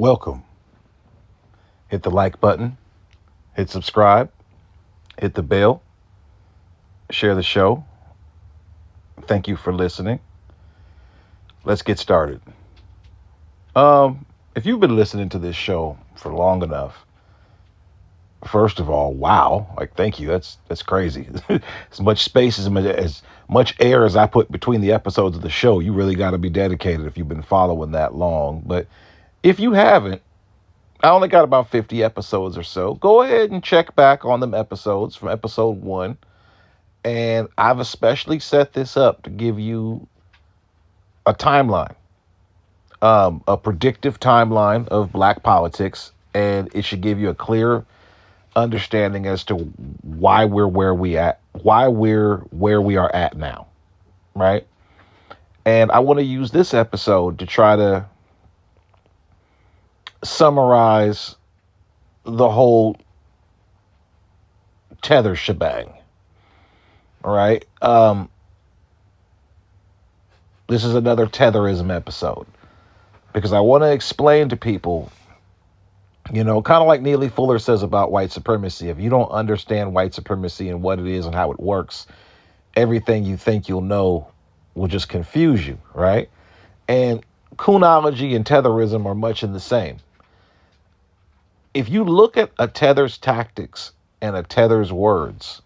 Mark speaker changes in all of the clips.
Speaker 1: Welcome. Hit the like button, hit subscribe, hit the bell, share the show. Thank you for listening. Let's get started. If you've been listening to this show for long enough, first of all, wow, thank you. That's crazy. As much space as much air as I put between the episodes of the show, you really got to be dedicated if you've been following that long. But if you haven't, I only got about 50 episodes or so. Go ahead and check back on them episodes from episode 1. And I've especially set this up to give you a timeline, a predictive timeline of black politics, and it should give you a clear understanding as to why we're where we are at now, right? And I want to use this episode to try to summarize the whole Tether shebang. All right. This is another Tetherism episode because I want to explain to people, kind of like Neely Fuller says about white supremacy. If you don't understand white supremacy and what it is and how it works, everything you think you'll know will just confuse you, right? And Coonology and Tetherism are much in the same. If you look at a Tether's tactics and a Tether's words,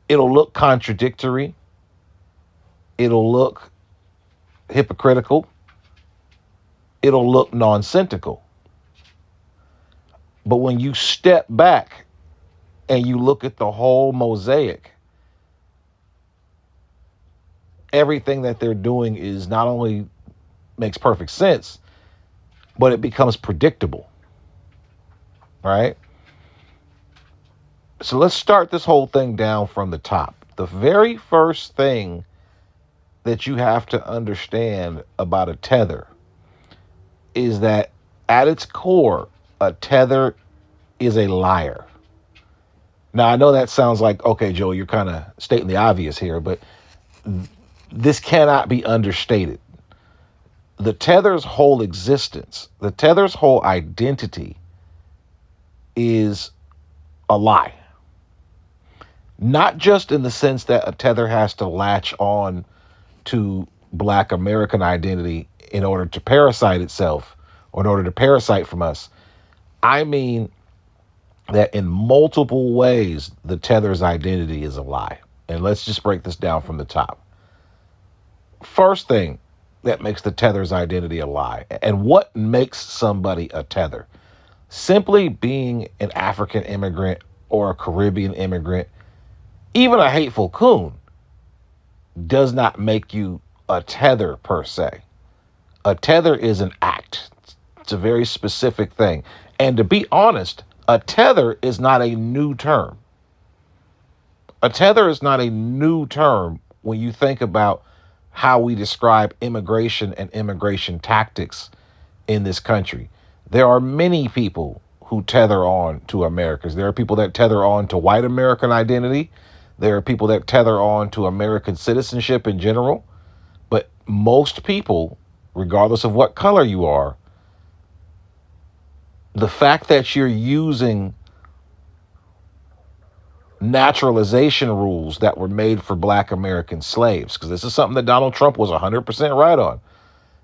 Speaker 1: it'll look contradictory. It'll look hypocritical. It'll look nonsensical. But when you step back and you look at the whole mosaic, everything that they're doing is not only makes perfect sense, but it becomes predictable, right? So let's start this whole thing down from the top. The very first thing that you have to understand about a tether is that at its core, a tether is a liar. Now, I know that sounds like, okay, Joe, you're kind of stating the obvious here, but this cannot be understated. The tether's whole existence, the tether's whole identity is a lie. Not just in the sense that a tether has to latch on to Black American identity in order to parasite itself or in order to parasite from us. I mean that in multiple ways, the tether's identity is a lie. And let's just break this down from the top. First thing that makes the tether's identity a lie, and what makes somebody a tether? Simply being an African immigrant or a Caribbean immigrant, even a hateful coon, does not make you a tether per se. A tether is an act. It's a very specific thing. And to be honest, a tether is not a new term. A tether is not a new term when you think about how we describe immigration and immigration tactics in this country. There are many people who tether on to Americans. There are people that tether on to white American identity. There are people that tether on to American citizenship in general. But most people, regardless of what color you are, the fact that you're using naturalization rules that were made for Black American slaves, because this is something that Donald Trump was 100% right on.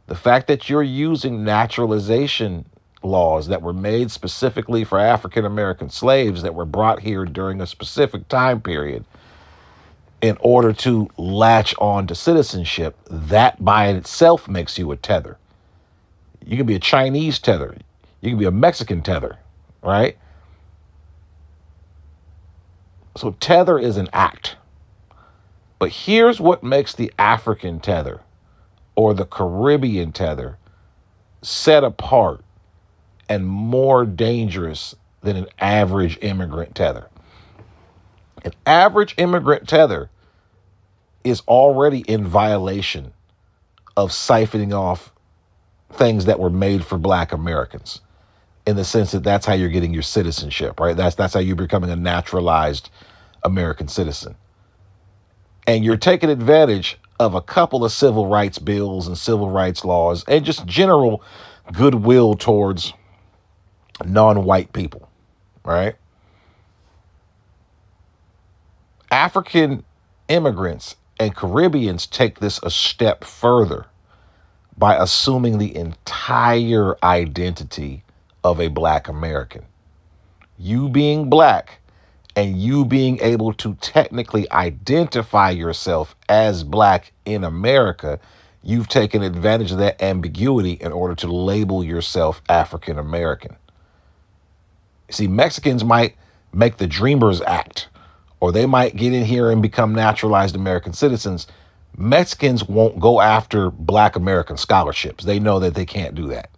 Speaker 1: The fact that you're using naturalization laws that were made specifically for African American slaves that were brought here during a specific time period in order to latch on to citizenship, that by itself makes you a tether. You can be a Chinese tether. You can be a Mexican tether, right? So tether is an act. But here's what makes the African tether or the Caribbean tether set apart and more dangerous than an average immigrant tether. An average immigrant tether is already in violation of siphoning off things that were made for Black Americans, in the sense that that's how you're getting your citizenship, right? That's how you're becoming a naturalized American citizen. And you're taking advantage of a couple of civil rights bills and civil rights laws and just general goodwill towards non-white people, right? African immigrants and Caribbeans take this a step further by assuming the entire identity of a black American. You being black and you being able to technically identify yourself as black in America, you've taken advantage of that ambiguity in order to label yourself African American. See, Mexicans might make the Dreamers Act, or they might get in here and become naturalized American citizens. Mexicans won't go after black American scholarships. They know that they can't do that.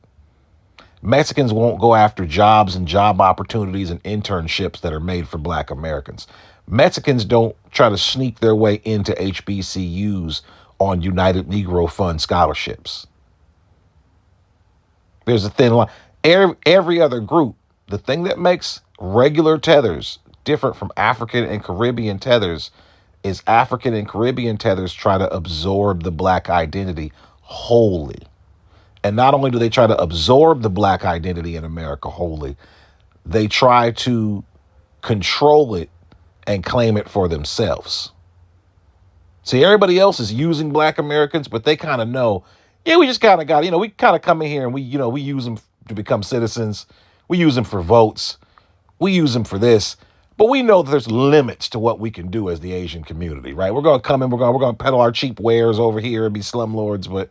Speaker 1: Mexicans won't go after jobs and job opportunities and internships that are made for black Americans. Mexicans don't try to sneak their way into HBCUs on United Negro Fund scholarships. There's a thin line. Every other group, the thing that makes regular tethers different from African and Caribbean tethers is African and Caribbean tethers try to absorb the black identity wholly. And not only do they try to absorb the black identity in America wholly, they try to control it and claim it for themselves. See, everybody else is using black Americans, but they kind of know, yeah, we just kind of got, we kind of come in here and we use them to become citizens. We use them for votes. We use them for this. But we know that there's limits to what we can do as the Asian community, right? We're going to come in, we're going to peddle our cheap wares over here and be slumlords, but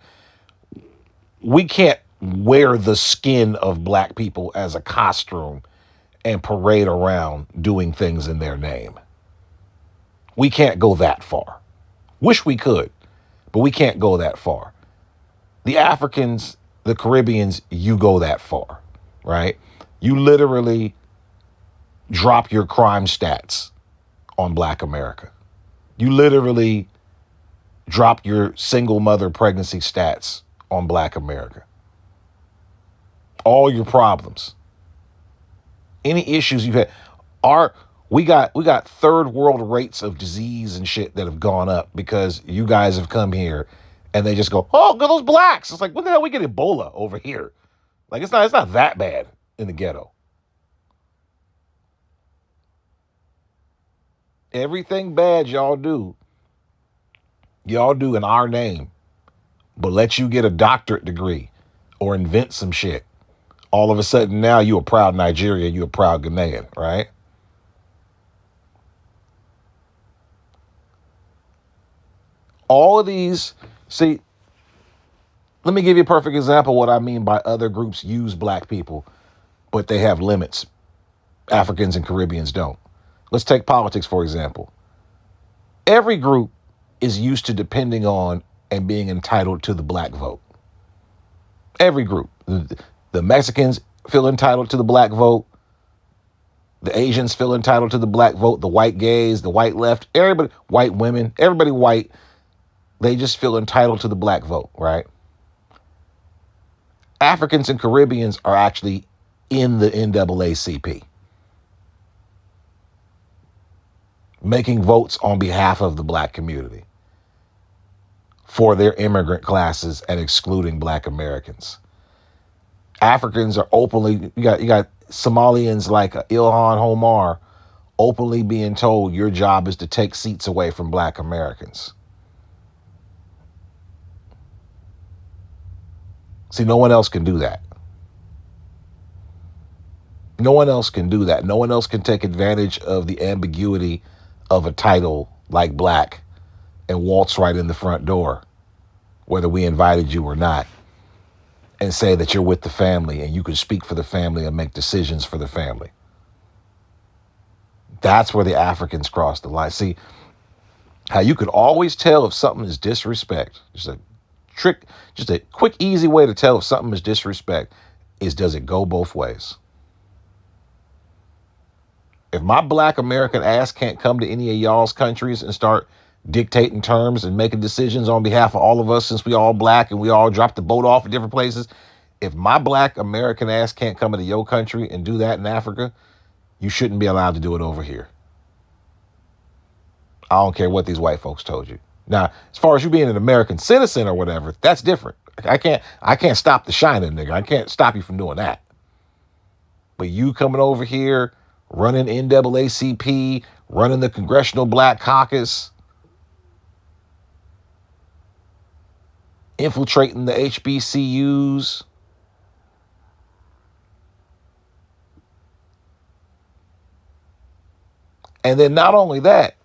Speaker 1: we can't wear the skin of black people as a costume and parade around doing things in their name. We can't go that far. Wish we could, but we can't go that far. The Africans, the Caribbeans, you go that far, right? You literally drop your crime stats on black America. You literally drop your single mother pregnancy stats on black America. All your problems, any issues you had we got third world rates of disease and shit that have gone up because you guys have come here and they just go, oh, go those blacks. It's like, what the hell, we get Ebola over here. Like, it's not that bad in the ghetto. Everything bad y'all do in our name, but let you get a doctorate degree or invent some shit. All of a sudden now you a proud Nigerian, you a proud Ghanaian, right? All of these, see, let me give you a perfect example of what I mean by other groups use black people, but they have limits. Africans and Caribbeans don't. Let's take politics, for example. Every group is used to depending on and being entitled to the black vote. Every group. The Mexicans feel entitled to the black vote. The Asians feel entitled to the black vote. The white gays, the white left, everybody, white women, everybody white, they just feel entitled to the black vote, right? Africans and Caribbeans are actually in the NAACP, making votes on behalf of the black community for their immigrant classes and excluding black Americans. Africans are openly, you got Somalians like Ilhan Omar openly being told your job is to take seats away from black Americans. See, no one else can do that. No one else can do that. No one else can take advantage of the ambiguity of a title like black and waltz right in the front door, whether we invited you or not, and say that you're with the family and you can speak for the family and make decisions for the family. That's where the Africans cross the line. See, how you could always tell if something is disrespect. Just a quick, easy way to tell if something is disrespect is, does it go both ways? If my black American ass can't come to any of y'all's countries and start dictating terms and making decisions on behalf of all of us, since we all black and we all dropped the boat off at different places, if my black American ass can't come into your country and do that in Africa, you shouldn't be allowed to do it over here. I don't care what these white folks told you. Now, as far as you being an American citizen or whatever, that's different. I can't stop the shining, nigga. I can't stop you from doing that. But you coming over here, running NAACP, running the Congressional Black Caucus, infiltrating the HBCUs, and then not only that,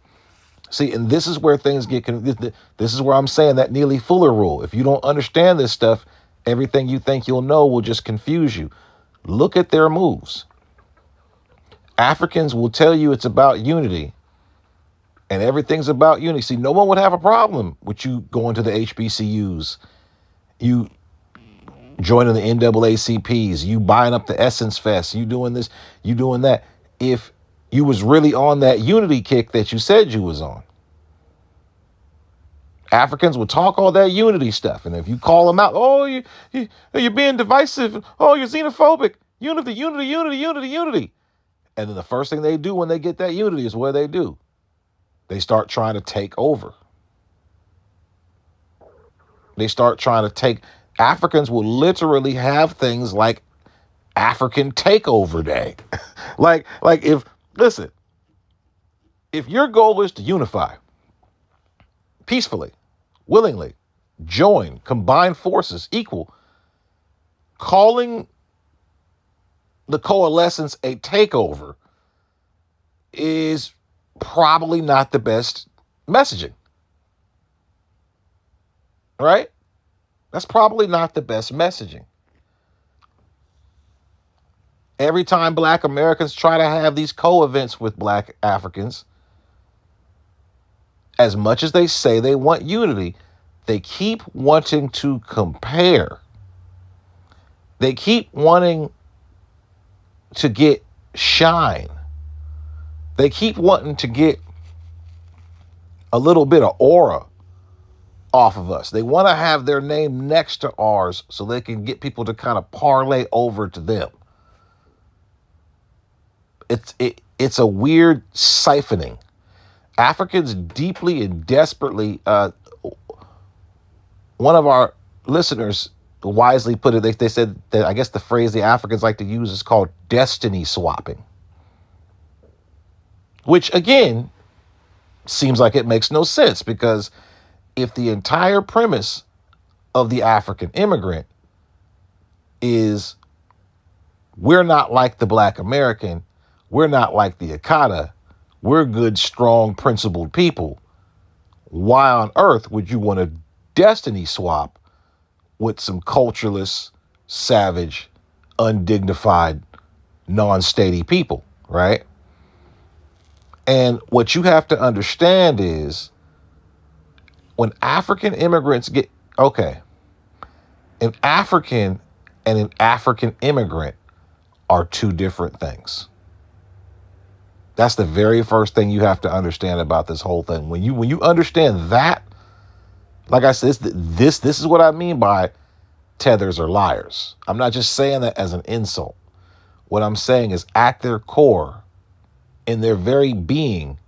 Speaker 1: see, and this is where things get, this is where I'm saying that Neely Fuller rule. If you don't understand this stuff, everything you think you'll know will just confuse you. Look at their moves. Africans will tell you it's about unity, and everything's about unity. See, no one would have a problem with you going to the HBCUs, you joining the NAACPs, you buying up the Essence Fest, you doing this, you doing that, if you was really on that unity kick that you said you was on. Africans would talk all that unity stuff, and if you call them out, oh, you're being divisive, oh, you're xenophobic, unity, unity, unity, unity, unity. And then the first thing they do when they get that unity is what they do. They start trying to take over. They start trying to take, Africans will literally have things like African Takeover Day. like if, listen, if your goal is to unify peacefully, willingly, join, combine forces, equal, calling the coalescence a takeover is probably not the best messaging. Right? That's probably not the best messaging. Every time Black Americans try to have these co-events with Black Africans, as much as they say they want unity, they keep wanting to compare. They keep wanting to get shine. They keep wanting to get a little bit of aura off of us. They want to have their name next to ours so they can get people to kind of parlay over to them. It's a weird siphoning. Africans deeply and desperately, one of our listeners wisely put it, they said that, I guess the phrase the Africans like to use is called destiny swapping. Which, again, seems like it makes no sense, because if the entire premise of the African immigrant is we're not like the Black American, we're not like the Akata, we're good, strong, principled people, why on earth would you want to destiny swap with some cultureless, savage, undignified, non-statey people, right? And what you have to understand is when African immigrants get, okay, an African and an African immigrant are two different things. That's the very first thing you have to understand about this whole thing. When you understand that, like I said, this is what I mean by tethers are liars. I'm not just saying that as an insult. What I'm saying is, at their core, in their very being,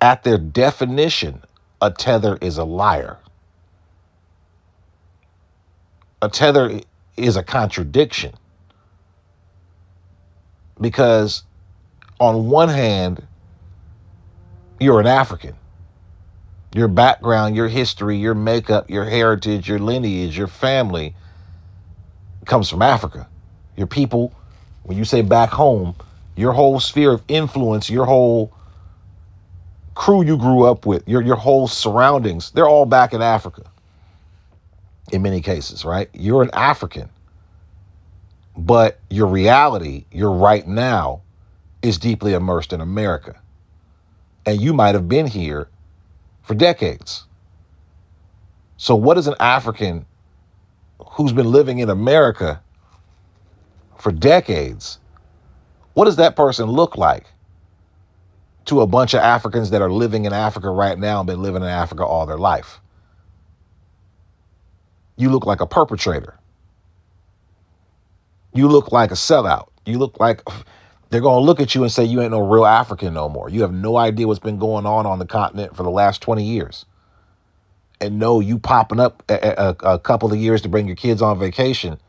Speaker 1: at their definition, a tether is a liar. A tether is a contradiction. Because on one hand, you're an African. Your background, your history, your makeup, your heritage, your lineage, your family comes from Africa. Your people, when you say back home, your whole sphere of influence, your whole crew you grew up with, your whole surroundings, they're all back in Africa. In many cases, right? You're an African. But your reality, your right now, is deeply immersed in America. And you might have been here for decades. So what is an African who's been living in America for decades, what does that person look like to a bunch of Africans that are living in Africa right now and been living in Africa all their life? You look like a perpetrator. You look like a sellout. You look like they're going to look at you and say you ain't no real African no more. You have no idea what's been going on the continent for the last 20 years. and know you popping up a couple of years to bring your kids on vacation,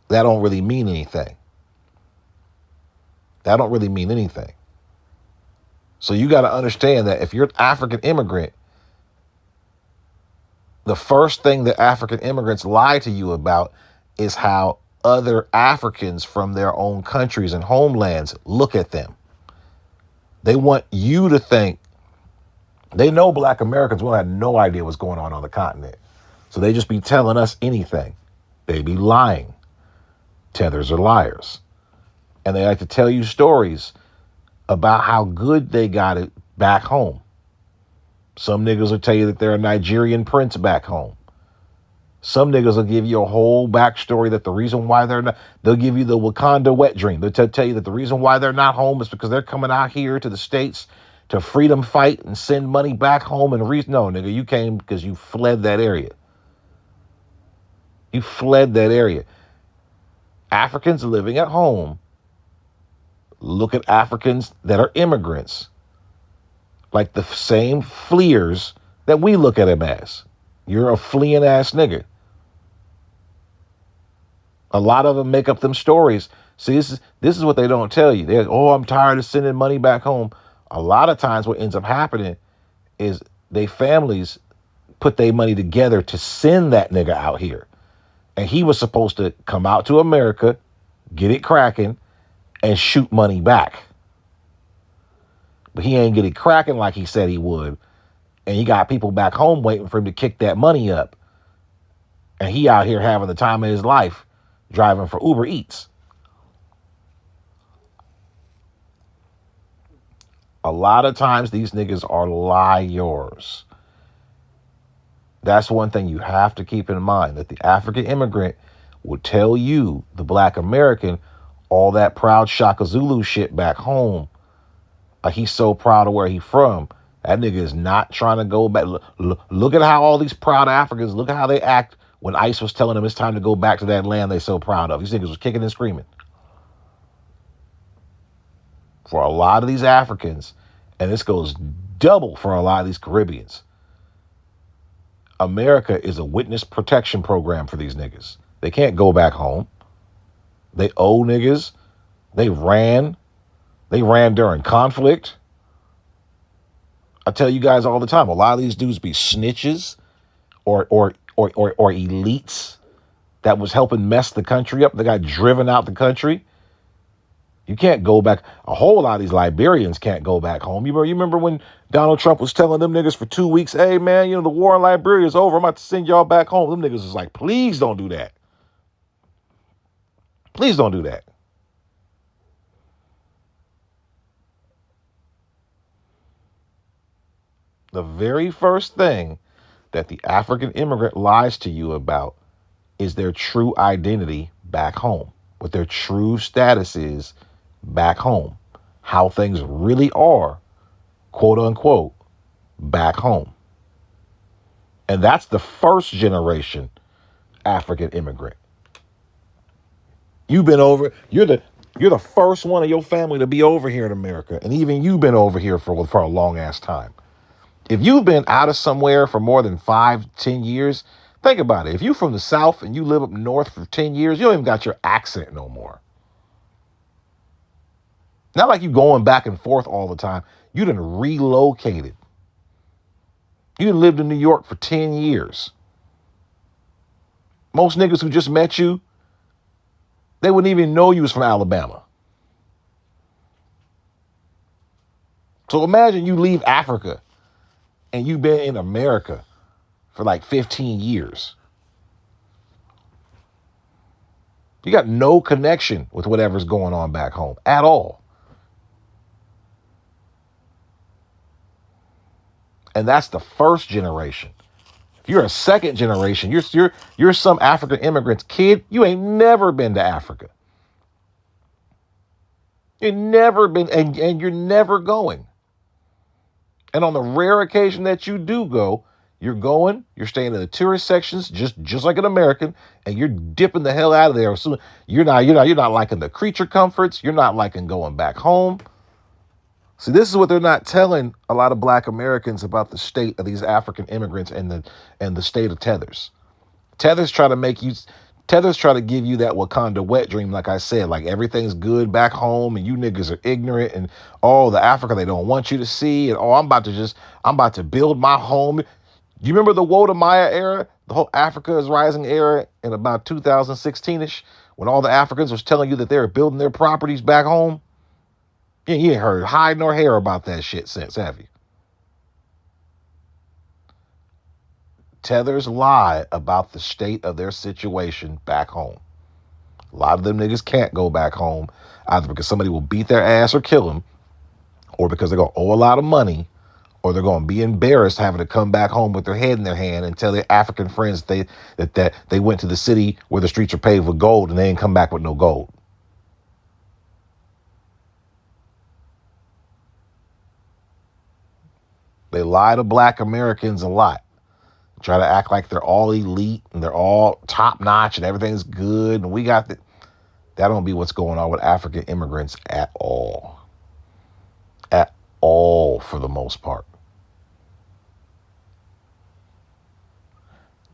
Speaker 1: that don't really mean anything. That don't really mean anything. So you got to understand that if you're an African immigrant, the first thing that African immigrants lie to you about is how other Africans from their own countries and homelands look at them. They want you to think, they know black Americans will have no idea what's going on the continent. So they just be telling us anything. They be lying. Tethers are liars. And they like to tell you stories about how good they got it back home. Some niggas will tell you that they're a Nigerian prince back home. Some niggas will give you a whole backstory that the reason why they're not, they'll give you the Wakanda wet dream. They'll tell you that the reason why they're not home is because they're coming out here to the States to freedom fight and send money back home. And no, nigga, you came because you fled that area. You fled that area. Africans living at home look at Africans that are immigrants like the same fleers that we look at them as. You're a fleeing ass nigga. A lot of them make up them stories. See, this is what they don't tell you. They're, oh, I'm tired of sending money back home. A lot of times what ends up happening is they families put their money together to send that nigga out here. And he was supposed to come out to America, get it cracking, and shoot money back. But he ain't get it cracking like he said he would. And he got people back home waiting for him to kick that money up. And he out here having the time of his life driving for Uber Eats. A lot of times these niggas are liars. That's one thing you have to keep in mind, that the African immigrant will tell you, the black American, all that proud Shaka Zulu shit back home. He's so proud of where he from. That nigga is not trying to go back. Look at how all these proud Africans, look at how they act when ICE was telling them it's time to go back to that land they're so proud of. These niggas was kicking and screaming. For a lot of these Africans, and this goes double for a lot of these Caribbeans, America is a witness protection program for these niggas. They can't go back home. They owe niggas. They ran during conflict. I tell you guys all the time, a lot of these dudes be snitches or elites that was helping mess the country up. They got driven out the country. You can't go back. A whole lot of these Liberians can't go back home. You remember when Donald Trump was telling them niggas for 2 weeks, hey, man, the war in Liberia is over. I'm about to send y'all back home. Them niggas was like, please don't do that. Please don't do that. The very first thing that the African immigrant lies to you about is their true identity back home, what their true status is back home, how things really are, quote unquote, back home. And that's the first generation African immigrant. You've been over, you're the first one of your family to be over here in America. And even you've been over here for a long ass time. If you've been out of somewhere for more than 5-10 years, think about it. If you're from the South and you live up north for 10 years, you don't even got your accent no more. Not like you going back and forth all the time. You done relocated. You done lived in New York for 10 years. Most niggas who just met you, they wouldn't even know you was from Alabama. So imagine you leave Africa and you've been in America for like 15 years. You got no connection with whatever's going on back home at all. And that's the first generation. If you're a second generation, you're some African immigrant's kid, you ain't never been to Africa. You've never been, and you're never going. And on the rare occasion that you do go, you're staying in the tourist sections, just like an American, and you're dipping the hell out of there. You're not liking the creature comforts. You're not liking going back home. See, this is what they're not telling a lot of black Americans about the state of these African immigrants and the state of tethers. Tethers try to make you Tethers try to give you that Wakanda wet dream, like I said, like everything's good back home and you niggas are ignorant and oh, the Africa they don't want you to see and oh, I'm about to build my home. You remember the Woe to Maya era, the whole Africa is Rising era in about 2016ish, when all the Africans was telling you that they were building their properties back home? Yeah, you ain't heard hide nor hair about that shit since, have you? Tethers lie about the state of their situation back home. A lot of them niggas can't go back home, either because somebody will beat their ass or kill them, or because they're going to owe a lot of money, or they're going to be embarrassed having to come back home with their head in their hand and tell their African friends that they went to the city where the streets are paved with gold and they ain't come back with no gold. They lie to black Americans a lot. Try to act like they're all elite and they're all top notch and everything's good. And we got that. That don't be what's going on with African immigrants at all. At all, for the most part.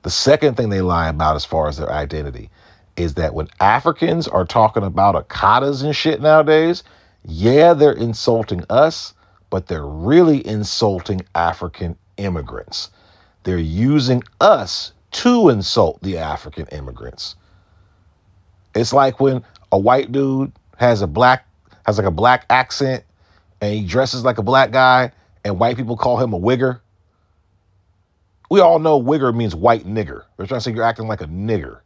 Speaker 1: The second thing they lie about as far as their identity is that when Africans are talking about Akatas and shit nowadays, yeah, they're insulting us, but they're really insulting African immigrants. They're using us to insult the African immigrants. It's like when a white dude has like a black accent and he dresses like a black guy and white people call him a wigger. We all know wigger means white nigger. They're trying to say you're acting like a nigger.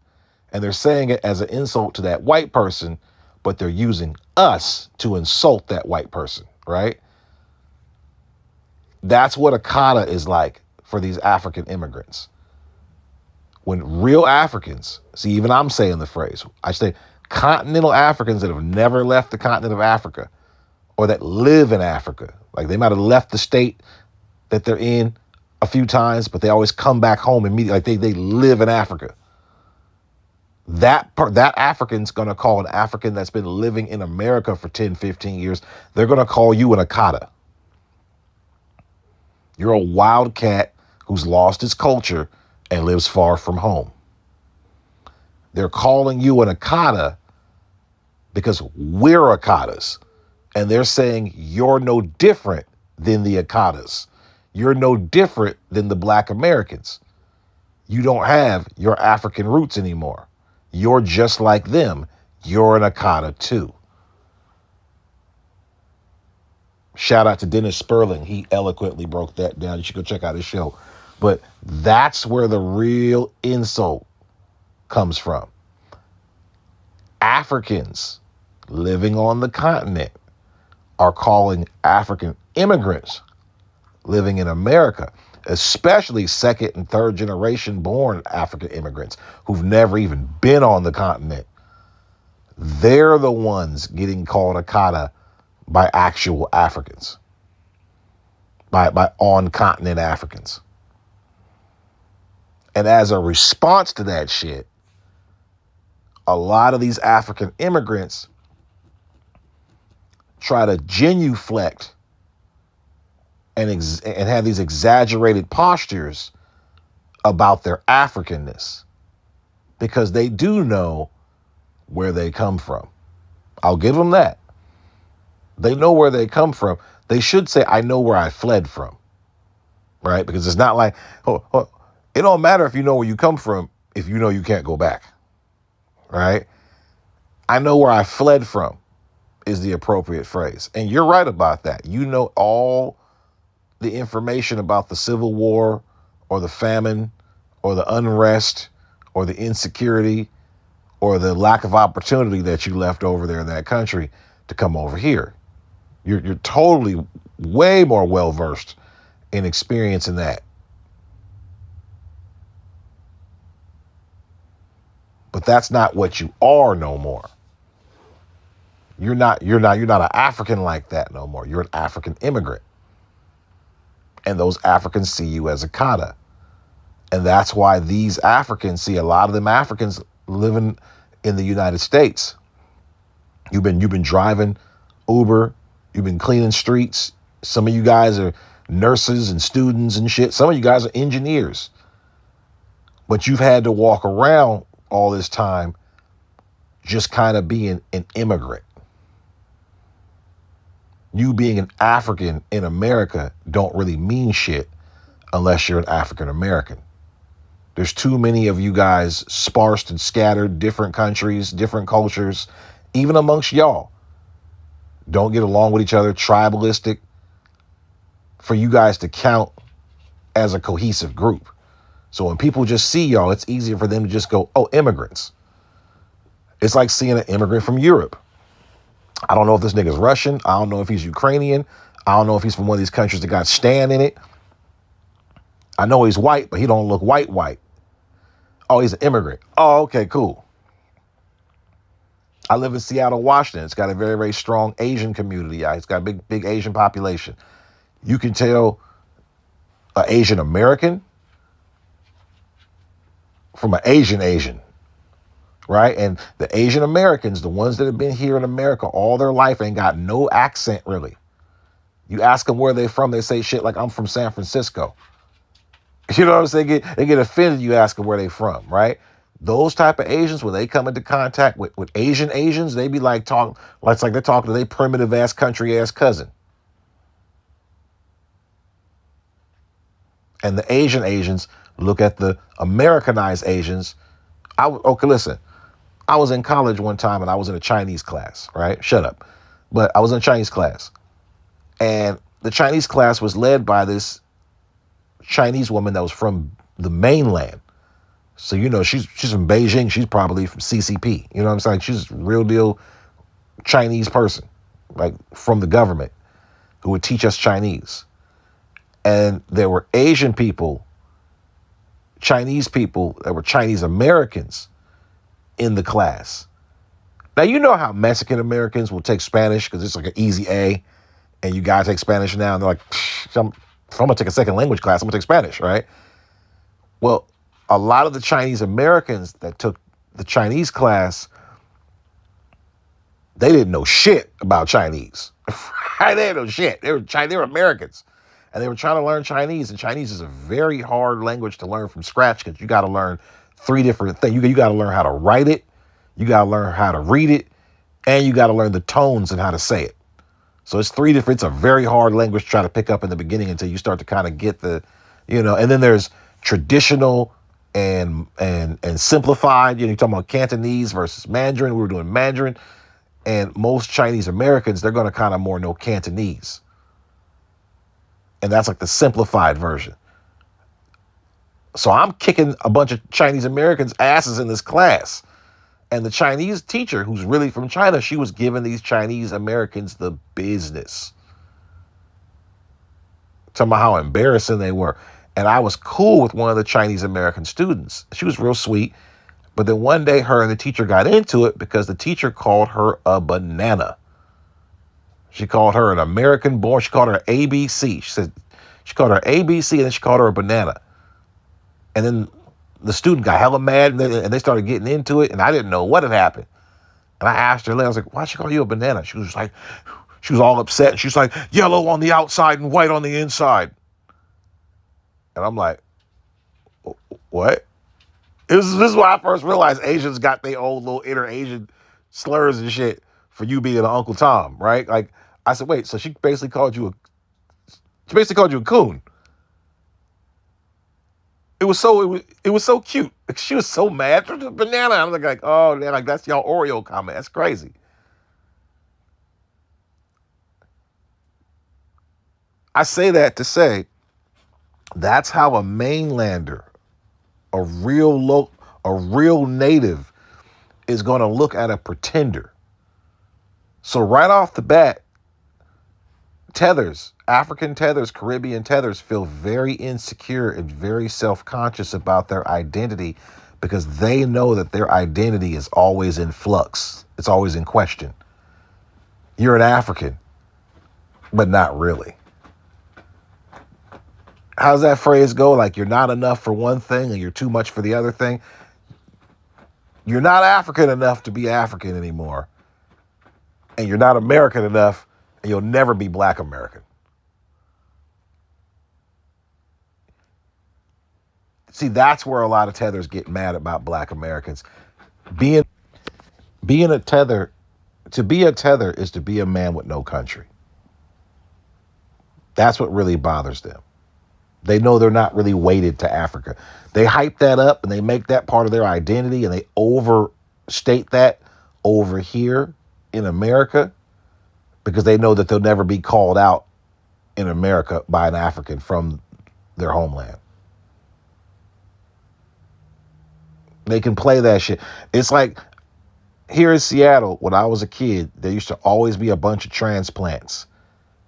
Speaker 1: And they're saying it as an insult to that white person, but they're using us to insult that white person, right? That's what Akata is like for these African immigrants. When real Africans, see, even I'm saying the phrase, I say continental Africans that have never left the continent of Africa or that live in Africa, like they might have left the state that they're in a few times, but they always come back home immediately, like they live in Africa. That African's going to call an African that's been living in America for 10, 15 years, they're going to call you an Akata. You're a wildcat who's lost his culture and lives far from home. They're calling you an Akata because we're Akatas. And they're saying you're no different than the Akatas. You're no different than the black Americans. You don't have your African roots anymore. You're just like them. You're an Akata too. Shout out to Dennis Sperling. He eloquently broke that down. You should go check out his show. But that's where the real insult comes from. Africans living on the continent are calling African immigrants living in America, especially second and third generation born African immigrants who've never even been on the continent. They're the ones getting called Akata by actual Africans, by on-continent Africans. And as a response to that shit, a lot of these African immigrants try to genuflect and have these exaggerated postures about their Africanness because they do know where they come from. I'll give them that. They know where they come from. They should say, I know where I fled from, right? Because it's not like, it don't matter if you know where you come from if you know you can't go back, right? I know where I fled from is the appropriate phrase. And you're right about that. You know all the information about the Civil War or the famine or the unrest or the insecurity or the lack of opportunity that you left over there in that country to come over here. You're totally way more well-versed in experiencing that. But that's not what you are no more. You're not an African like that no more. You're an African immigrant. And those Africans see you as a Akata. And that's why these Africans, see a lot of them Africans living in the United States. You've been driving Uber, You've been cleaning streets. Some of you guys are nurses and students and shit. Some of you guys are engineers. But you've had to walk around all this time just kind of being an immigrant. You being an African in America don't really mean shit unless you're an African American. There's too many of you guys sparsed and scattered, different countries, different cultures, even amongst y'all. Don't get along with each other, tribalistic, for you guys to count as a cohesive group. So when people just see y'all, it's easier for them to just go, oh, immigrants. It's like seeing an immigrant from Europe. I don't know if this nigga's Russian. I don't know if he's Ukrainian. I don't know if he's from one of these countries that got Stan in it. I know he's white, but he don't look white. Oh, he's an immigrant. Oh, okay, cool. I live in Seattle, Washington. It's got a very, very strong Asian community. It's got a big Asian population. You can tell an Asian American from an Asian, right? And the Asian Americans, the ones that have been here in America all their life, ain't got no accent really. You ask them where they're from, they say shit like, I'm from San Francisco. You know what I'm saying? They get offended you ask them where they from, right? Those type of Asians, when they come into contact with Asians, they be like talking, like they're talking to their primitive ass country ass cousin. And the Asians look at the Americanized Asians. Okay, listen. I was in college one time and I was in a Chinese class, right? Shut up. But I was in a Chinese class. And the Chinese class was led by this Chinese woman that was from the mainland. So, you know, she's from Beijing. She's probably from CCP. You know what I'm saying? She's a real deal Chinese person, like from the government, who would teach us Chinese. And there were Asian people, Chinese people that were Chinese Americans in the class. Now, you know how Mexican Americans will take Spanish because it's like an easy A, and you guys take Spanish now, and they're like, if I'm going to take a second language class, I'm going to take Spanish, right? Well, a lot of the Chinese Americans that took the Chinese class, they didn't know shit about Chinese. They didn't know shit. They were Americans. And they were trying to learn Chinese. And Chinese is a very hard language to learn from scratch because you got to learn 3 different things. You got to learn how to write it. You got to learn how to read it. And you got to learn the tones and how to say it. So it's 3 different. It's a very hard language to try to pick up in the beginning until you start to kind of get the, you know, and then there's traditional and simplified. You know, you're talking about Cantonese versus Mandarin. We were doing Mandarin. And most Chinese Americans, they're going to kind of more know Cantonese. And that's like the simplified version. So I'm kicking a bunch of Chinese Americans' asses in this class. And the Chinese teacher, who's really from China, she was giving these Chinese Americans the business. Talking about how embarrassing they were. And I was cool with one of the Chinese American students. She was real sweet. But then one day her and the teacher got into it because the teacher called her a banana. She called her an American born. She called her ABC. She called her ABC and then she called her a banana. And then the student got hella mad and they started getting into it. And I didn't know what had happened. And I asked her later, I was like, why'd she call you a banana? She was all upset. And she was like, yellow on the outside and white on the inside. And I'm like, what? This is why I first realized Asians got their old little inner Asian slurs and shit for you being an Uncle Tom, right? Like, I said, wait, so she basically called you a coon. It was so cute. She was so mad. Banana. I'm like, oh, man, like that's y'all Oreo comment. That's crazy. I say that to say that's how a mainlander, a real native is going to look at a pretender. So right off the bat, tethers, African tethers, Caribbean tethers feel very insecure and very self-conscious about their identity because they know that their identity is always in flux. It's always in question. You're an African, but not really. How's that phrase go? Like you're not enough for one thing and you're too much for the other thing. You're not African enough to be African anymore. And you're not American enough You'll never be Black American. See, that's where a lot of tethers get mad about Black Americans. Being being a tether, to be a tether is to be a man with no country. That's what really bothers them. They know they're not really weighted to Africa. They hype that up and they make that part of their identity and they overstate that over here in America because they know that they'll never be called out in America by an African from their homeland. They can play that shit. It's like here in Seattle, when I was a kid, there used to always be a bunch of transplants.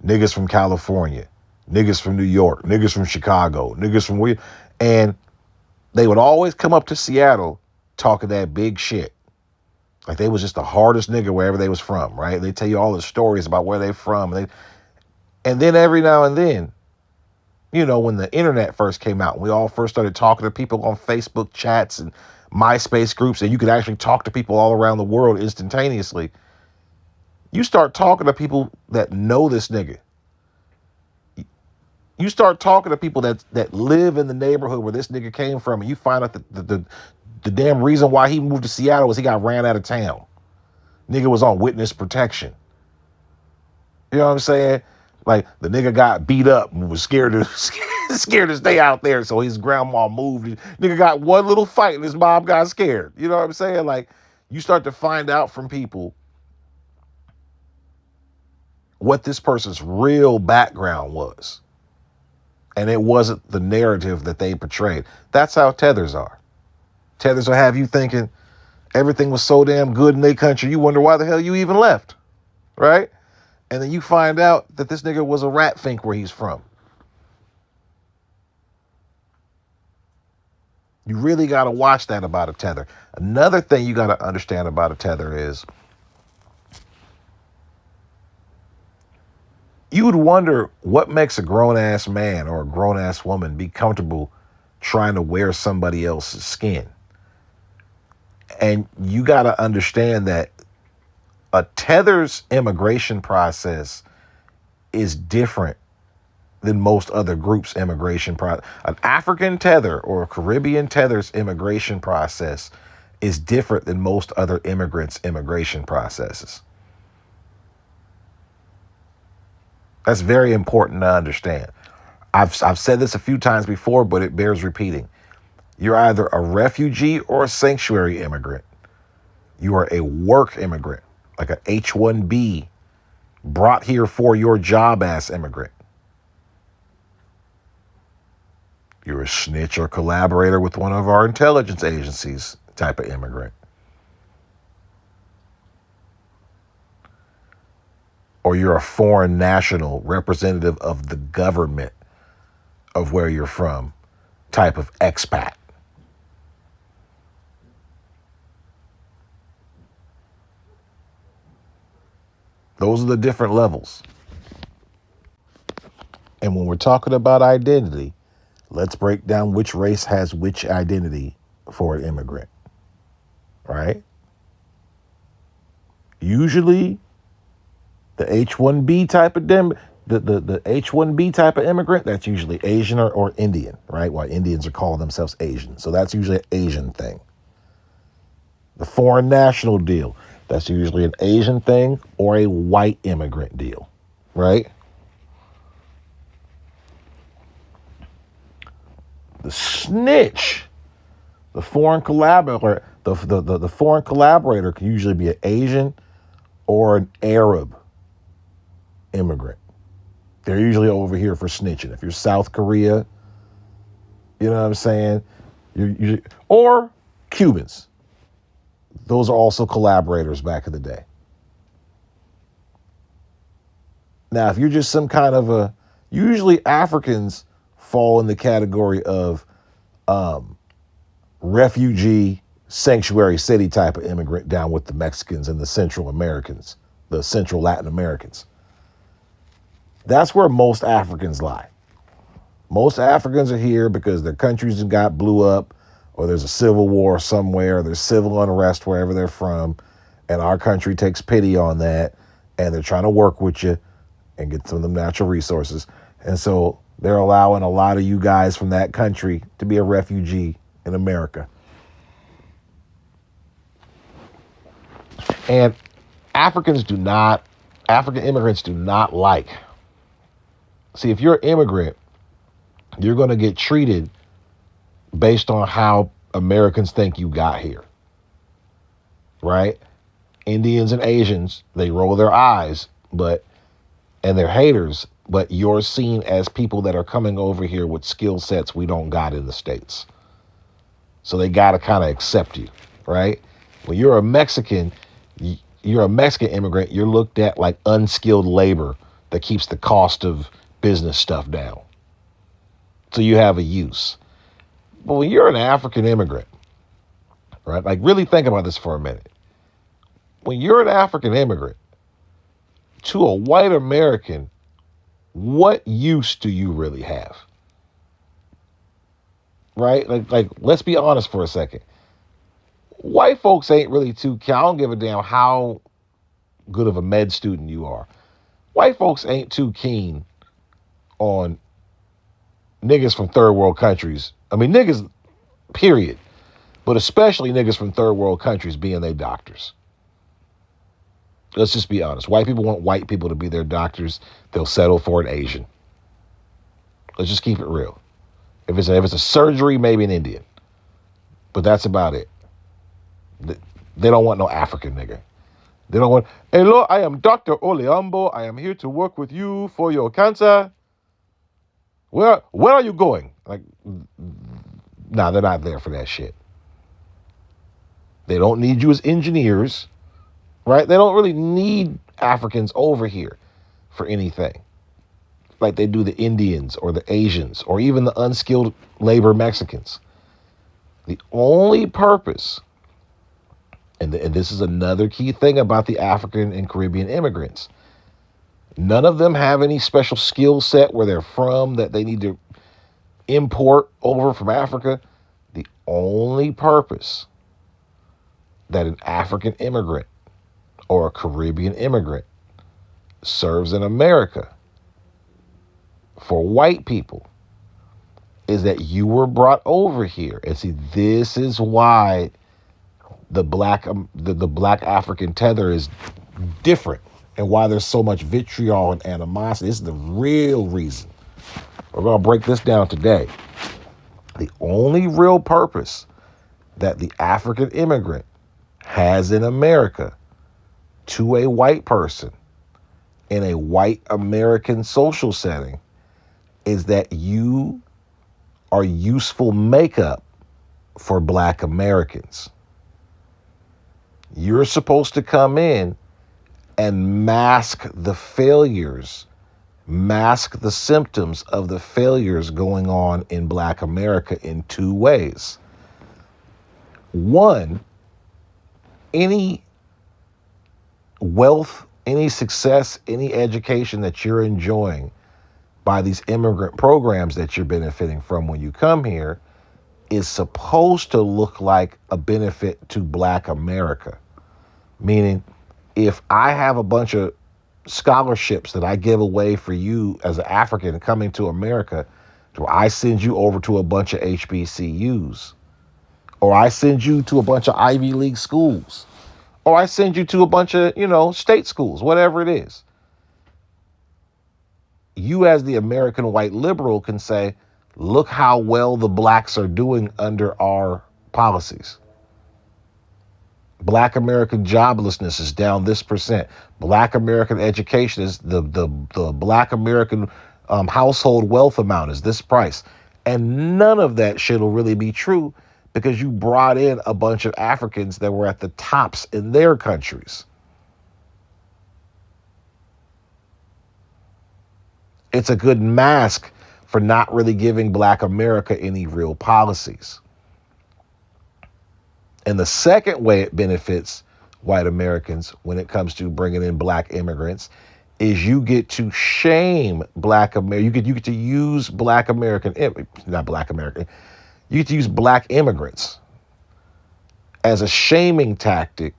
Speaker 1: Niggas from California, niggas from New York, niggas from Chicago, niggas from where, and they would always come up to Seattle talking that big shit. Like they was just the hardest nigga wherever they was from, right? They tell you all the stories about where they from. And then every now and then, you know, when the internet first came out, we all first started talking to people on Facebook chats and MySpace groups, and you could actually talk to people all around the world instantaneously. You start talking to people that know this nigga. You start talking to people that live in the neighborhood where this nigga came from, and you find out that the damn reason why he moved to Seattle was he got ran out of town. Nigga was on witness protection. You know what I'm saying? Like the nigga got beat up and was scared to stay out there, so his grandma moved. Nigga got one little fight and his mom got scared. You know what I'm saying? Like you start to find out from people what this person's real background was. And it wasn't the narrative that they portrayed. That's how tethers are. Tethers will have you thinking everything was so damn good in their country, you wonder why the hell you even left, right? And then you find out that this nigga was a rat fink where he's from. You really got to watch that about a tether. Another thing you got to understand about a tether is you would wonder what makes a grown-ass man or a grown-ass woman be comfortable trying to wear somebody else's skin. And you got to understand that a tether's immigration process is different than most other groups' immigration process. An African tether or a Caribbean tether's immigration process is different than most other immigrants' immigration processes. That's very important to understand. I've said this a few times before, but it bears repeating. You're either a refugee or a sanctuary immigrant. You are a work immigrant, like a H-1B, brought here for your job ass immigrant. You're a snitch or collaborator with one of our intelligence agencies type of immigrant. Or you're a foreign national representative of the government of where you're from type of expat. Those are the different levels. And when we're talking about identity, let's break down which race has which identity for an immigrant, right? Usually, the H-1B type of the H-1B type of immigrant, that's usually Asian or Indian, right? While Indians are calling themselves Asian. So that's usually an Asian thing. The foreign national deal, that's usually an Asian thing or a white immigrant deal, right? The snitch, the foreign collaborator, the foreign collaborator can usually be an Asian or an Arab immigrant. They're usually over here for snitching. If you're South Korea, you know what I'm saying? Or Cubans. Those are also collaborators back in the day. Now, if you're just some kind of usually Africans fall in the category of refugee, sanctuary city type of immigrant down with the Mexicans and the Central Americans, the Central Latin Americans. That's where most Africans lie. Most Africans are here because their countries got blew up, or there's a civil war somewhere, there's civil unrest wherever they're from, and our country takes pity on that, and they're trying to work with you and get some of them natural resources. And so they're allowing a lot of you guys from that country to be a refugee in America. And African immigrants do not like. See, if you're an immigrant, you're going to get treated based on how Americans think you got here, right? Indians and Asians, they roll their eyes, and they're haters, but you're seen as people that are coming over here with skill sets we don't got in the States. So they got to kind of accept you, right? When you're a Mexican immigrant, you're looked at like unskilled labor that keeps the cost of business stuff down. So you have a use. But when you're an African immigrant, right? Like really think about this for a minute. When you're an African immigrant, to a white American, what use do you really have? Right? Like let's be honest for a second. White folks ain't really I don't give a damn how good of a med student you are. White folks ain't too keen on niggas from third world countries. I mean, niggas, period. But especially niggas from third world countries being their doctors. Let's just be honest. White people want white people to be their doctors. They'll settle for an Asian. Let's just keep it real. If it's a surgery, maybe an Indian. But that's about it. They don't want no African nigga. They don't want, hello, I am Dr. Oleambo. I am here to work with you for your cancer. Where are you going? Like, nah, they're not there for that shit. They don't need you as engineers, right? They don't really need Africans over here for anything like they do the Indians or the Asians or even the unskilled labor Mexicans. The only purpose, and this is another key thing about the African and Caribbean immigrants, none of them have any special skill set where they're from that they need to import over from Africa. The only purpose that an African immigrant or a Caribbean immigrant serves in America for white people is that you were brought over here. And see, this is why the black African tether is different and why there's so much vitriol and animosity. This is the real reason. We're going to break this down today. The only real purpose that the African immigrant has in America to a white person in a white American social setting is that you are useful makeup for black Americans. You're supposed to come in and mask the failures, mask the symptoms of the failures going on in black America in two ways. One, any wealth, any success, any education that you're enjoying by these immigrant programs that you're benefiting from when you come here is supposed to look like a benefit to black America. Meaning, if I have a bunch of scholarships that I give away for you as an African coming to America, do I send you over to a bunch of HBCUs? Or I send you to a bunch of Ivy League schools? Or I send you to a bunch of, state schools, whatever it is. You as the American white liberal can say, look how well the blacks are doing under our policies. Black American joblessness is down this percent. Black American education is the Black American household wealth amount is this price. And none of that shit will really be true because you brought in a bunch of Africans that were at the tops in their countries. It's a good mask for not really giving black America any real policies. And the second way it benefits white Americans when it comes to bringing in black immigrants is you get to shame black America. You get to use black American, not black American, you get to use black immigrants as a shaming tactic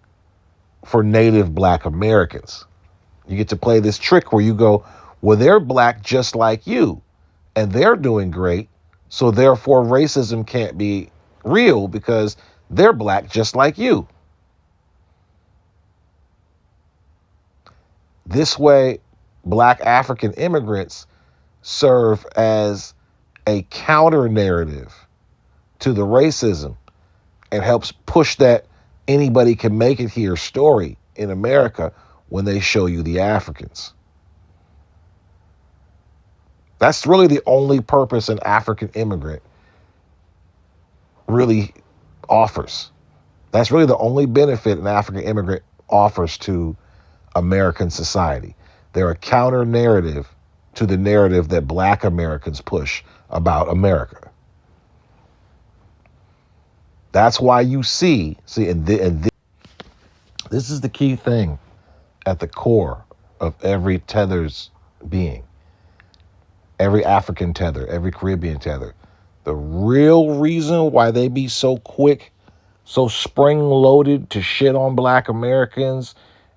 Speaker 1: for native black Americans. You get to play this trick where you go, Well, they're black just like you, and they're doing great. So therefore, racism can't be real because they're black just like you. This way, black African immigrants serve as a counter narrative to the racism and helps push that anybody can make it here story in America when they show you the Africans. That's really the only purpose an African immigrant really offers. That's really the only benefit an African immigrant offers to American society. They're a counter narrative to the narrative that black Americans push about America. That's why you see, this is the key thing at the core of every tether's being, every African tether, every Caribbean tether. The real reason why they be so quick, so spring-loaded to shit on black Americans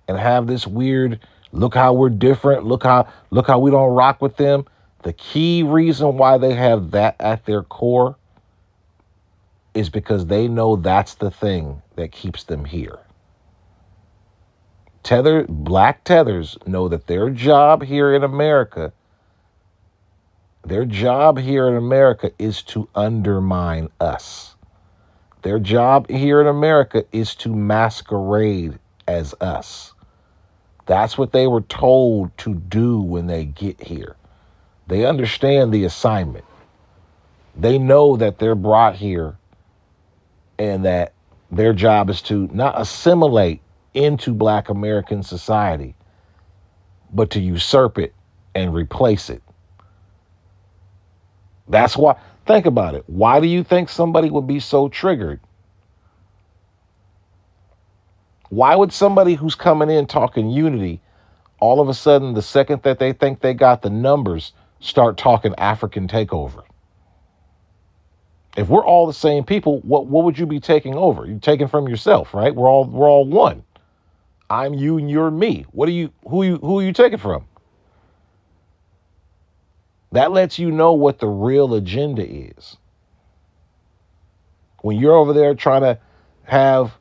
Speaker 1: and have this weird, look how we're different, look how we don't rock with them. The key reason why they have that at their core is because they know that's the thing that keeps them here. Black tethers know that their job here in America is to undermine us. Their job here in America is to masquerade as us. That's what they were told to do when they get here. They understand the assignment. They know that they're brought here and that their job is to not assimilate into black American society, but to usurp it and replace it. That's why, think about it. Why do you think somebody would be so triggered? Why would somebody who's coming in talking unity, all of a sudden, the second that they think they got the numbers, start talking African takeover? If we're all the same people, what would you be taking over? You're taking from yourself, right? We're all one. I'm you and you're me. Who are you taking from? That lets you know what the real agenda is. When you're over there trying to have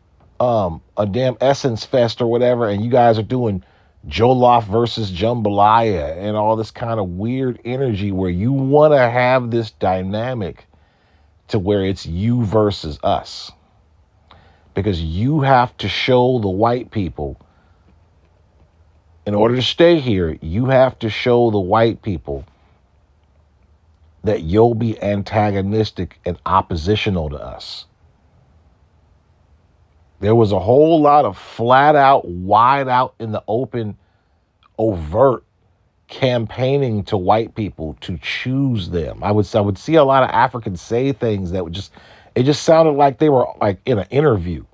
Speaker 1: a damn essence fest or whatever, and you guys are doing Jollof versus jambalaya and all this kind of weird energy where you want to have this dynamic to where it's you versus us. Because you have to show the white people, in order to stay here, you have to show the white people that you'll be antagonistic and oppositional to us. There was a whole lot of flat out, wide out in the open, overt campaigning to white people to choose them. I would see a lot of Africans say things that it just sounded like they were like in an interview.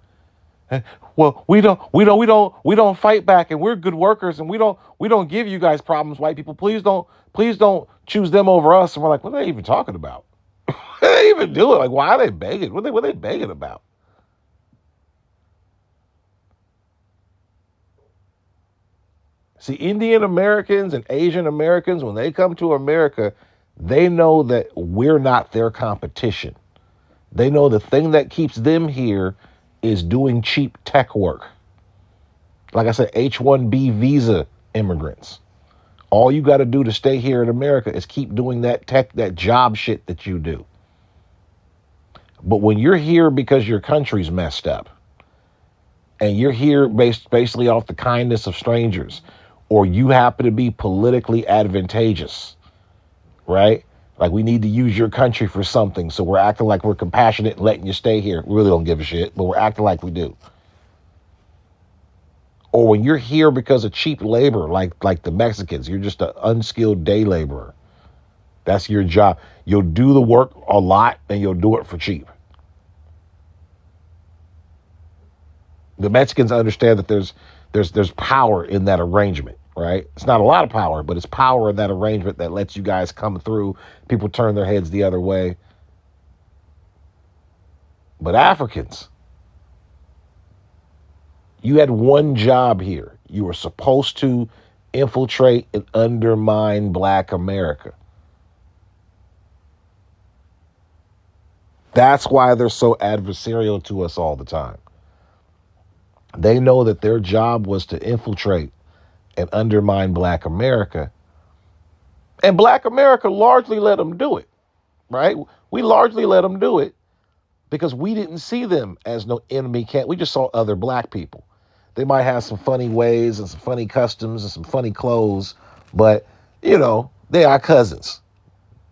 Speaker 1: Well, we don't fight back, and we're good workers, and we don't give you guys problems, white people. Please don't choose them over us. And we're like, what are they even talking about? What are they even doing? Like, why are they begging? What are they begging about? See, Indian Americans and Asian Americans, when they come to America, they know that we're not their competition. They know the thing that keeps them here is doing cheap tech work. Like I said, H-1B visa immigrants. All you got to do to stay here in America is keep doing that tech, that job shit that you do. But when you're here because your country's messed up, and you're here basically off the kindness of strangers, or you happen to be politically advantageous, right? Like, we need to use your country for something, so we're acting like we're compassionate and letting you stay here. We really don't give a shit, but we're acting like we do. Or when you're here because of cheap labor, like the Mexicans, you're just an unskilled day laborer. That's your job. You'll do the work a lot and you'll do it for cheap. The Mexicans understand that there's power in that arrangement, right? It's not a lot of power, but it's power in that arrangement that lets you guys come through. People turn their heads the other way. But Africans, you had one job here. You were supposed to infiltrate and undermine Black America. That's why they're so adversarial to us all the time. They know that their job was to infiltrate and undermine Black America. And Black America largely let them do it, right? We largely let them do it because we didn't see them as no enemy camp. We just saw other Black people. They might have some funny ways and some funny customs and some funny clothes, but, they are cousins.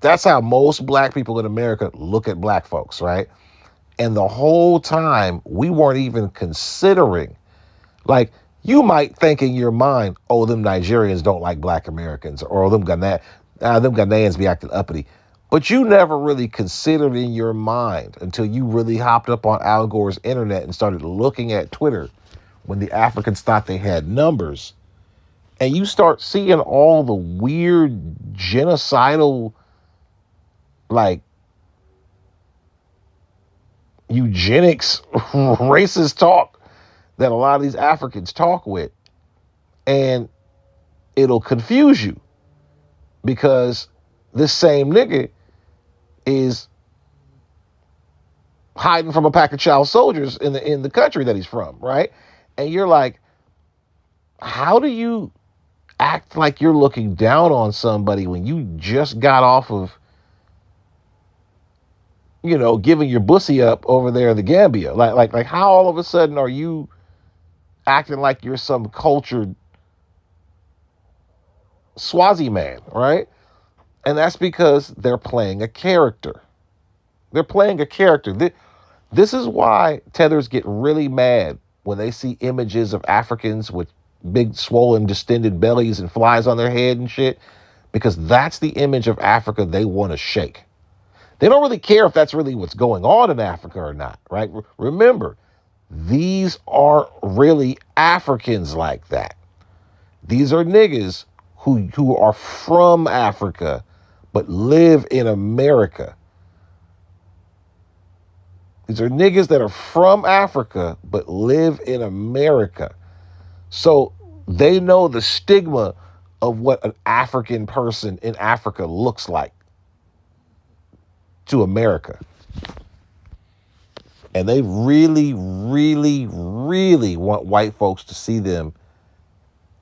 Speaker 1: That's how most Black people in America look at Black folks, right? And the whole time, we weren't even considering, like, you might think in your mind, oh, them Nigerians don't like Black Americans, or them Ghanaians be acting uppity. But you never really considered in your mind until you really hopped up on Al Gore's internet and started looking at Twitter when the Africans thought they had numbers. And you start seeing all the weird genocidal, like, eugenics, racist talk that a lot of these Africans talk with. And it'll confuse you because this same nigga is hiding from a pack of child soldiers in the country that he's from, right? And you're like, how do you act like you're looking down on somebody when you just got off of, giving your bussy up over there in the Gambia? Like how all of a sudden are you acting like you're some cultured Swazi man, right? And that's because they're playing a character. They're playing a character. This is why tethers get really mad when they see images of Africans with big, swollen, distended bellies and flies on their head and shit, because that's the image of Africa they want to shake. They don't really care if that's really what's going on in Africa or not, right? Remember, these aren't really Africans like that. These are niggas who are from Africa but live in America. These are niggas that are from Africa but live in America. So they know the stigma of what an African person in Africa looks like to America. And they really, really, really want white folks to see them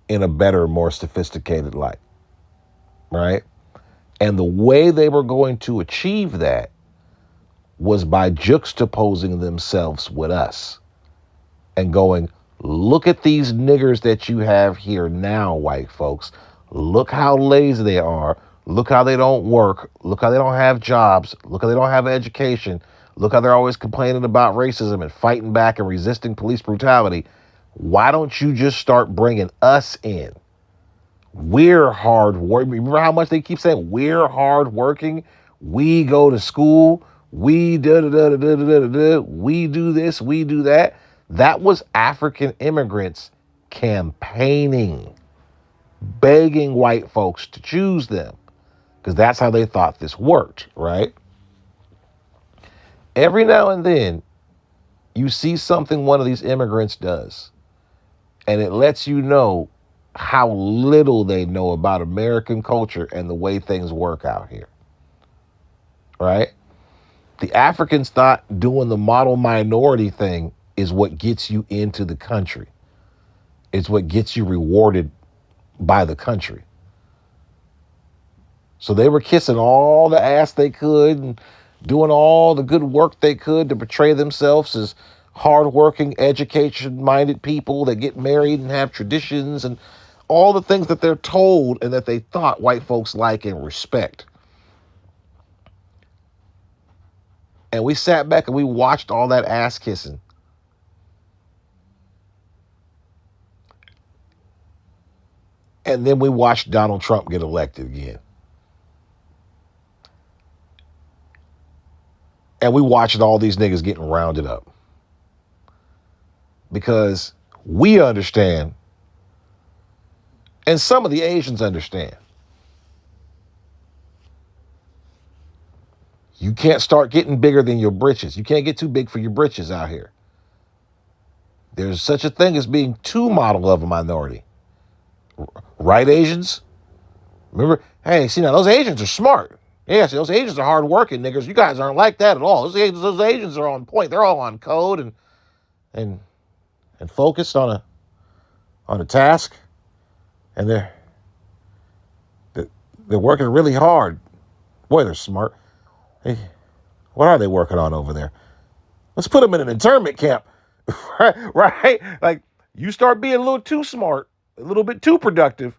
Speaker 1: in a better, more sophisticated light, right? And the way they were going to achieve that was by juxtaposing themselves with us and going, look at these niggers that you have here now, white folks. Look how lazy they are. Look how they don't work. Look how they don't have jobs. Look how they don't have education. Look how they're always complaining about racism and fighting back and resisting police brutality. Why don't you just start bringing us in? We're hard working. Remember how much they keep saying we're hard working? We go to school. We we do this, we do that. That was African immigrants campaigning, begging white folks to choose them, because that's how they thought this worked, right? Every now and then, you see something one of these immigrants does, and it lets you know how little they know about American culture and the way things work out here, right? The Africans thought doing the model minority thing is what gets you into the country. It's what gets you rewarded by the country. So they were kissing all the ass they could and doing all the good work they could to portray themselves as hardworking, education-minded people that get married and have traditions and all the things that they're told and that they thought white folks like and respect. And we sat back and we watched all that ass kissing. And then we watched Donald Trump get elected again. And we watched all these niggas getting rounded up. Because we understand, and some of the Asians understand, you can't start getting bigger than your britches. You can't get too big for your britches out here. There's such a thing as being too model of a minority, Right, Asians? Remember, hey, see now those Asians are smart. Yeah, see, those Asians are hardworking niggas. You guys aren't like that at all. Those Asians are on point. They're all on code and and focused on a task, and they're working really hard. Boy, they're smart. Hey, what are they working on over there? Let's put them in an internment camp, right? Like you start being a little too smart, a little bit too productive.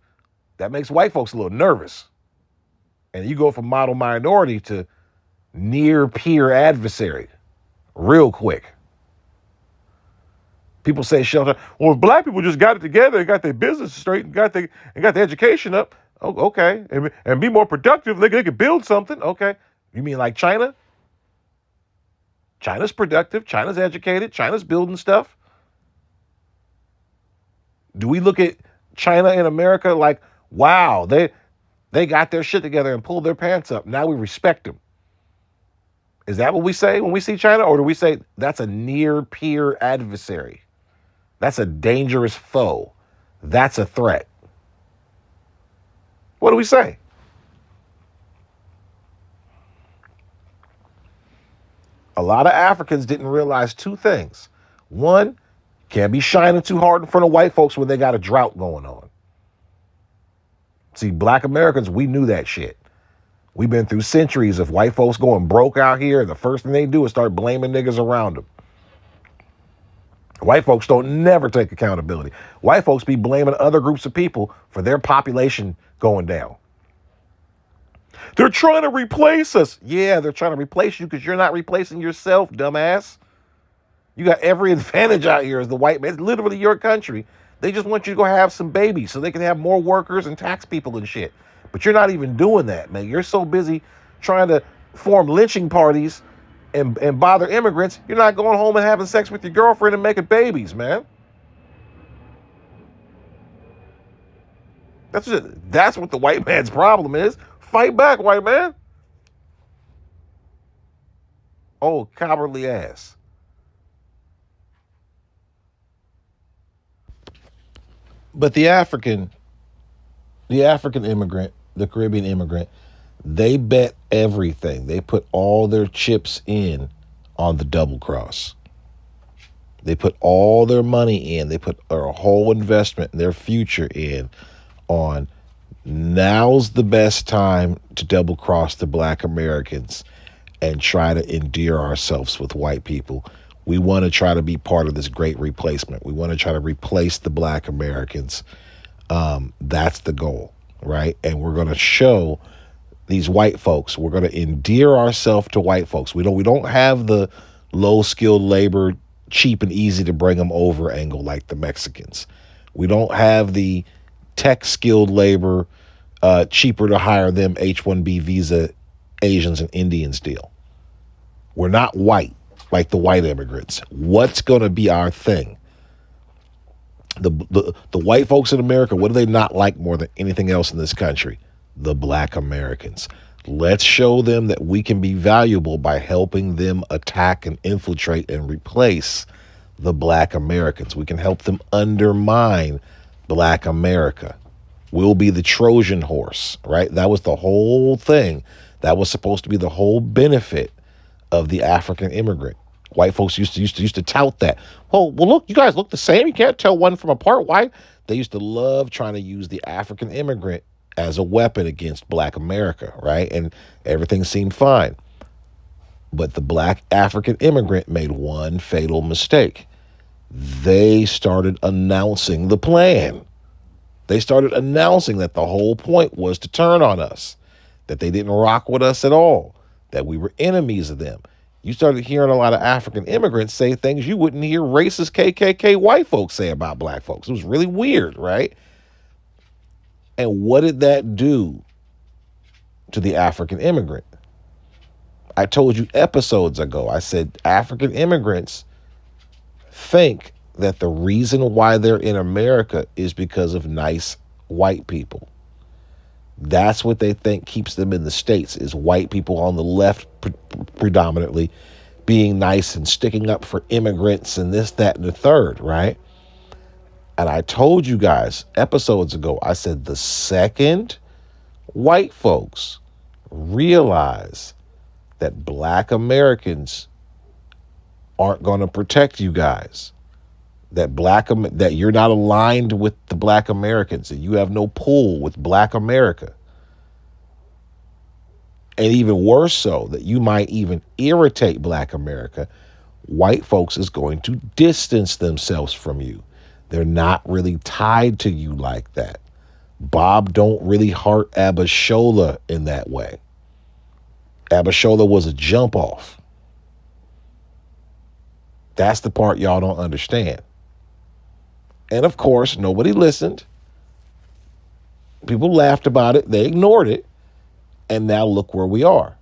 Speaker 1: That makes white folks a little nervous, and you go from model minority to near peer adversary real quick. People say shelter. Well, if black people just got it together and got their business straight and got the education up, oh, okay, and be more productive, they could build something. Okay, you mean like China? China's productive. China's educated. China's building stuff. Do we look at China and America like, wow, they got their shit together and pulled their pants up? Now we respect them. Is that what we say when we see China, or do we say that's a near peer adversary? That's a dangerous foe. That's a threat. What do we say? A lot of Africans didn't realize two things. One, can't be shining too hard in front of white folks when they got a drought going on. See, black Americans, we knew that shit. We've been through centuries of white folks going broke out here, and the first thing they do is start blaming niggas around them. White folks don't never take accountability. White folks be blaming other groups of people for their population going down. They're trying to replace us. Yeah, they're trying to replace you because you're not replacing yourself, dumbass. You got every advantage out here as the white man. It's literally your country. They just want you to go have some babies so they can have more workers and tax people and shit. But you're not even doing that, man. You're so busy trying to form lynching parties and bother immigrants, you're not going home and having sex with your girlfriend and making babies, man. That's what the white man's problem is. Fight back, white man. Oh, cowardly ass. But the African immigrant, the Caribbean immigrant, they bet everything. They put all their chips in on the double cross. They put all their money in. They put their whole investment, their future in on now's the best time to double cross the black Americans and try to endear ourselves with white people. We want to try to be part of this great replacement. We want to try to replace the black Americans. That's the goal, right? And we're going to show these white folks. We're going to endear ourselves to white folks. We don't have the low skilled labor, cheap and easy to bring them over angle like the Mexicans. We don't have the tech skilled labor, cheaper to hire them H-1B visa Asians and Indians deal. We're not white like the white immigrants. What's going to be our thing? The white folks in America, what do they not like more than anything else in this country? The black Americans. Let's show them that we can be valuable by helping them attack and infiltrate and replace the black Americans. We can help them undermine black America. We'll be the Trojan horse, right? That was the whole thing. That was supposed to be the whole benefit of the African immigrant. White folks used to tout that. Well, look, you guys look the same. You can't tell one from apart. Why? They used to love trying to use the African immigrant as a weapon against black America, right? And everything seemed fine. But the black African immigrant made one fatal mistake. They started announcing the plan. They started announcing that the whole point was to turn on us, that they didn't rock with us at all, that we were enemies of them. You started hearing a lot of African immigrants say things you wouldn't hear racist KKK white folks say about black folks. It was really weird, right? And what did that do to the African immigrant? I told you episodes ago, I said African immigrants think that the reason why they're in America is because of nice white people. That's what they think keeps them in the States, is white people on the left predominantly being nice and sticking up for immigrants and this, that, and the third, right? And I told you guys episodes ago, I said the second white folks realize that black Americans aren't going to protect you guys, that you're not aligned with the black Americans, and you have no pull with black America, and even worse so, that you might even irritate black America, white folks is going to distance themselves from you. They're not really tied to you like that. Bob don't really heart Abishola in that way. Abishola was a jump off. That's the part y'all don't understand. And of course, nobody listened. People laughed about it. They ignored it. And now look where we are.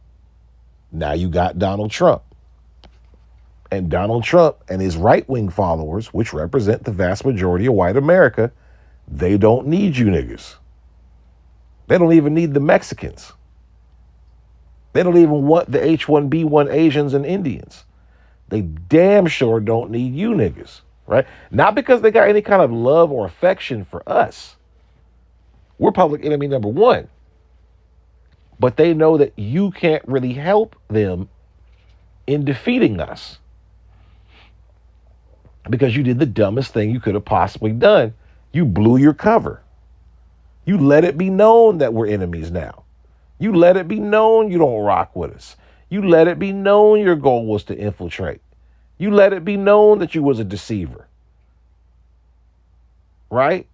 Speaker 1: Now you got Donald Trump. And Donald Trump and his right-wing followers, which represent the vast majority of white America, they don't need you niggas. They don't even need the Mexicans. They don't even want the H1B1 Asians and Indians. They damn sure don't need you niggas, right? Not because they got any kind of love or affection for us. We're public enemy number one. But they know that you can't really help them in defeating us, because you did the dumbest thing you could have possibly done. You blew your cover. You let it be known that we're enemies now. You let it be known you don't rock with us. You let it be known your goal was to infiltrate. You let it be known that you was a deceiver. Right?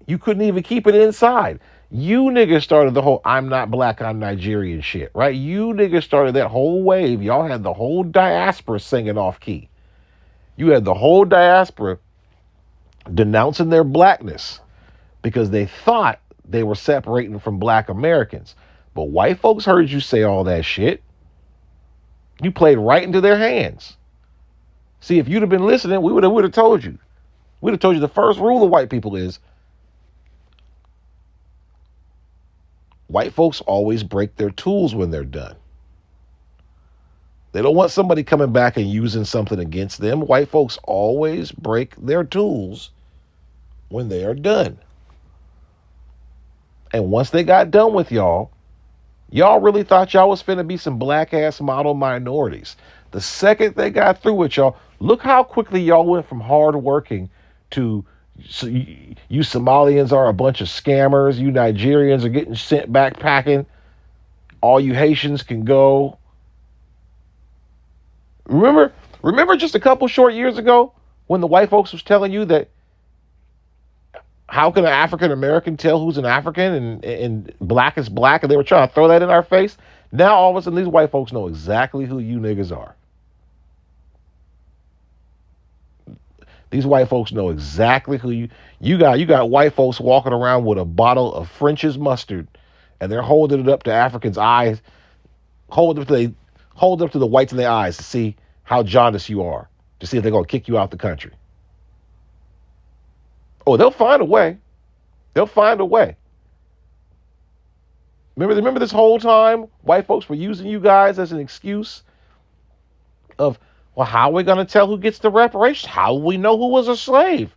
Speaker 1: You couldn't even keep it inside. You niggas started the whole I'm not black, I'm Nigerian shit, right? You niggas started that whole wave. Y'all had the whole diaspora singing off key. You had the whole diaspora denouncing their blackness because they thought they were separating from black Americans. But white folks heard you say all that shit. You played right into their hands. See, if you'd have been listening, we would have told you. We'd have told you the first rule of white people is white folks always break their tools when they're done. They don't want somebody coming back and using something against them. White folks always break their tools when they are done. And once they got done with y'all really thought y'all was finna be some black ass model minorities. The second they got through with y'all, look how quickly y'all went from hard working to you Somalians are a bunch of scammers. You Nigerians are getting sent backpacking. All you Haitians can go. Remember just a couple short years ago when the white folks was telling you that how can an African American tell who's an African and black is black, and they were trying to throw that in our face? Now all of a sudden these white folks know exactly who you niggas are. These white folks know exactly who you got. You got white folks walking around with a bottle of French's mustard, and they're holding it up to Africans' eyes, hold up to the whites in their eyes to see how jaundiced you are, to see if they're gonna kick you out the country. Oh, they'll find a way. They'll find a way. Remember this whole time, white folks were using you guys as an excuse of, well, how are we going to tell who gets the reparations? How will we know who was a slave?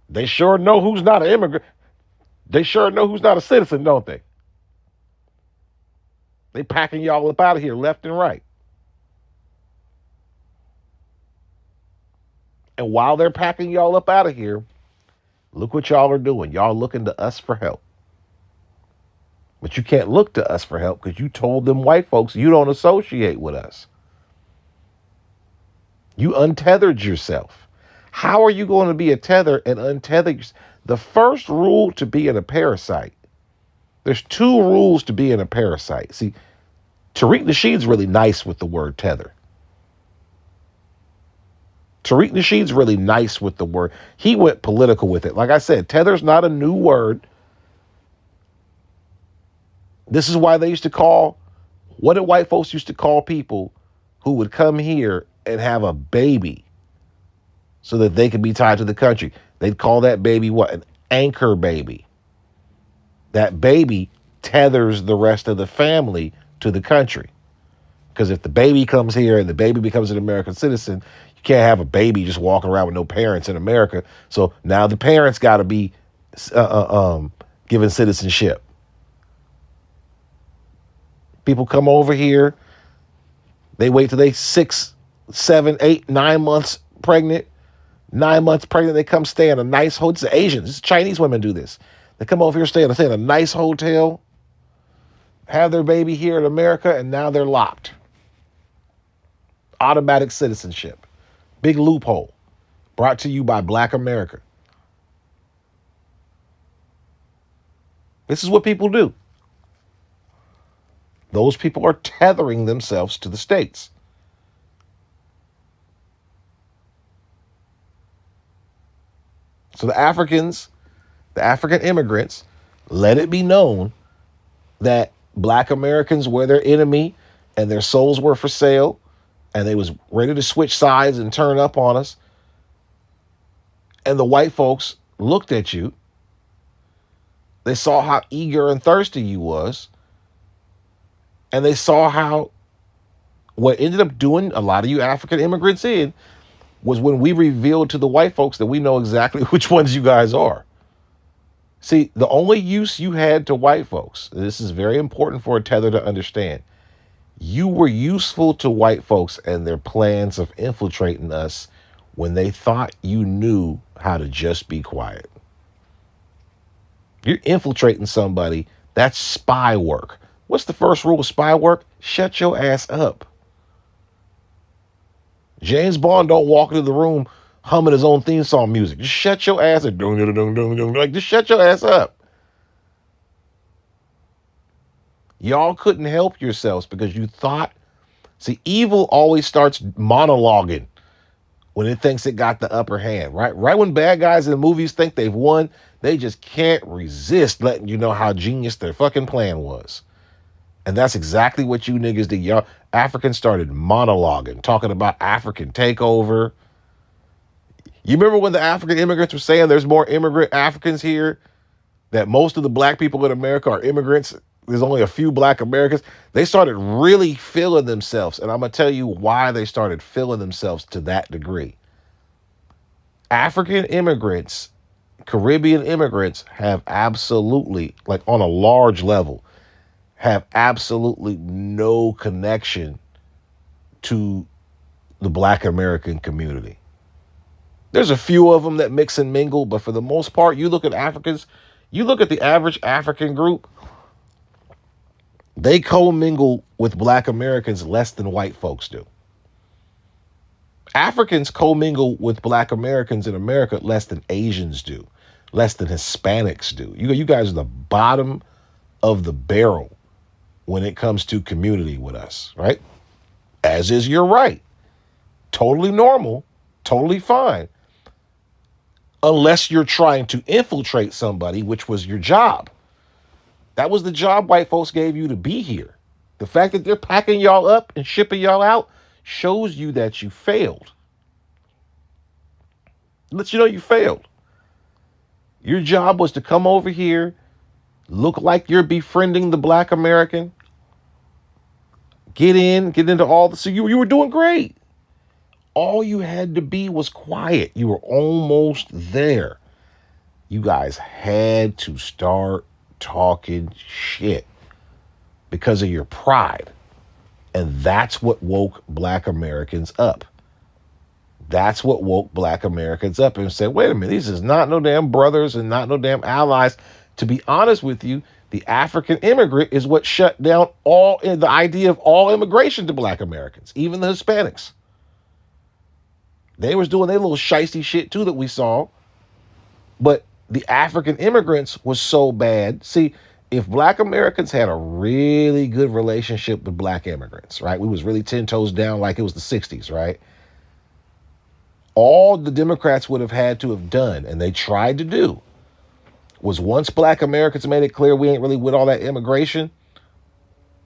Speaker 1: They sure know who's not an immigrant. They sure know who's not a citizen, don't they? They packing y'all up out of here left and right. And while they're packing y'all up out of here, look what y'all are doing. Y'all looking to us for help. But you can't look to us for help because you told them white folks you don't associate with us. You untethered yourself. How are you going to be a tether and untether? The first rule to being a parasite, there's two rules to being a parasite. See, Tariq Nasheed's really nice with the word tether. Tariq Nasheed's really nice with the word. He went political with it. Like I said, tether's not a new word. This is why they used to call, what did white folks used to call people who would come here and have a baby so that they could be tied to the country? They'd call that baby what? An anchor baby. That baby tethers the rest of the family to the country. Because if the baby comes here and the baby becomes an American citizen, you can't have a baby just walking around with no parents in America. So now the parents got to be given citizenship. People come over here, they wait till they 6, 7, 8, 9 months pregnant. 9 months pregnant, they come stay in a nice hotel. It's the Asians, it's Chinese women do this. They come over here, stay in a nice hotel, have their baby here in America, and now they're locked. Automatic citizenship. Big loophole. Brought to you by Black America. This is what people do. Those people are tethering themselves to the states. So the African immigrants, let it be known that Black Americans were their enemy and their souls were for sale, and they was ready to switch sides and turn up on us. And the white folks looked at you. They saw how eager and thirsty you was. And they saw how what ended up doing a lot of you African immigrants in was when we revealed to the white folks that we know exactly which ones you guys are. See, the only use you had to white folks, this is very important for a tether to understand, you were useful to white folks and their plans of infiltrating us when they thought you knew how to just be quiet. You're infiltrating somebody, that's spy work. What's the first rule of spy work? Shut your ass up. James Bond don't walk into the room humming his own theme song music. Just shut your ass up. Like, just shut your ass up. Y'all couldn't help yourselves because you thought, see, evil always starts monologuing when it thinks it got the upper hand, right? Right when bad guys in the movies think they've won, they just can't resist letting you know how genius their fucking plan was. And that's exactly what you niggas did. Y'all Africans started monologuing, talking about African takeover. You remember when the African immigrants were saying there's more immigrant Africans here, that most of the black people in America are immigrants? There's only a few black Americans. They started really feeling themselves. And I'm going to tell you why they started feeling themselves to that degree. African immigrants, Caribbean immigrants have absolutely, like on a large level, have absolutely no connection to the Black American community. There's a few of them that mix and mingle, but for the most part, you look at Africans, you look at the average African group, they commingle with Black Americans less than white folks do. Africans commingle with Black Americans in America less than Asians do, less than Hispanics do. You guys are the bottom of the barrel when it comes to community with us, right? As is your right. Totally normal, totally fine. Unless you're trying to infiltrate somebody, which was your job. That was the job white folks gave you to be here. The fact that they're packing y'all up and shipping y'all out shows you that you failed. Lets you know you failed. Your job was to come over here, look like you're befriending the Black American, get into all the, so you were doing great. All you had to be was quiet. You were almost there. You guys had to start talking shit because of your pride. And that's what woke Black Americans up. That's what woke Black Americans up and said, wait a minute, these is not no damn brothers and not no damn allies. To be honest with you, the African immigrant is what shut down the idea of all immigration to Black Americans, even the Hispanics. They was doing their little shiesty shit too that we saw. But the African immigrants was so bad. See, if Black Americans had a really good relationship with Black immigrants, right? We was really 10 toes down like it was the 60s, right? All the Democrats would have had to have done, and they tried to do, was once Black Americans made it clear we ain't really with all that immigration,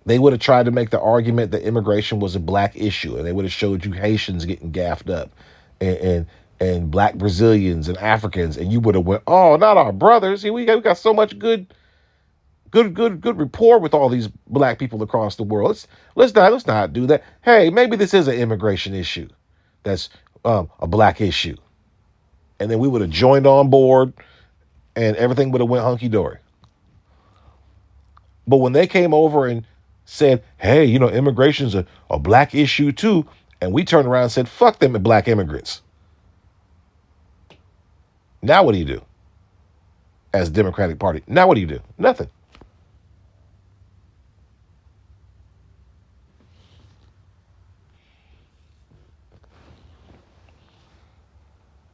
Speaker 1: they would have tried to make the argument that immigration was a Black issue, and they would have showed you Haitians getting gaffed up and Black Brazilians and Africans, and you would have went, oh, not our brothers. See, we got so much good good rapport with all these black people across the world. Let's not do that. Hey, maybe this is an immigration issue. That's a black issue, and then we would have joined on board, and everything would have went hunky dory. But when they came over and said, "Hey, immigration's a black issue too," and we turned around and said, "Fuck them and black immigrants." Now what do you do as Democratic Party? Now what do you do? Nothing.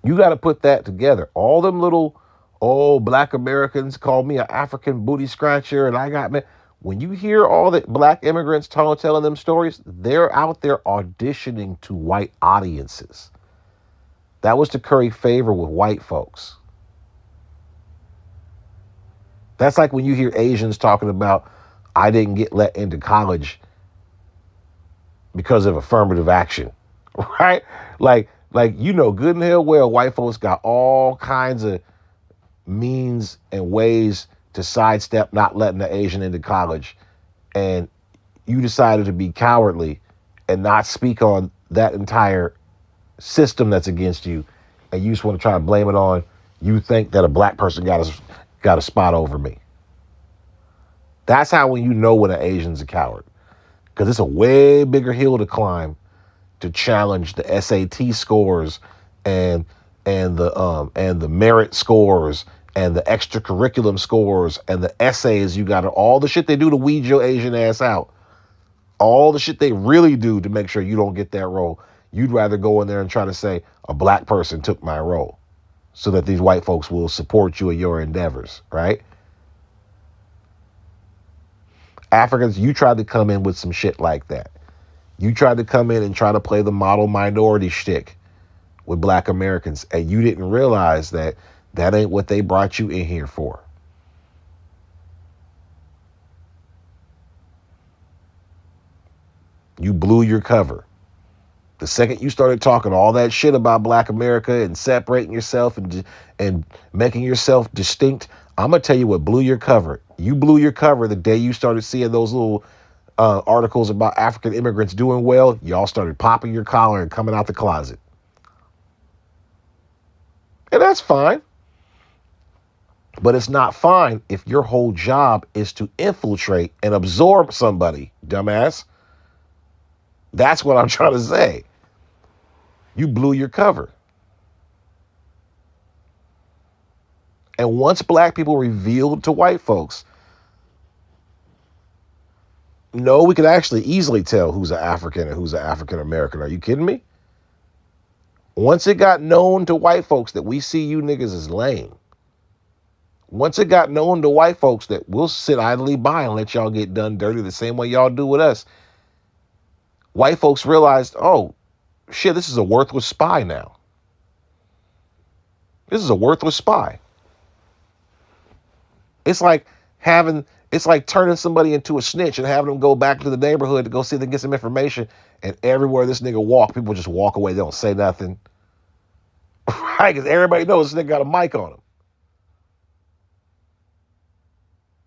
Speaker 1: You got to put that together. All them little, oh, black Americans called me an African booty scratcher, and I got me. When you hear all the black immigrants telling them stories, they're out there auditioning to white audiences. That was to curry favor with white folks. That's like when you hear Asians talking about, I didn't get let into college because of affirmative action, right? Like good and hell well, white folks got all kinds of means and ways to sidestep not letting the Asian into college, and you decided to be cowardly and not speak on that entire system that's against you, and you just want to try to blame it on you think that a black person got a spot over me. That's how when when an Asian's a coward, because it's a way bigger hill to climb to challenge the SAT scores and the merit scores and the extracurriculum scores and the essays you got, all the shit they do to weed your Asian ass out, all the shit they really do to make sure you don't get that role. You'd rather go in there and try to say a black person took my role so that these white folks will support you in your endeavors, right? Africans, you tried to come in with some shit like that. You tried to come in and try to play the model minority shtick with black Americans, and you didn't realize that that ain't what they brought you in here for. You blew your cover. The second you started talking all that shit about black America and separating yourself and making yourself distinct, I'm going to tell you what blew your cover. You blew your cover the day you started seeing those little articles about African immigrants doing well. Y'all started popping your collar and coming out the closet. And that's fine. But it's not fine if your whole job is to infiltrate and absorb somebody, dumbass. That's what I'm trying to say. You blew your cover. And once black people revealed to white folks, no, we could actually easily tell who's an African and who's an African American. Are you kidding me? Once it got known to white folks that we see you niggas as lame, once it got known to white folks that we'll sit idly by and let y'all get done dirty the same way y'all do with us, white folks realized, oh, shit, this is a worthless spy now. This is a worthless spy. It's like turning somebody into a snitch and having them go back to the neighborhood to go see if they can get some information. And everywhere this nigga walk, people just walk away. They don't say nothing. Right? Because everybody knows this nigga got a mic on him.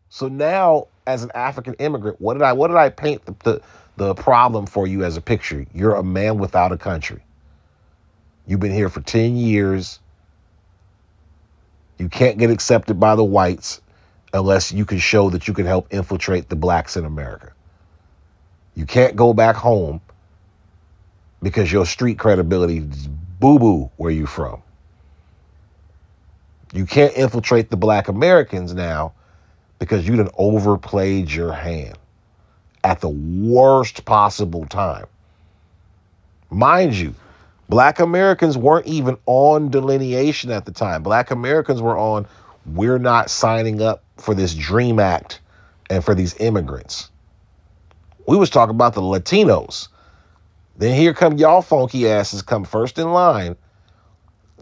Speaker 1: So now, as an African immigrant, what did I paint the problem for you as a picture? You're a man without a country. You've been here for 10 years. You can't get accepted by the whites unless you can show that you can help infiltrate the blacks in America. You can't go back home because your street credibility is boo-boo where you from. You can't infiltrate the black Americans now because you done overplayed your hand at the worst possible time. Mind you, black Americans weren't even on delineation at the time. Black Americans were on, we're not signing up for this DREAM Act and for these immigrants. We was talking about the Latinos. Then here come y'all funky asses come first in line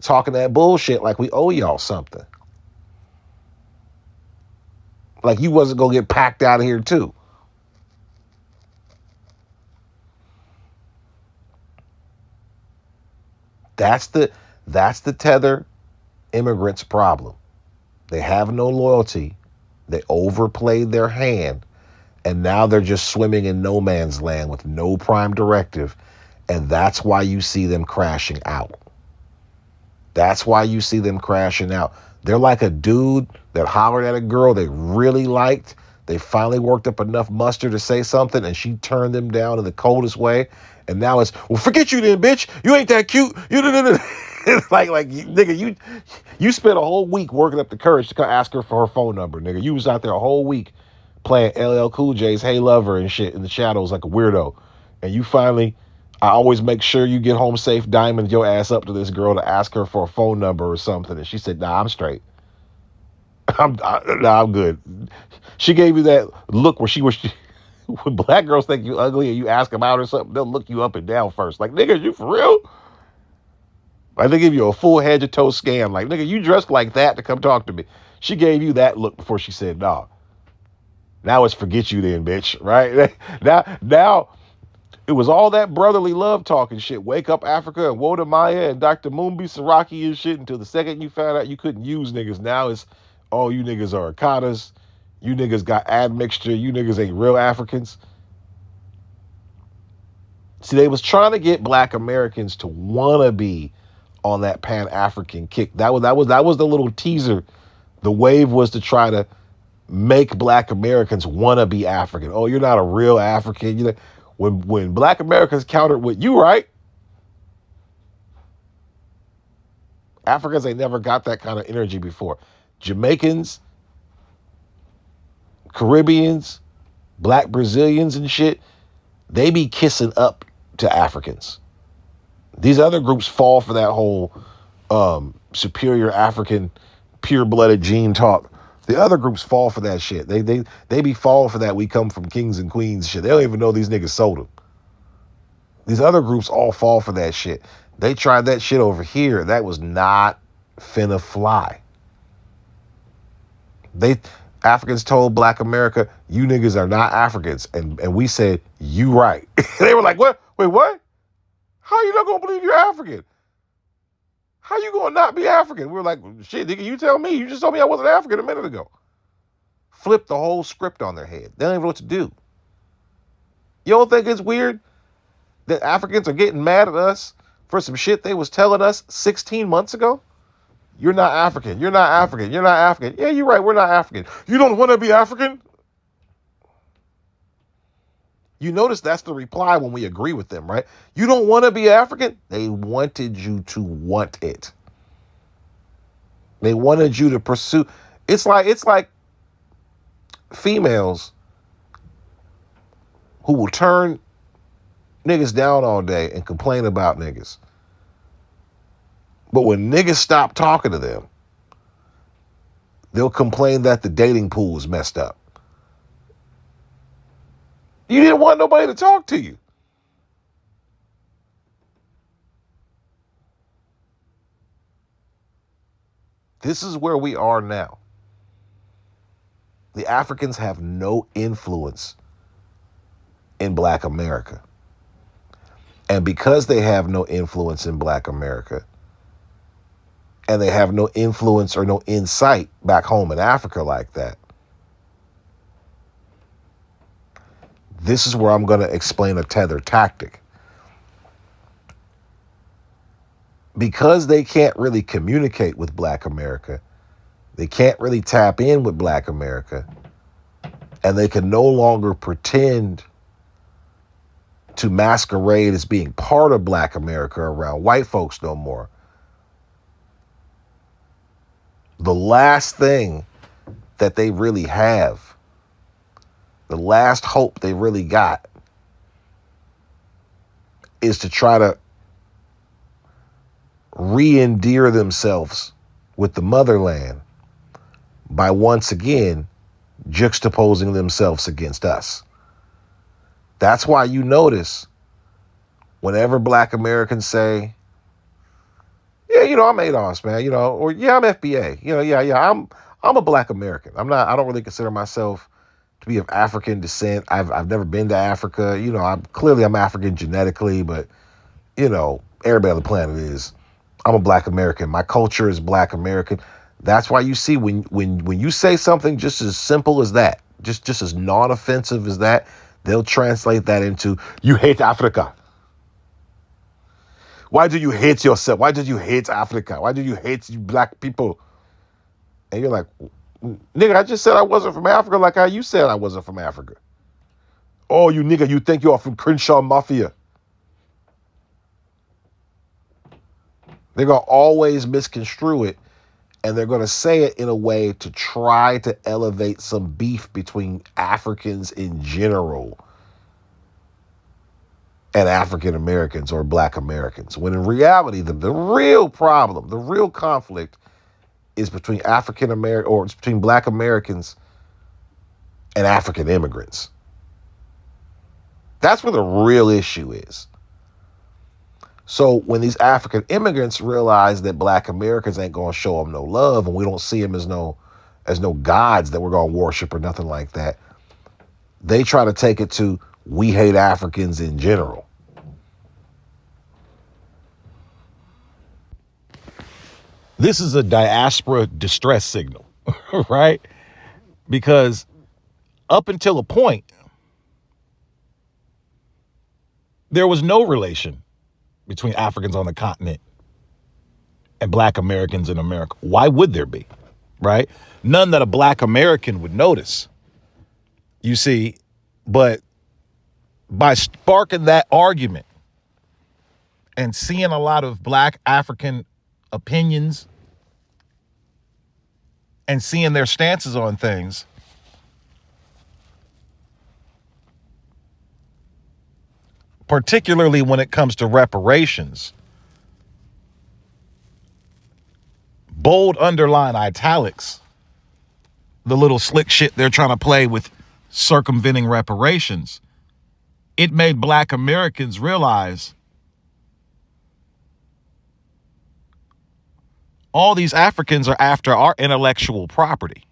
Speaker 1: talking that bullshit like we owe y'all something. Like you wasn't gonna get packed out of here too. That's the tether immigrants' problem. They have no loyalty They overplayed their hand, and now they're just swimming in no man's land with no prime directive, and that's why you see them crashing out. That's why you see them crashing out. They're like a dude that hollered at a girl they really liked. They finally worked up enough muster to say something, and she turned them down in the coldest way. And now it's, well, forget you then, bitch. You ain't that cute. It's like nigga, you spent a whole week working up the courage to ask her for her phone number, nigga. You was out there a whole week playing LL Cool J's Hey Lover and shit in the shadows like a weirdo. And you finally, I always make sure you get home safe, diamond your ass up to this girl to ask her for a phone number or something. And she said, nah, I'm straight. I'm good. She gave you that look where when black girls think you ugly and you ask them out or something, they'll look you up and down first. Like, nigga, you for real? Like, they give you a full head to toe scan. Like, nigga, you dressed like that to come talk to me. She gave you that look before she said, nah. Now it's forget you then, bitch, right? Now it was all that brotherly love talking shit. Wake Up Africa and Woda Maya and Dr. Mumbi Saraki and shit until the second you found out you couldn't use niggas. Now it's, oh, you niggas are Akatas. You niggas got admixture. You niggas ain't real Africans. See, they was trying to get black Americans to wanna be on that Pan-African kick. That was the little teaser. The wave was to try to make black Americans want to be African. Oh, you're not a real African. You know, when black Americans countered with you, right? Africans ain't never got that kind of energy before. Jamaicans, Caribbeans, black Brazilians and shit, they be kissing up to Africans. These other groups fall for that whole superior African pure-blooded gene talk. The other groups fall for that shit. They be falling for that we come from kings and queens shit. They don't even know these niggas sold them. These other groups all fall for that shit. They tried that shit over here. That was not finna fly. Africans told black America, you niggas are not Africans. And we said, you right. They were like, what? Wait, what? How you not gonna believe you're African? How you gonna not be African? We were like, shit, nigga, you tell me. You just told me I wasn't African a minute ago. Flip the whole script on their head. They don't even know what to do. You don't think it's weird that Africans are getting mad at us for some shit they was telling us 16 months ago? You're not African. You're not African. You're not African. Yeah, you're right. We're not African. You don't want to be African? You notice that's the reply when we agree with them, right? You don't want to be African? They wanted you to want it. They wanted you to pursue. It's like females who will turn niggas down all day and complain about niggas. But when niggas stop talking to them, they'll complain that the dating pool is messed up. You didn't want nobody to talk to you. This is where we are now. The Africans have no influence in black America. And because they have no influence in black America, and they have no influence or no insight back home in Africa like that, this is where I'm going to explain a tether tactic. Because they can't really communicate with black America, they can't really tap in with black America, and they can no longer pretend to masquerade as being part of black America around white folks no more. The last thing that they really have, the last hope they really got, is to try to re-endear themselves with the motherland by once again juxtaposing themselves against us. That's why you notice whenever black Americans say, yeah, I'm ADOS, man, or yeah, I'm FBA, I'm a black American. I don't really consider myself to be of African descent. I've never been to Africa. I'm African genetically, but everybody on the planet is. I'm a black American. My culture is black American. That's why you see when you say something just as simple as that, just as non-offensive as that, they'll translate that into you hate Africa. Why do you hate yourself? Why did you hate Africa? Why do you hate you black people? And you're like, nigga, I just said I wasn't from Africa like how you said I wasn't from Africa. Oh, you nigga, you think you're from Crenshaw Mafia. They're going to always misconstrue it, and they're going to say it in a way to try to elevate some beef between Africans in general and African Americans or black Americans. When in reality, the real problem, the real conflict is between African American, or it's between black Americans and African immigrants. That's where the real issue is. So when these African immigrants realize that black Americans ain't going to show them no love, and we don't see them as no gods that we're going to worship or nothing like that, they try to take it to we hate Africans in general. This is a diaspora distress signal, right? Because up until a point, there was no relation between Africans on the continent and black Americans in America. Why would there be, right? None that a black American would notice, you see, but by sparking that argument and seeing a lot of black African opinions and seeing their stances on things, particularly when it comes to reparations, bold underline italics, the little slick shit they're trying to play with circumventing reparations, it made black Americans realize all these Africans are after our intellectual property.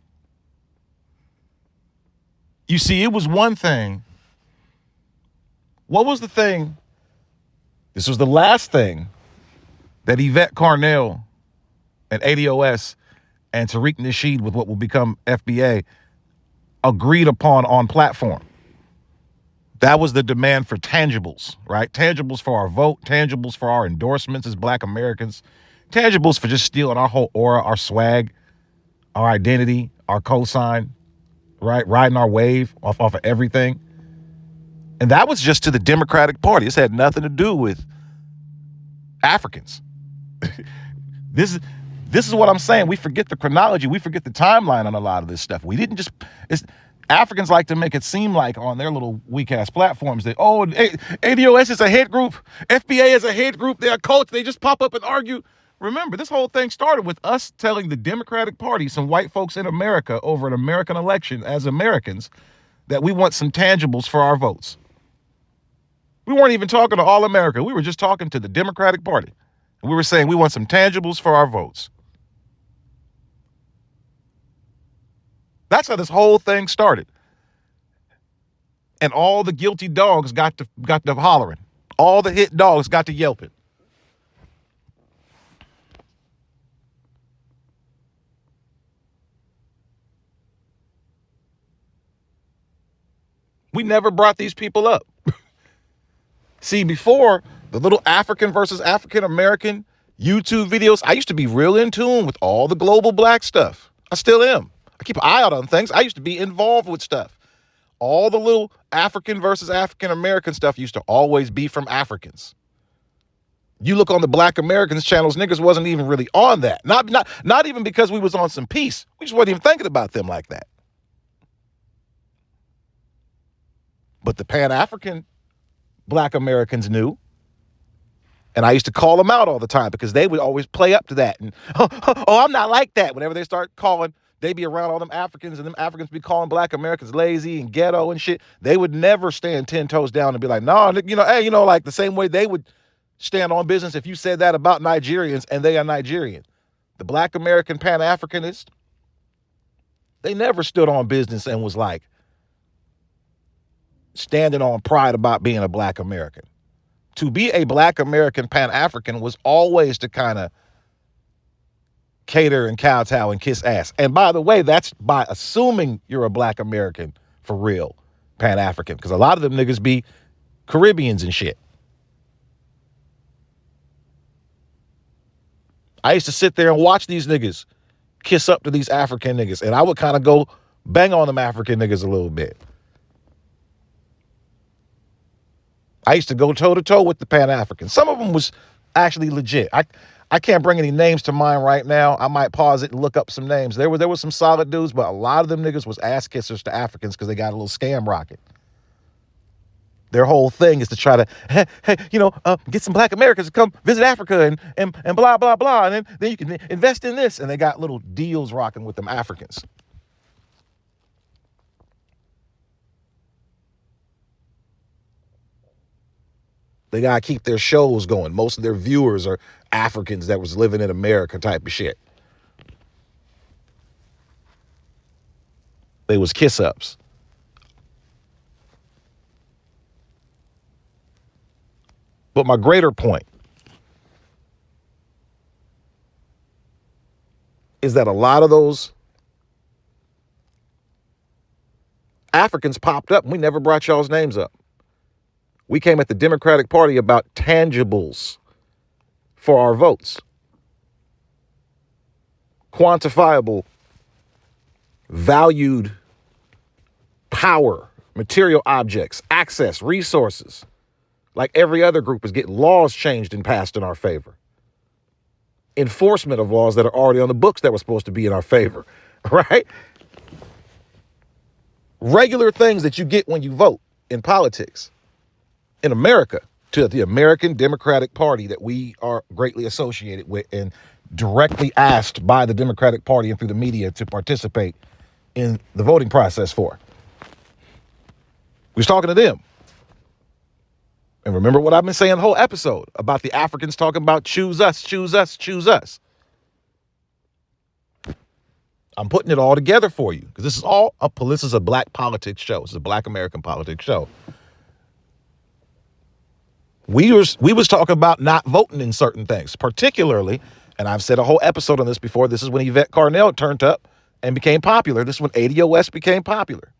Speaker 1: You see, it was one thing. What was the thing? This was the last thing that Yvette Carnell and ADOS and Tariq Nasheed with what will become FBA agreed upon on platform. That was the demand for tangibles, right? Tangibles for our vote, tangibles for our endorsements as black Americans, tangibles for just stealing our whole aura, our swag, our identity, our cosign, right? Riding our wave off of everything. And that was just to the Democratic Party. This had nothing to do with Africans. This is what I'm saying. We forget the chronology. We forget the timeline on a lot of this stuff. We didn't just... Africans like to make it seem like on their little weak-ass platforms that, oh, ADOS is a hate group. FBA is a hate group. They're a cult. They just pop up and argue. Remember, this whole thing started with us telling the Democratic Party, some white folks in America over an American election as Americans, that we want some tangibles for our votes. We weren't even talking to all America. We were just talking to the Democratic Party. And we were saying we want some tangibles for our votes. That's how this whole thing started. And all the guilty dogs got to hollering. All the hit dogs got to yelping. We never brought these people up. See, before, the little African versus African American YouTube videos, I used to be real in tune with all the global black stuff. I still am. I keep an eye out on things. I used to be involved with stuff. All the little African versus African American stuff used to always be from Africans. You look on the Black Americans channels, niggas wasn't even really on that. Not even because we was on some peace. We just wasn't even thinking about them like that. But the Pan-African Black Americans knew. And I used to call them out all the time because they would always play up to that. And, oh, I'm not like that. Whenever they start calling, they be around all them Africans, and them Africans be calling black Americans lazy and ghetto and shit. They would never stand 10 toes down and be like, no, hey, like the same way they would stand on business if you said that about Nigerians and they are Nigerian. The Black American Pan-Africanists, they never stood on business and was like standing on pride about being a black American. To be a black American Pan-African was always to kind of cater and kowtow and kiss ass. And by the way, that's by assuming you're a black American for real, Pan-African, because a lot of them niggas be Caribbeans and shit. I used to sit there and watch these niggas kiss up to these African niggas, and I would kind of go bang on them African niggas a little bit. I used to go toe-to-toe with the Pan-Africans. Some of them was actually legit. I can't bring any names to mind right now. I might pause it and look up some names. There was some solid dudes, but a lot of them niggas was ass kissers to Africans because they got a little scam rocket. Their whole thing is to try to, get some black Americans to come visit Africa and blah, blah, blah. And then you can invest in this. And they got little deals rocking with them Africans. They got to keep their shows going. Most of their viewers are Africans that was living in America type of shit. They was kiss-ups. But my greater point is that a lot of those Africans popped up and we never brought y'all's names up. We came at the Democratic Party about tangibles for our votes. Quantifiable, valued power, material objects, access, resources. Like every other group is getting laws changed and passed in our favor. Enforcement of laws that are already on the books that were supposed to be in our favor, right? Regular things that you get when you vote in politics. In America, to the American Democratic Party that we are greatly associated with and directly asked by the Democratic Party and through the media to participate in the voting process for. We was talking to them. And remember what I've been saying the whole episode about the Africans talking about choose us, choose us, choose us. I'm putting it all together for you because this is a black politics show. This is a black American politics show. We was talking about not voting in certain things, particularly, and I've said a whole episode on this before. This is when Yvette Carnell turned up and became popular. This is when ADOS became popular.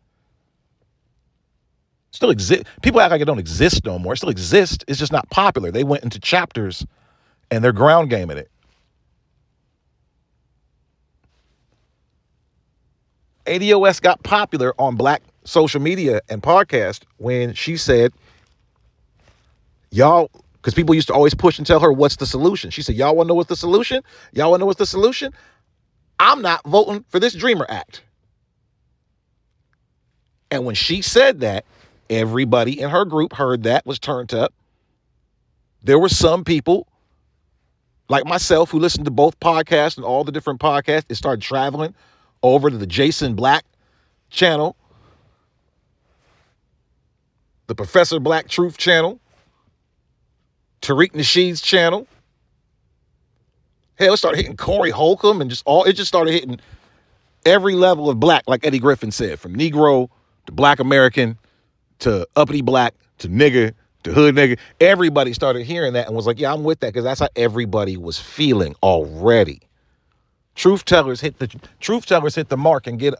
Speaker 1: Still exist. People act like it don't exist no more. It still exists. It's just not popular. They went into chapters and they're ground gaming it. ADOS got popular on black social media and podcast when she said, y'all, because people used to always push and tell her, what's the solution? She said, y'all want to know what's the solution? Y'all want to know what's the solution? I'm not voting for this Dreamer Act. And when she said that, everybody in her group heard that, was turned up. There were some people like myself who listened to both podcasts and all the different podcasts and started traveling over to the Jason Black channel, the Professor Black Truth channel, Tariq Nasheed's channel. Hell, it started hitting Corey Holcomb and it just started hitting every level of black, like Eddie Griffin said, from Negro to Black American to uppity black to nigger to hood nigger. Everybody started hearing that and was like, yeah, I'm with that, because that's how everybody was feeling already. Truth tellers hit the mark and get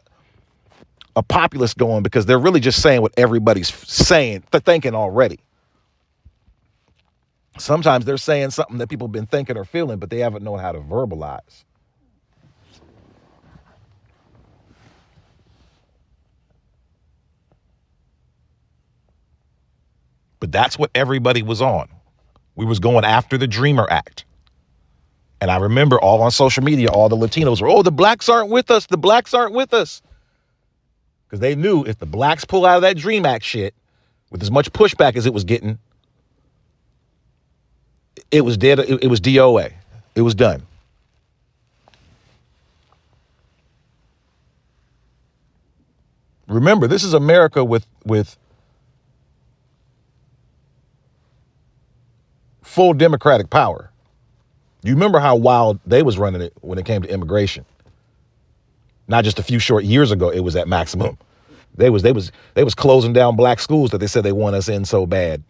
Speaker 1: a populace going because they're really just saying what everybody's thinking already. Sometimes they're saying something that people have been thinking or feeling, but they haven't known how to verbalize. But that's what everybody was on. We was going after the Dreamer Act. And I remember all on social media, all the Latinos were, the blacks aren't with us. The blacks aren't with us. Because they knew if the blacks pull out of that Dream Act shit, with as much pushback as it was getting, it was dead. It was DOA. It was done. Remember, this is America with full democratic power. You remember how wild they was running it when it came to immigration. Not just a few short years ago, it was at maximum. They was closing down black schools that they said they want us in so bad,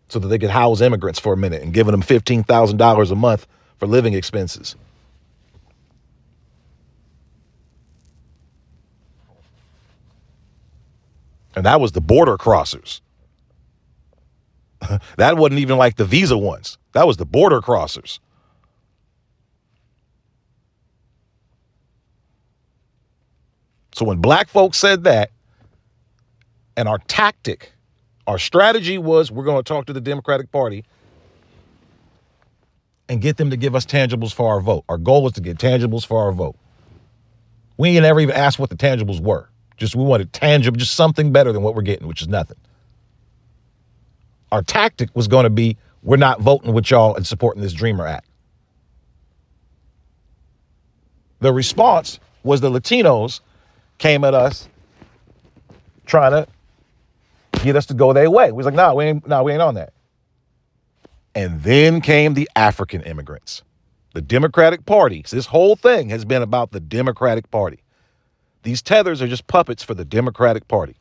Speaker 1: so that they could house immigrants for a minute and giving them $15,000 a month for living expenses. And that was the border crossers. That wasn't even like the visa ones. That was the border crossers. So when black folks said that, and our tactic, our strategy was, we're going to talk to the Democratic Party and get them to give us tangibles for our vote. Our goal was to get tangibles for our vote. We ain't never even asked what the tangibles were. Just we wanted tangible, just something better than what we're getting, which is nothing. Our tactic was going to be, we're not voting with y'all and supporting this Dreamer Act. The response was the Latinos came at us trying to get us to go their way. We was like, no, we ain't on that. And then came the African immigrants. The Democratic Party. So this whole thing has been about the Democratic Party. These tethers are just puppets for the Democratic Party.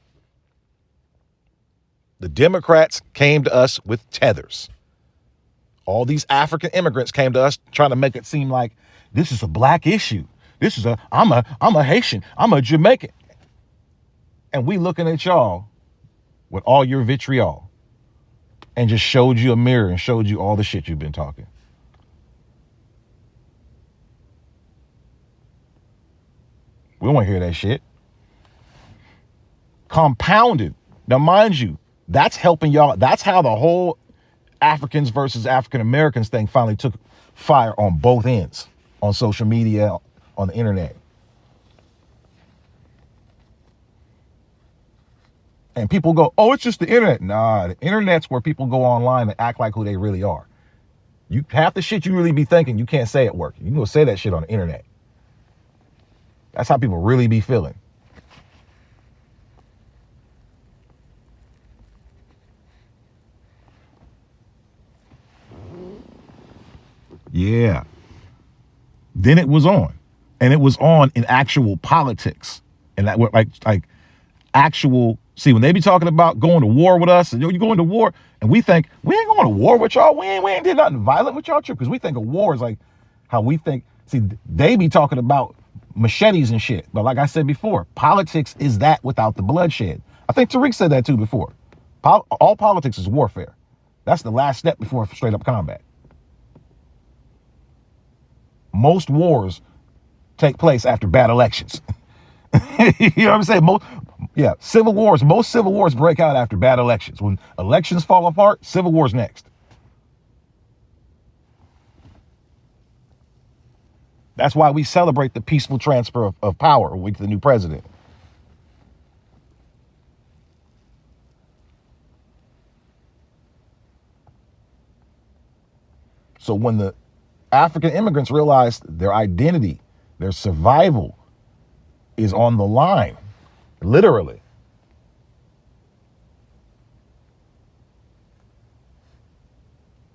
Speaker 1: The Democrats came to us with tethers. All these African immigrants came to us trying to make it seem like this is a black issue. This is I'm a Haitian, I'm a Jamaican. And we looking at y'all with all your vitriol and just showed you a mirror and showed you all the shit you've been talking. We don't want to hear that shit. Compounded. Now, mind you, that's helping y'all. That's how the whole Africans versus African Americans thing finally took fire on both ends, on social media, on the internet. And people go, oh, it's just the internet. Nah, the internet's where people go online and act like who they really are. You half the shit you really be thinking, you can't say at work. You can go say that shit on the internet. That's how people really be feeling. Yeah. Then it was on. And it was on in actual politics. And that like actual, see, when they be talking about going to war with us, and you're going to war, and we think, we ain't going to war with y'all. We ain't did nothing violent with y'all, because we think of war is like how we think. See, they be talking about machetes and shit. But like I said before, politics is that without the bloodshed. I think Tariq said that too before. All politics is warfare. That's the last step before straight up combat. Most wars take place after bad elections. You know what I'm saying? Most civil wars break out after bad elections. When elections fall apart, civil wars next. That's why we celebrate the peaceful transfer of power with the new president. So when the African immigrants realized their identity, their survival is on the line, literally.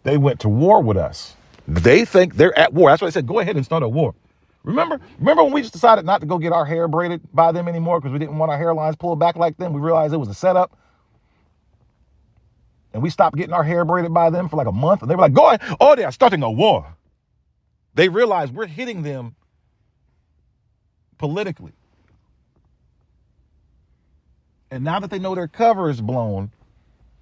Speaker 1: They went to war with us. They think they're at war. That's why I said, go ahead and start a war. Remember when we just decided not to go get our hair braided by them anymore because we didn't want our hairlines pulled back like them? We realized it was a setup. And we stopped getting our hair braided by them for like a month. And they were like, go ahead. Oh, they are starting a war. They realized we're hitting them politically. And now that they know their cover is blown,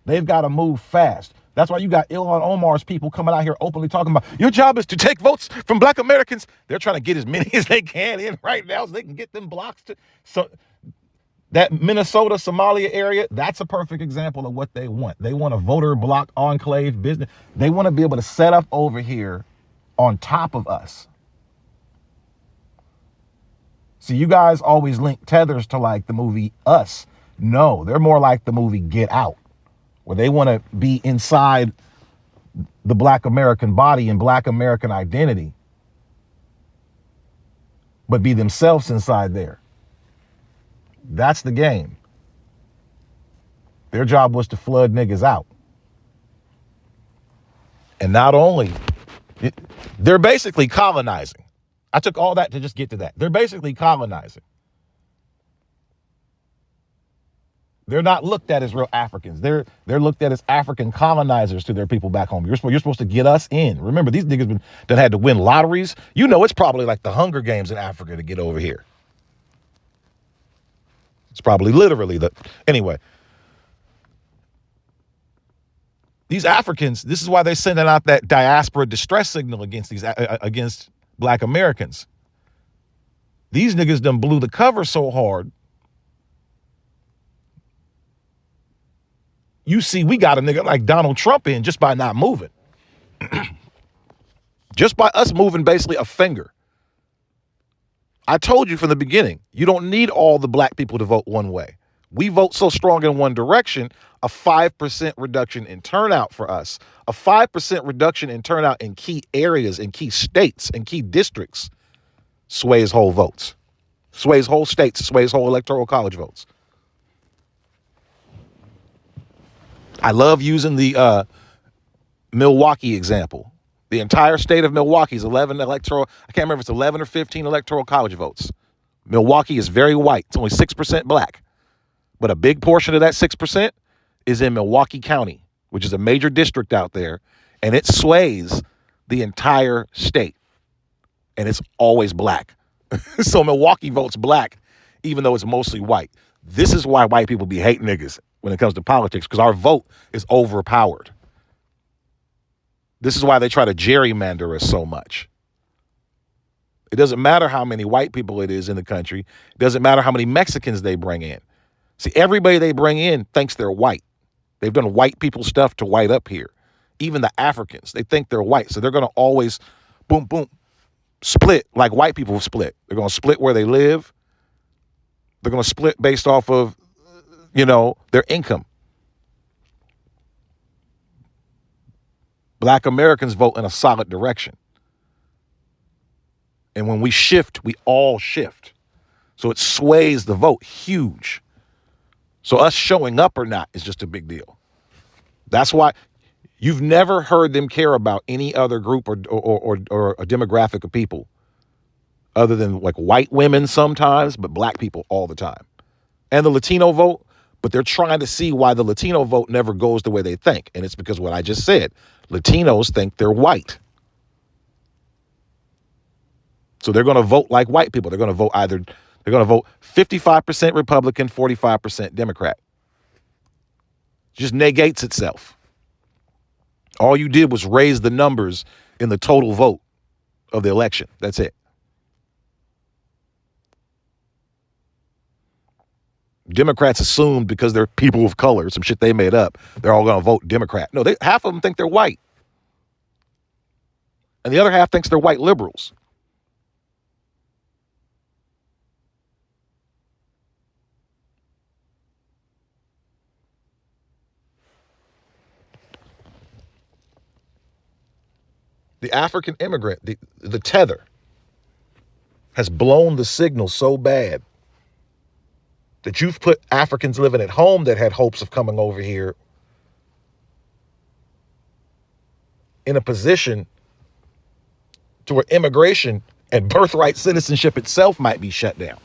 Speaker 1: they've got to move fast. That's why you got Ilhan Omar's people coming out here openly talking about your job is to take votes from black Americans. They're trying to get as many as they can in right now so they can get them blocks to. So that Minnesota, Somalia area, that's a perfect example of what they want. They want a voter block enclave business. They want to be able to set up over here on top of us. So you guys always link tethers to like the movie Us. No, they're more like the movie Get Out, where they want to be inside the black American body and black American identity, but be themselves inside there. That's the game. Their job was to flood niggas out. And not only, they're basically colonizing. I took all that to just get to that. They're basically colonizing. They're not looked at as real Africans. They're looked at as African colonizers to their people back home. You're supposed to get us in. Remember, these niggas done had to win lotteries. You know, it's probably like the Hunger Games in Africa to get over here. It's probably literally anyway. These Africans, this is why they're sending out that diaspora distress signal against against black Americans. These niggas done blew the cover so hard. You see, we got a nigga like Donald Trump in just by not moving. Just by us moving basically a finger. I told you from the beginning, you don't need all the black people to vote one way. We vote so strong in one direction, a 5% reduction in turnout for us, a 5% reduction in turnout in key areas, in key states, in key districts, sways whole votes, sways whole states, sways whole electoral college votes. I love using the Milwaukee example. The entire state of Milwaukee is 11 electoral, I can't remember if it's 11 or 15 electoral college votes. Milwaukee is very white. It's only 6% black. But a big portion of that 6% is in Milwaukee County, which is a major district out there, and it sways the entire state. And it's always black. So Milwaukee votes black, even though it's mostly white. This is why white people be hating niggas when it comes to politics, because our vote is overpowered. This is why they try to gerrymander us so much. It doesn't matter how many white people it is in the country. It doesn't matter how many Mexicans they bring in. See, everybody they bring in thinks they're white. They've done white people stuff to white up here. Even the Africans, they think they're white. So they're going to always, boom, boom, split like white people split. They're going to split where they live. They're going to split based off of, their income. Black Americans vote in a solid direction. And when we shift, we all shift. So it sways the vote huge. So us showing up or not is just a big deal. That's why you've never heard them care about any other group or a demographic of people other than like white women sometimes, but black people all the time. And the Latino vote, but they're trying to see why the Latino vote never goes the way they think. And it's because what I just said, Latinos think they're white. So they're going to vote like white people. They're going to vote 55% Republican, 45% Democrat. Just negates itself. All you did was raise the numbers in the total vote of the election. That's it. Democrats assumed because they're people of color, some shit they made up, they're all going to vote Democrat. No, half of them think they're white. And the other half thinks they're white liberals. The African immigrant, the tether, has blown the signal so bad that you've put Africans living at home that had hopes of coming over here in a position to where immigration and birthright citizenship itself might be shut down.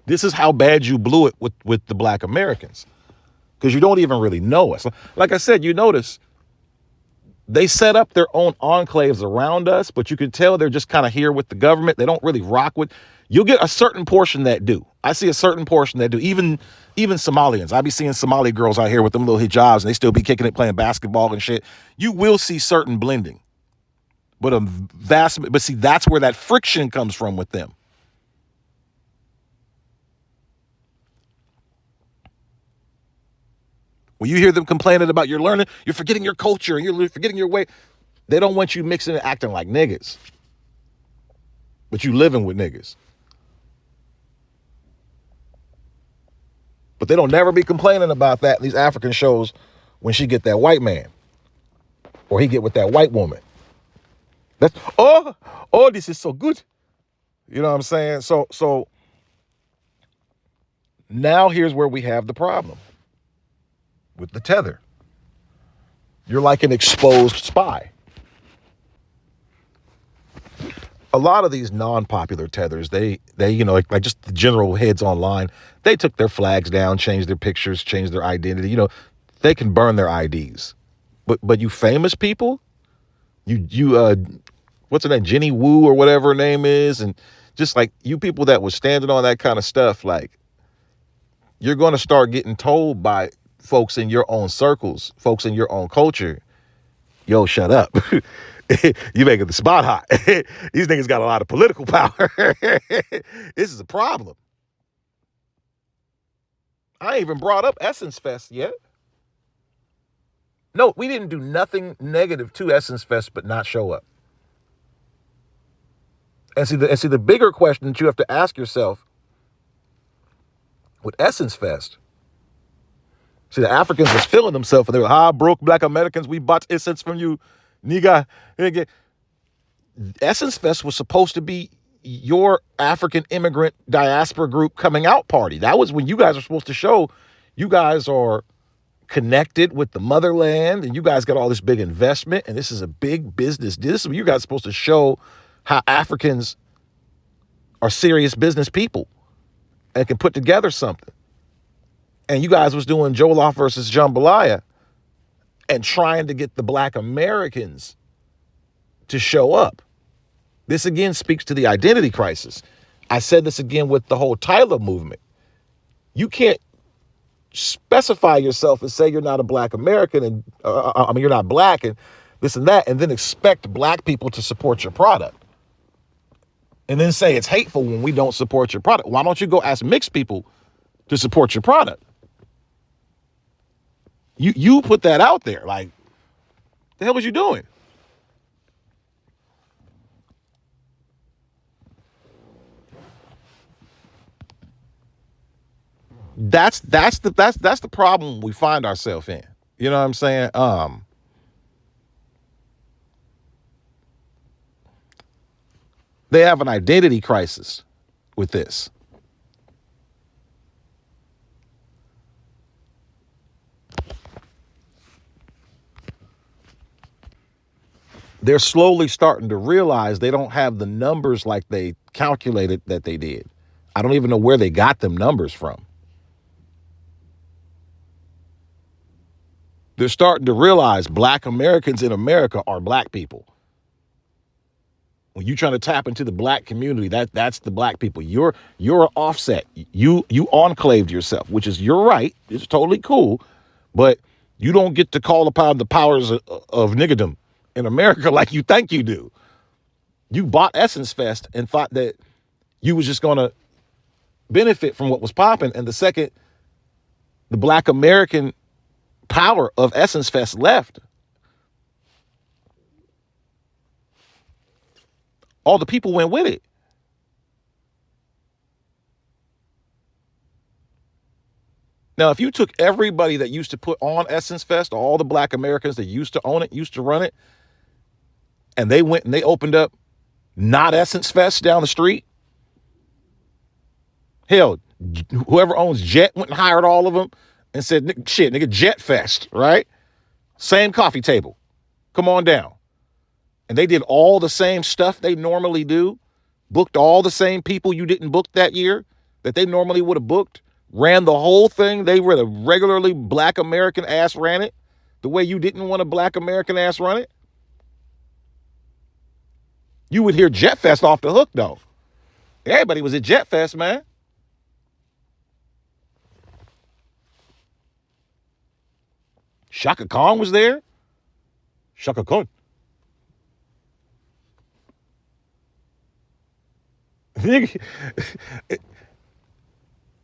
Speaker 1: This is how bad you blew it with the black Americans, because you don't even really know us. Like I said, you notice they set up their own enclaves around us, but you can tell they're just kind of here with the government. They don't really rock with. You'll get a certain portion that do. I see a certain portion that do. Even Somalians. I be seeing Somali girls out here with them little hijabs, and they still be kicking it, playing basketball and shit. You will see certain blending, but see, that's where that friction comes from with them. When you hear them complaining about you're learning, you're forgetting your culture, and you're forgetting your way, they don't want you mixing and acting like niggas. But you living with niggas. But they don't never be complaining about that in these African shows when she get that white man. Or he get with that white woman. That's this is so good. You know what I'm saying? So now here's where we have the problem. With the tether. You're like an exposed spy. A lot of these non-popular tethers, they like just the general heads online, they took their flags down, changed their pictures, changed their identity. They can burn their IDs. But you famous people, you what's her name, Jenny Wu or whatever her name is, and just like you people that was standing on that kind of stuff, like you're going to start getting told by folks in your own circles, folks in your own culture, yo, shut up. You making the spot hot. These niggas got a lot of political power. This is a problem. I ain't even brought up Essence Fest yet. No, we didn't do nothing negative to Essence Fest but not show up. And see the bigger question that you have to ask yourself with Essence Fest. See, the Africans was feeling themselves, and they were, broke black Americans, we bought essence from you, nigga. Essence Fest was supposed to be your African immigrant diaspora group coming out party. That was when you guys are supposed to show you guys are connected with the motherland, and you guys got all this big investment, and this is a big business. This is when you guys are supposed to show how Africans are serious business people and can put together something. And you guys was doing Jollof versus Jambalaya and trying to get the black Americans to show up. This again speaks to the identity crisis. I said this again with the whole Tyler movement. You can't specify yourself and say you're not a black American and you're not black and this and that, and then expect black people to support your product. And then say it's hateful when we don't support your product. Why don't you go ask mixed people to support your product? You put that out there. Like, the hell was you doing? That's the problem we find ourselves in. You know what I'm saying? They have an identity crisis with this. They're slowly starting to realize they don't have the numbers like they calculated that they did. I don't even know where they got them numbers from. They're starting to realize black Americans in America are black people. When you're trying to tap into the black community, that's the black people. You're an offset. You enclaved yourself, which is your right. It's totally cool, but you don't get to call upon the powers of niggerdom in America like you think you do. You bought Essence Fest and thought that you was just going to benefit from what was popping, and the second the black American power of Essence Fest left, all the people went with it. Now, if you took everybody that used to put on Essence Fest, all the black Americans that used to own it, used to run it, and they went and they opened up not Essence Fest down the street, hell, whoever owns Jet went and hired all of them and said, shit, nigga, Jet Fest, right? Same coffee table. Come on down. And they did all the same stuff they normally do, booked all the same people you didn't book that year that they normally would have booked, ran the whole thing. They were the regularly black American ass ran it the way you didn't want a black American ass run it. You would hear Jet Fest off the hook, though. Everybody was at Jet Fest, man. Shaka Khan was there. Shaka Khan.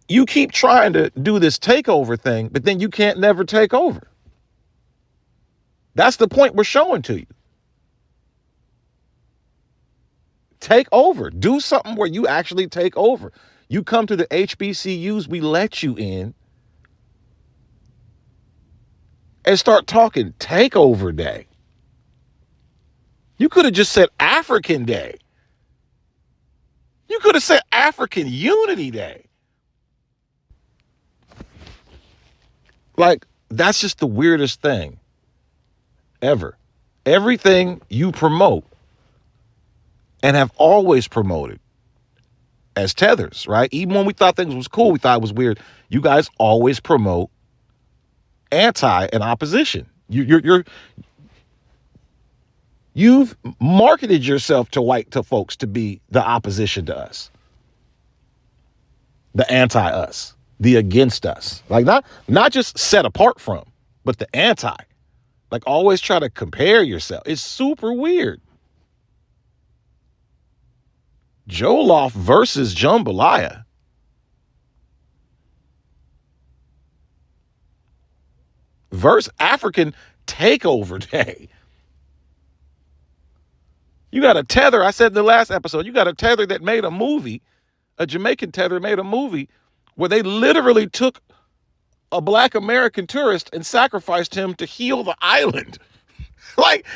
Speaker 1: You keep trying to do this takeover thing, but then you can't never take over. That's the point we're showing to you. Take over. Do something where you actually take over. You come to the HBCUs we let you in and start talking takeover day. You could have just said African Day. You could have said African Unity Day. Like, that's just the weirdest thing ever. Everything you promote and have always promoted as tethers, right? Even when we thought things was cool, we thought it was weird. You guys always promote anti and opposition. You're You've marketed yourself to folks to be the opposition to us, the anti-us, the against us. Like not just set apart from, but the anti. Like always try to compare yourself. It's super weird. Jollof versus jambalaya. Versus African takeover day. You got a tether. I said in the last episode, you got a tether that made a movie, a Jamaican tether made a movie where they literally took a black American tourist and sacrificed him to heal the island. like,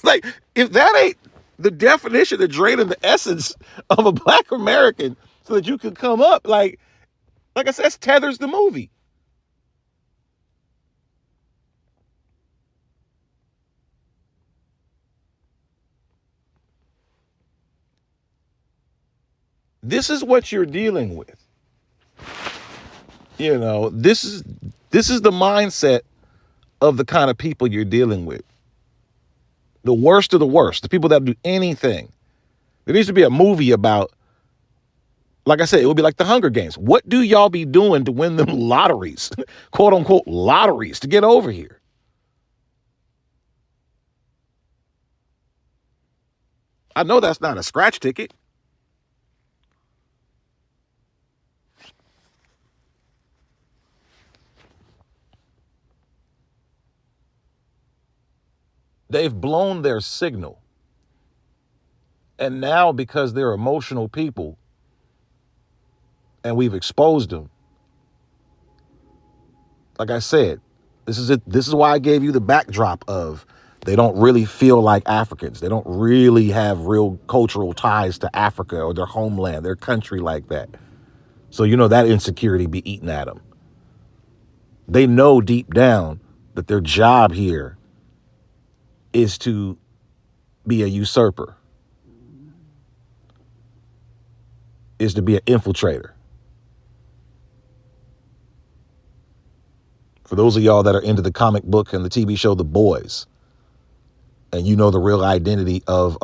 Speaker 1: like if that ain't the definition of draining the essence of a black American so that you can come up, like I said, Tether's the movie. This is what you're dealing with. You know, this is the mindset of the kind of people you're dealing with. The worst of the worst, the people that do anything. There needs to be a movie about, like I said, it would be like the Hunger Games. What do y'all be doing to win them lotteries, quote unquote lotteries, to get over here? I know that's not a scratch ticket. They've blown their signal. And now, because they're emotional people and we've exposed them, like I said, this is it. This is why I gave you the backdrop of they don't really feel like Africans. They don't really have real cultural ties to Africa or their homeland, their country like that. So, you know, that insecurity be eating at them. They know deep down that their job here is to be a usurper, is to be an infiltrator. For those of y'all that are into the comic book and the TV show The Boys, and you know the real identity of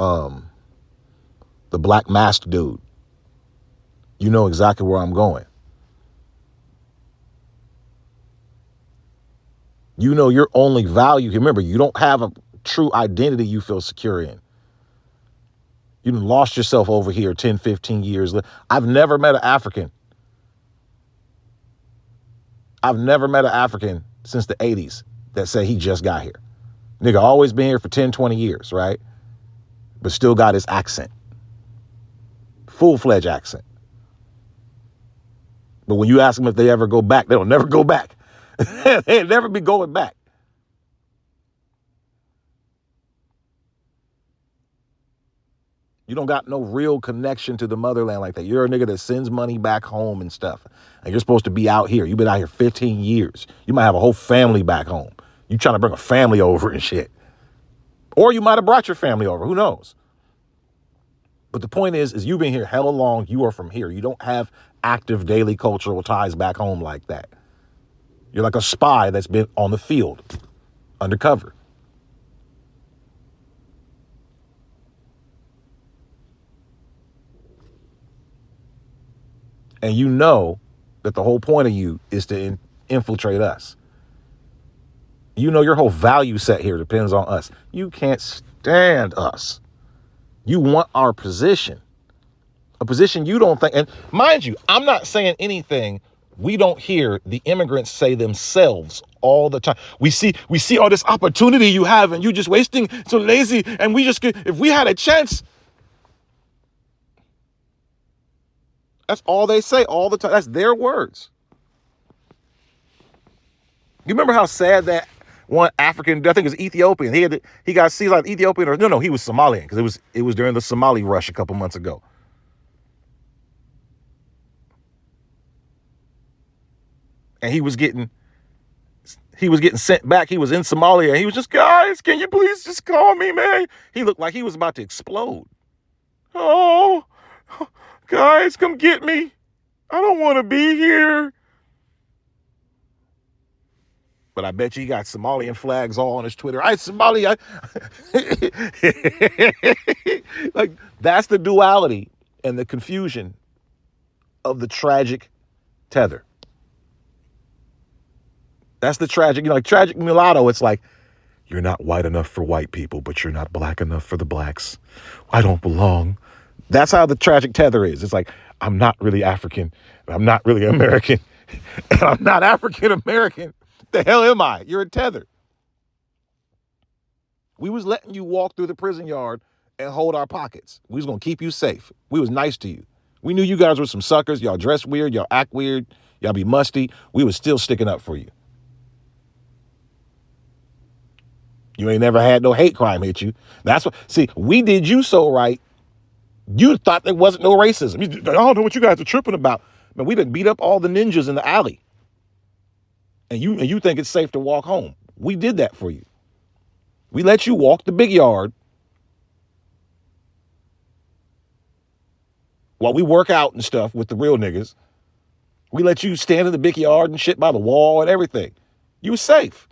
Speaker 1: the black masked dude, you know exactly where I'm going. You know your only value. Remember, you don't have a true identity you feel secure in. You lost yourself over here 10, 15 years. I've never met an African. I've never met an African since the 80s that said he just got here. Nigga always been here for 10, 20 years, right? But still got his accent. Full-fledged accent. But when you ask them if they ever go back, they'll never go back. They'll never be going back. You don't got no real connection to the motherland like that. You're a nigga that sends money back home and stuff. And you're supposed to be out here. You've been out here 15 years. You might have a whole family back home. You trying to bring a family over and shit. Or you might have brought your family over. Who knows? But the point is you've been here hella long. You are from here. You don't have active daily cultural ties back home like that. You're like a spy that's been on the field, undercover. And you know that the whole point of you is to infiltrate us. You know your whole value set here depends on us. You can't stand us. You want our position. A position you don't think, and mind you, I'm not saying anything we don't hear the immigrants say themselves all the time. We see all this opportunity you have and you just wasting, so lazy, and we just, if we had a chance. That's all they say all the time. That's their words. You remember how sad that one African, I think it was Ethiopian, he got seized like Ethiopian, or no, he was Somalian, because it was during the Somali rush a couple months ago. And he was getting sent back. He was in Somalia. And he was just, guys, can you please just call me, man? He looked like he was about to explode. Oh, guys, come get me. I don't want to be here. But I bet you he got Somalian flags all on his Twitter. I Somalia. Like, that's the duality and the confusion of the tragic tether. That's the tragic, like tragic mulatto. It's like, you're not white enough for white people, but you're not black enough for the blacks. I don't belong. That's how the tragic tether is. It's like, I'm not really African, and I'm not really American, and I'm not African American. The hell am I? You're a tether. We was letting you walk through the prison yard and hold our pockets. We was gonna keep you safe. We was nice to you. We knew you guys were some suckers. Y'all dress weird. Y'all act weird. Y'all be musty. We was still sticking up for you. You ain't never had no hate crime hit you. That's what. See, we did you so right. You thought there wasn't no racism. I don't know what you guys are tripping about. Man, we done beat up all the ninjas in the alley, and you think it's safe to walk home. We did that for you. We let you walk the big yard while we work out and stuff with the real niggas. We let you stand in the big yard and shit by the wall and everything. You was safe.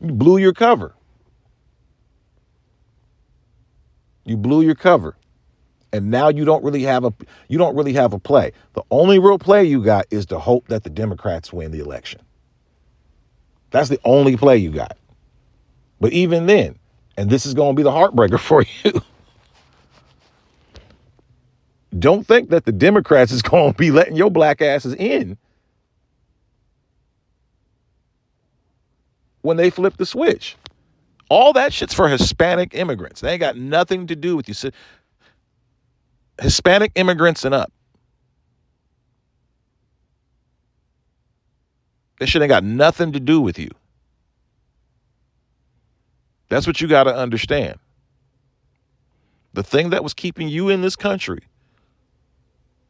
Speaker 1: You blew your cover. You blew your cover. And now you don't really have a play. The only real play you got is to hope that the Democrats win the election. That's the only play you got. But even then, and this is going to be the heartbreaker for you, don't think that the Democrats is going to be letting your black asses in when they flip the switch. All that shit's for Hispanic immigrants. They ain't got nothing to do with you. Hispanic immigrants and up. That shit ain't got nothing to do with you. That's what you got to understand. The thing that was keeping you in this country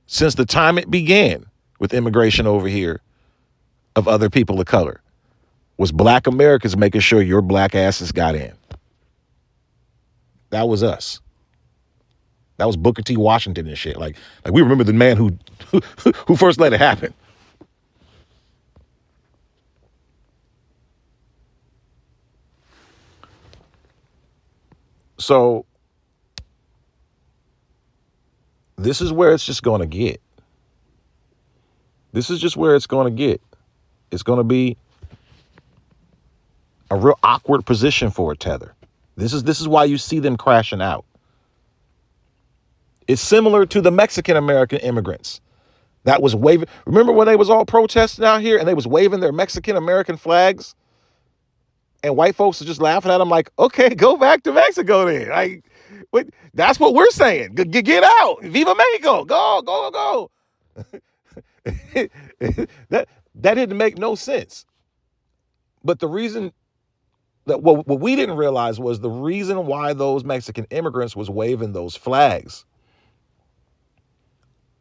Speaker 1: since the time it began with immigration over here of other people of color was black Americans making sure your black asses got in. That was us. That was Booker T. Washington and shit. Like we remember the man who first let it happen. So this is where it's just going to get. This is just where it's going to get. It's going to be a real awkward position for a tether. This is why you see them crashing out. It's similar to the Mexican American immigrants that was waving. Remember when they was all protesting out here and they was waving their Mexican American flags? And white folks are just laughing at them like, okay, go back to Mexico then. Like, that's what we're saying. Get out. Viva Mexico. Go. that didn't make no sense. But the reason that what we didn't realize was the reason why those Mexican immigrants was waving those flags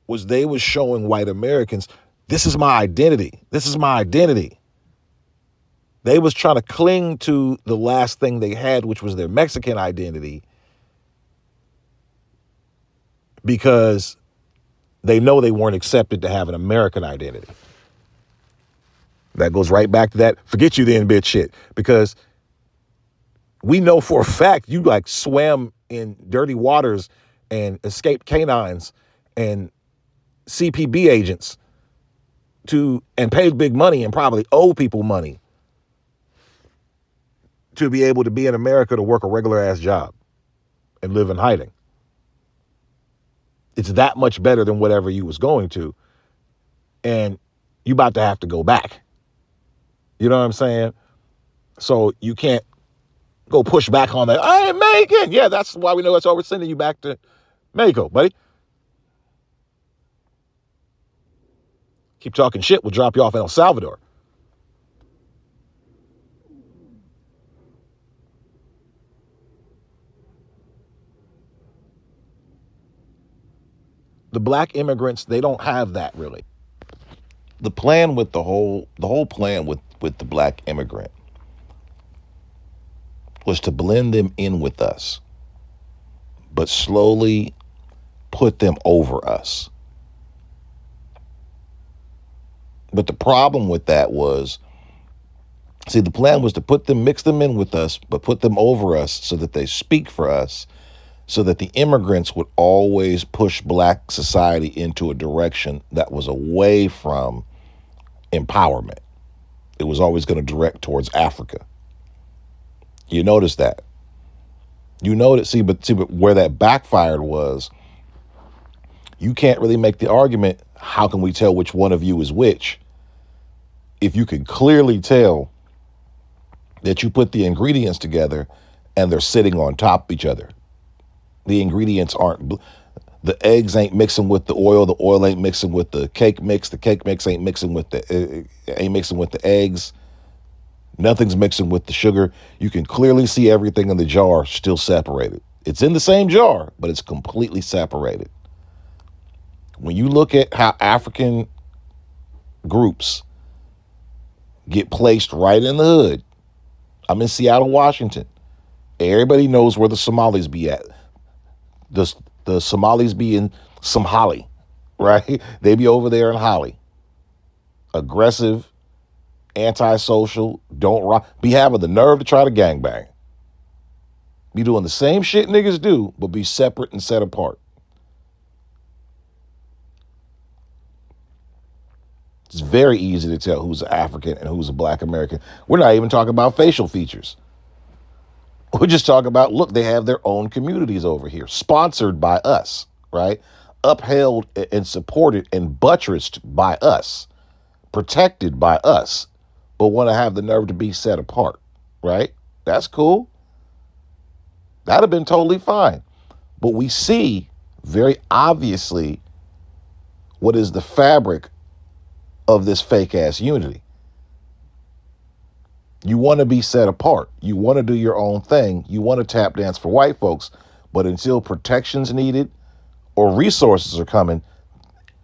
Speaker 1: was they was showing white Americans, this is my identity. This is my identity. They was trying to cling to the last thing they had, which was their Mexican identity, because they know they weren't accepted to have an American identity. That goes right back to that forget you then bitch shit, because we know for a fact you like swam in dirty waters and escaped canines and CPB agents and paid big money and probably owe people money to be able to be in America to work a regular ass job and live in hiding. It's that much better than whatever you was going to. And you about to have to go back. You know what I'm saying? So you can't go push back on that. I ain't Mexican. Yeah, that's why we know it's over sending you back to Mexico, buddy. Keep talking shit, we'll drop you off in El Salvador. The black immigrants, they don't have that really. The plan with the whole plan with the black immigrant was to blend them in with us, but slowly put them over us. But the problem with that was, see, the plan was to mix them in with us, but put them over us so that they speak for us, so that the immigrants would always push black society into a direction that was away from empowerment. It was always going to direct towards Africa. You notice that. You notice, but where that backfired was, you can't really make the argument, how can we tell which one of you is which, if you can clearly tell that you put the ingredients together and they're sitting on top of each other. The ingredients aren't, the eggs ain't mixing with the oil ain't mixing with the cake mix ain't mixing with the eggs, nothing's mixing with the sugar. You can clearly see everything in the jar still separated. It's in the same jar, but it's completely separated. When you look at how African groups get placed right in the hood, I'm in Seattle, Washington. Everybody knows where the Somalis be at. The Somalis be in some Holly, right? They be over there in Holly. Aggressive, antisocial, don't rock, be having the nerve to try to gangbang. Be doing the same shit niggas do, but be separate and set apart. It's very easy to tell who's African and who's a black American. We're not even talking about facial features. We're just talking about, look, they have their own communities over here, sponsored by us, right? Upheld and supported and buttressed by us, protected by us, but want to have the nerve to be set apart, right? That's cool. That'd have been totally fine. But we see very obviously what is the fabric of this fake ass unity. You want to be set apart. You want to do your own thing. You want to tap dance for white folks. But until protection's needed or resources are coming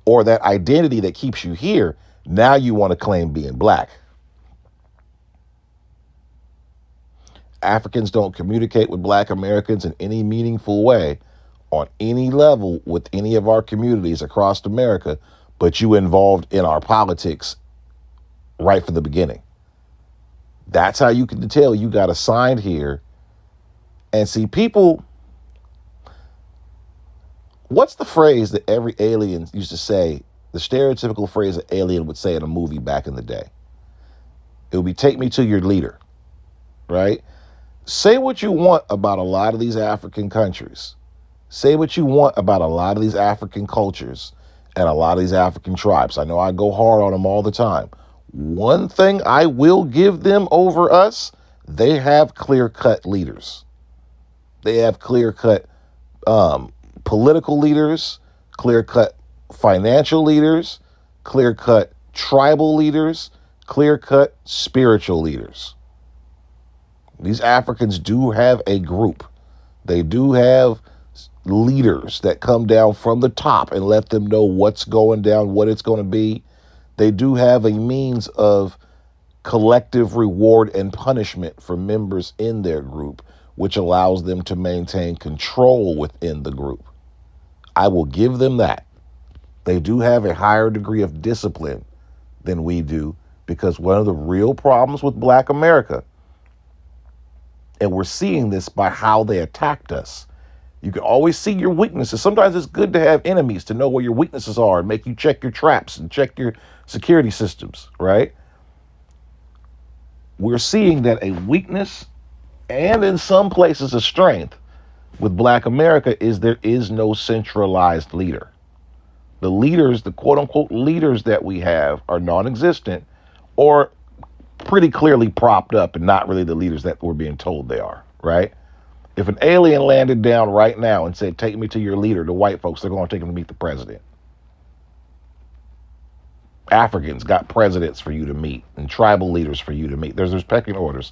Speaker 1: or that identity that keeps you here, now you want to claim being black. Africans don't communicate with black Americans in any meaningful way on any level with any of our communities across America, but you involved in our politics right from the beginning. That's how you can tell you got assigned here. And see, people, what's the phrase that every alien used to say, the stereotypical phrase an alien would say in a movie back in the day? It would be, take me to your leader, right? Say what you want about a lot of these African countries. Say what you want about a lot of these African cultures and a lot of these African tribes. I know I go hard on them all the time. One thing I will give them over us, they have clear-cut leaders. They have clear-cut political leaders, clear-cut financial leaders, clear-cut tribal leaders, clear-cut spiritual leaders. These Africans do have a group. They do have leaders that come down from the top and let them know what's going down, what it's going to be. They do have a means of collective reward and punishment for members in their group, which allows them to maintain control within the group. I will give them that. They do have a higher degree of discipline than we do, because one of the real problems with Black America, and we're seeing this by how they attacked us. You can always see your weaknesses. Sometimes it's good to have enemies to know where your weaknesses are and make you check your traps and check your security systems, right? We're seeing that a weakness and in some places a strength with Black America is there is no centralized leader. The leaders, the quote unquote leaders that we have are non-existent or pretty clearly propped up and not really the leaders that we're being told they are, right? If an alien landed down right now and said, take me to your leader, the white folks, they're going to take him to meet the president. Africans got presidents for you to meet and tribal leaders for you to meet. There's pecking orders.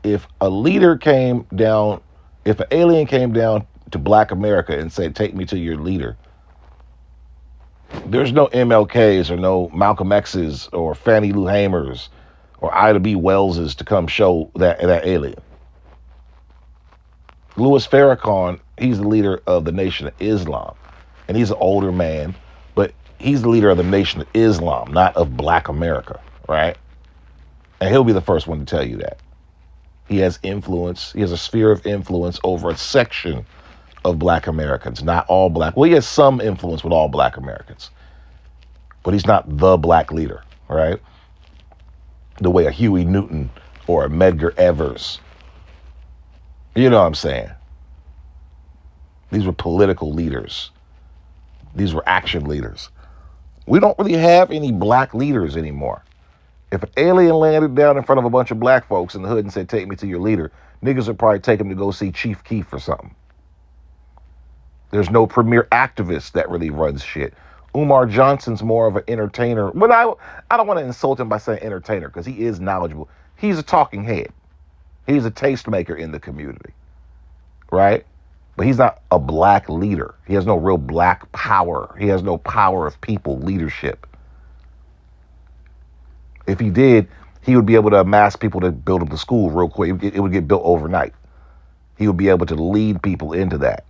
Speaker 1: If a leader came down, if an alien came down to Black America and said, take me to your leader, there's no MLKs or no Malcolm X's or Fannie Lou Hamers or Ida B. Wells's to come show that alien. Louis Farrakhan, he's the leader of the Nation of Islam, and he's an older man, but He's the leader of the Nation of Islam, not of Black America, right? And he'll be the first one to tell you that. He has influence. He has a sphere of influence over a section of Black Americans, not all Black. Well, he has some influence with all Black Americans, but he's not the Black leader, right? The way a Huey Newton or a Medgar Evers. You know what I'm saying? These were political leaders. These were action leaders. We don't really have any Black leaders anymore. If an alien landed down in front of a bunch of Black folks in the hood and said, take me to your leader, niggas would probably take him to go see Chief Keef or something. There's no premier activist that really runs shit. Umar Johnson's more of an entertainer. But I don't want to insult him by saying entertainer because he is knowledgeable. He's a talking head. He's a tastemaker in the community, right? But he's not a Black leader. He has no real Black power. He has no power of people leadership. If he did, he would be able to amass people to build up the school real quick. It would get built overnight. He would be able to lead people into that.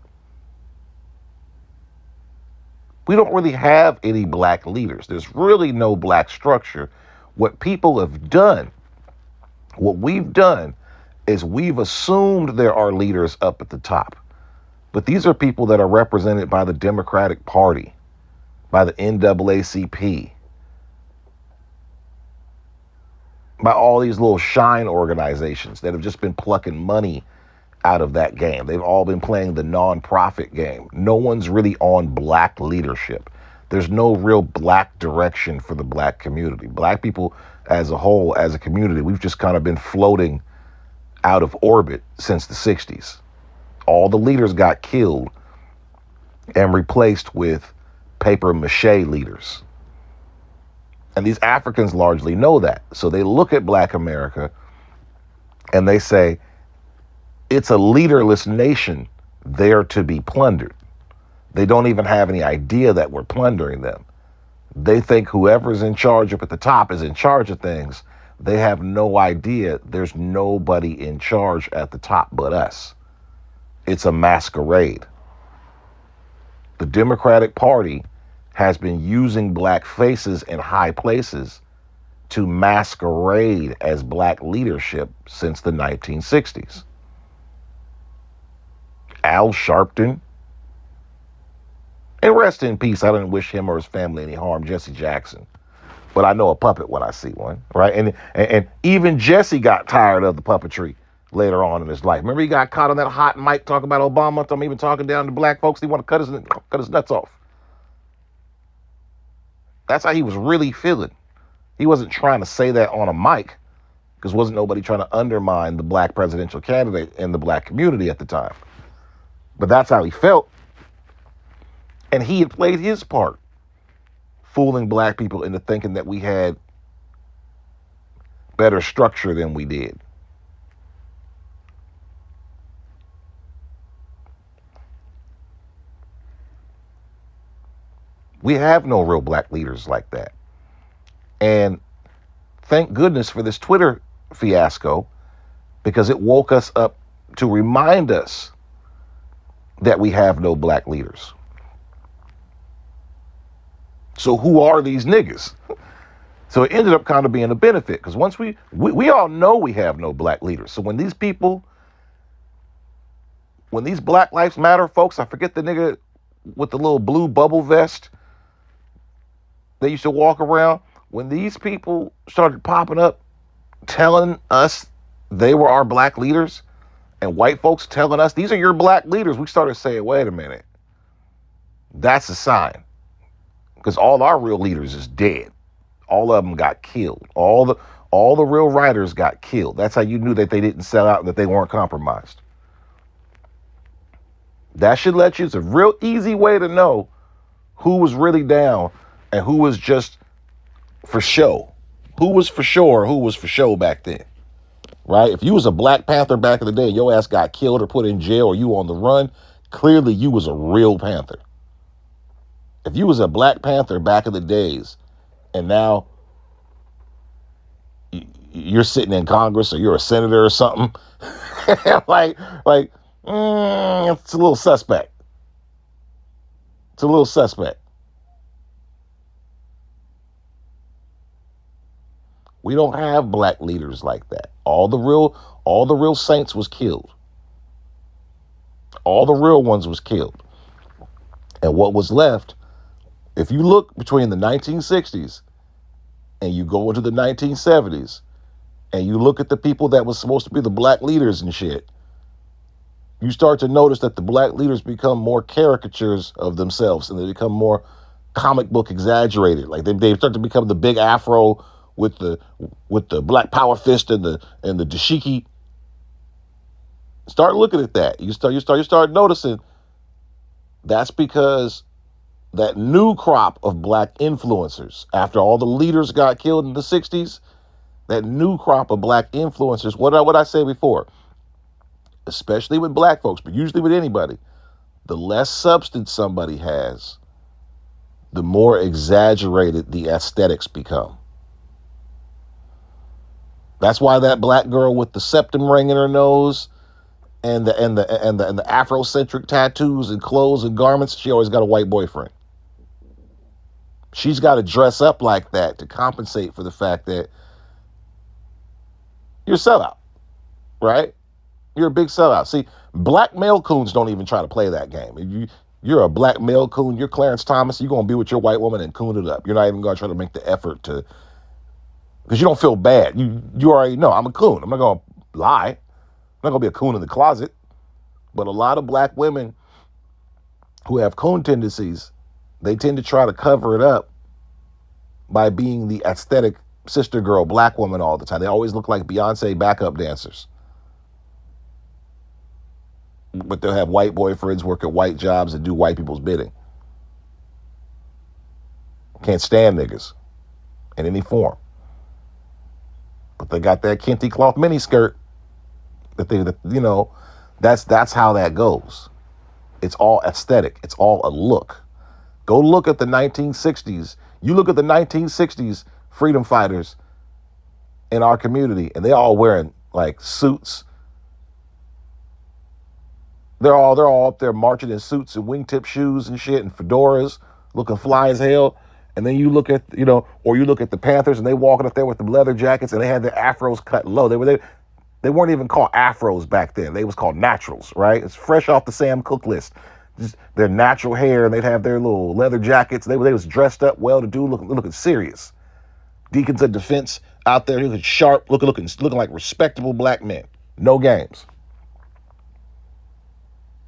Speaker 1: We don't really have any Black leaders. There's really no Black structure. What people have done, what we've done, is we've assumed there are leaders up at the top. But these are people that are represented by the Democratic Party, by the NAACP, by all these little shine organizations that have just been plucking money out of that game. They've all been playing the nonprofit game. No one's really on Black leadership. There's no real Black direction for the Black community. Black people as a whole, as a community, we've just kind of been floating out of orbit since the 60s. All the leaders got killed and replaced with paper mache leaders. And these Africans largely know that. So they look at Black America and they say, it's a leaderless nation there to be plundered. They don't even have any idea that we're plundering them. They think whoever's in charge up at the top is in charge of things. They have no idea there's nobody in charge at the top but us. It's a masquerade. The Democratic Party has been using Black faces in high places to masquerade as Black leadership since the 1960s. Al Sharpton, and rest in peace, I didn't wish him or his family any harm, Jesse Jackson. But I know a puppet when I see one, right? And even Jesse got tired of the puppetry later on in his life. Remember, he got caught on that hot mic talking about Obama. I'm even talking down to Black folks. He want to cut his nuts off. That's how he was really feeling. He wasn't trying to say that on a mic because wasn't nobody trying to undermine the Black presidential candidate in the Black community at the time. But that's how he felt. And he had played his part, fooling Black people into thinking that we had better structure than we did. We have no real Black leaders like that. And thank goodness for this Twitter fiasco, because it woke us up to remind us that we have no Black leaders. So who are these niggas? So it ended up kind of being a benefit, because once we all know we have no Black leaders. So when these Black Lives Matter folks, I forget the nigga with the little blue bubble vest, they used to walk around. When these people started popping up, telling us they were our Black leaders, and white folks telling us, these are your Black leaders, we started saying, wait a minute. That's a sign. Because all our real leaders is dead. All of them got killed. All the real writers got killed. That's how you knew that they didn't sell out and that they weren't compromised. That should let you, it's a real easy way to know who was really down and who was just for show. Who was for sure, who was for show back then. Right? If you was a Black Panther back in the day, your ass got killed or put in jail or you on the run, clearly you was a real Panther. If you was a Black Panther back in the days and now you're sitting in Congress or you're a senator or something, it's a little suspect. It's a little suspect. We don't have black leaders like that. All the real saints was killed. All the real ones was killed. And what was left, if you look between the 1960s and you go into the 1970s and you look at the people that was supposed to be the black leaders and shit, you start to notice that the black leaders become more caricatures of themselves and they become more comic book exaggerated. Like they start to become the big afro with the black power fist and the dashiki. Start looking at that. You start noticing that's because that new crop of black influencers, after all the leaders got killed in the 60s, that new crop of black influencers, what I say before, especially with black folks, but usually with anybody, the less substance somebody has, the more exaggerated the aesthetics become. That's why that black girl with the septum ring in her nose and the Afrocentric tattoos and clothes and garments, she always got a white boyfriend. She's got to dress up like that to compensate for the fact that you're a sellout, right? You're a big sellout. See, black male coons don't even try to play that game. If you're a black male coon, you're Clarence Thomas, you're going to be with your white woman and coon it up. You're not even going to try to make the effort to, because you don't feel bad. You already know, I'm a coon. I'm not going to lie. I'm not going to be a coon in the closet. But a lot of black women who have coon tendencies, they tend to try to cover it up by being the aesthetic sister girl black woman all the time. They always look like Beyonce backup dancers. But they'll have white boyfriends, work at white jobs, and do white people's bidding. Can't stand niggas in any form. But they got that kente cloth miniskirt that's how that goes. It's all aesthetic. It's all a look. Go look at the 1960s. You look at the 1960s freedom fighters in our community, and they all wearing like suits. They're all up there marching in suits and wingtip shoes and shit and fedoras, looking fly as hell. And then you look at, or you look at the Panthers and they walking up there with the leather jackets and they had their afros cut low. They weren't even called afros back then. They was called naturals, right? It's fresh off the Sam Cooke list. Just their natural hair, and they'd have their little leather jackets. They was dressed up well to do, looking serious. Deacons of defense out there looking sharp, looking like respectable black men. No games.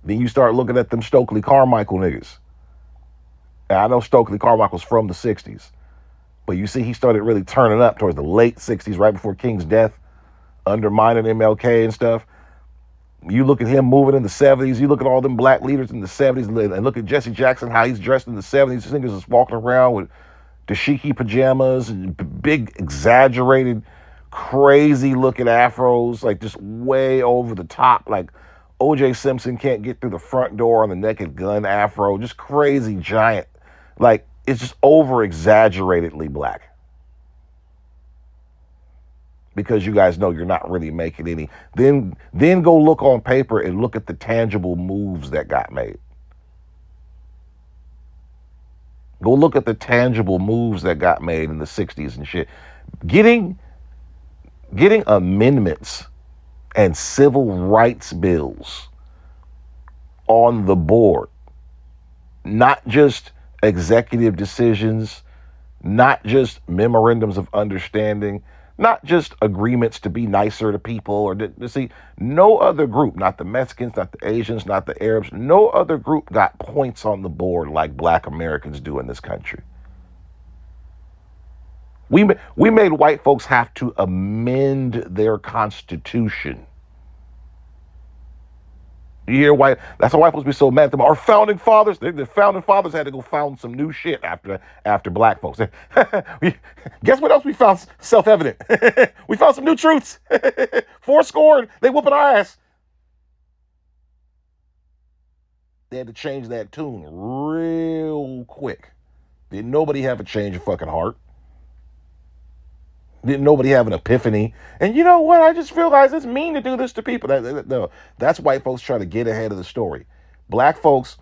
Speaker 1: Then you start looking at them Stokely Carmichael niggas. And I know Stokely Carmichael's from the 60s, but you see he started really turning up towards the late 60s, right before King's death, undermining MLK and stuff. You look at him moving in the 70s, you look at all them black leaders in the 70s, and look at Jesse Jackson, how he's dressed in the 70s. These niggas is walking around with dashiki pajamas and big, exaggerated, crazy looking afros, like just way over the top, like O.J. Simpson can't get through the front door on the Naked Gun afro, just crazy giant. Like, it's just over exaggeratedly black. Because you guys know you're not really making any. Then go look on paper and look at the tangible moves that got made. Go look at the tangible moves that got made in the 60s and shit. Getting amendments and civil rights bills on the board. Not just executive decisions, not just memorandums of understanding, not just agreements to be nicer to people or to see. No other group, not the Mexicans, not the Asians, not the Arabs, no other group got points on the board like black Americans do in this country. We made white folks have to amend their constitution. You hear white? That's why white folks be so mad at them. Our founding fathers, the founding fathers had to go found some new shit after black folks. Guess what else we found self-evident? We found some new truths. Fourscore, they whooping our ass. They had to change that tune real quick. Didn't nobody have a change of fucking heart? Didn't nobody have an epiphany? And you know what? I just realized it's mean to do this to people. No, that's white folks trying to get ahead of the story. Black folks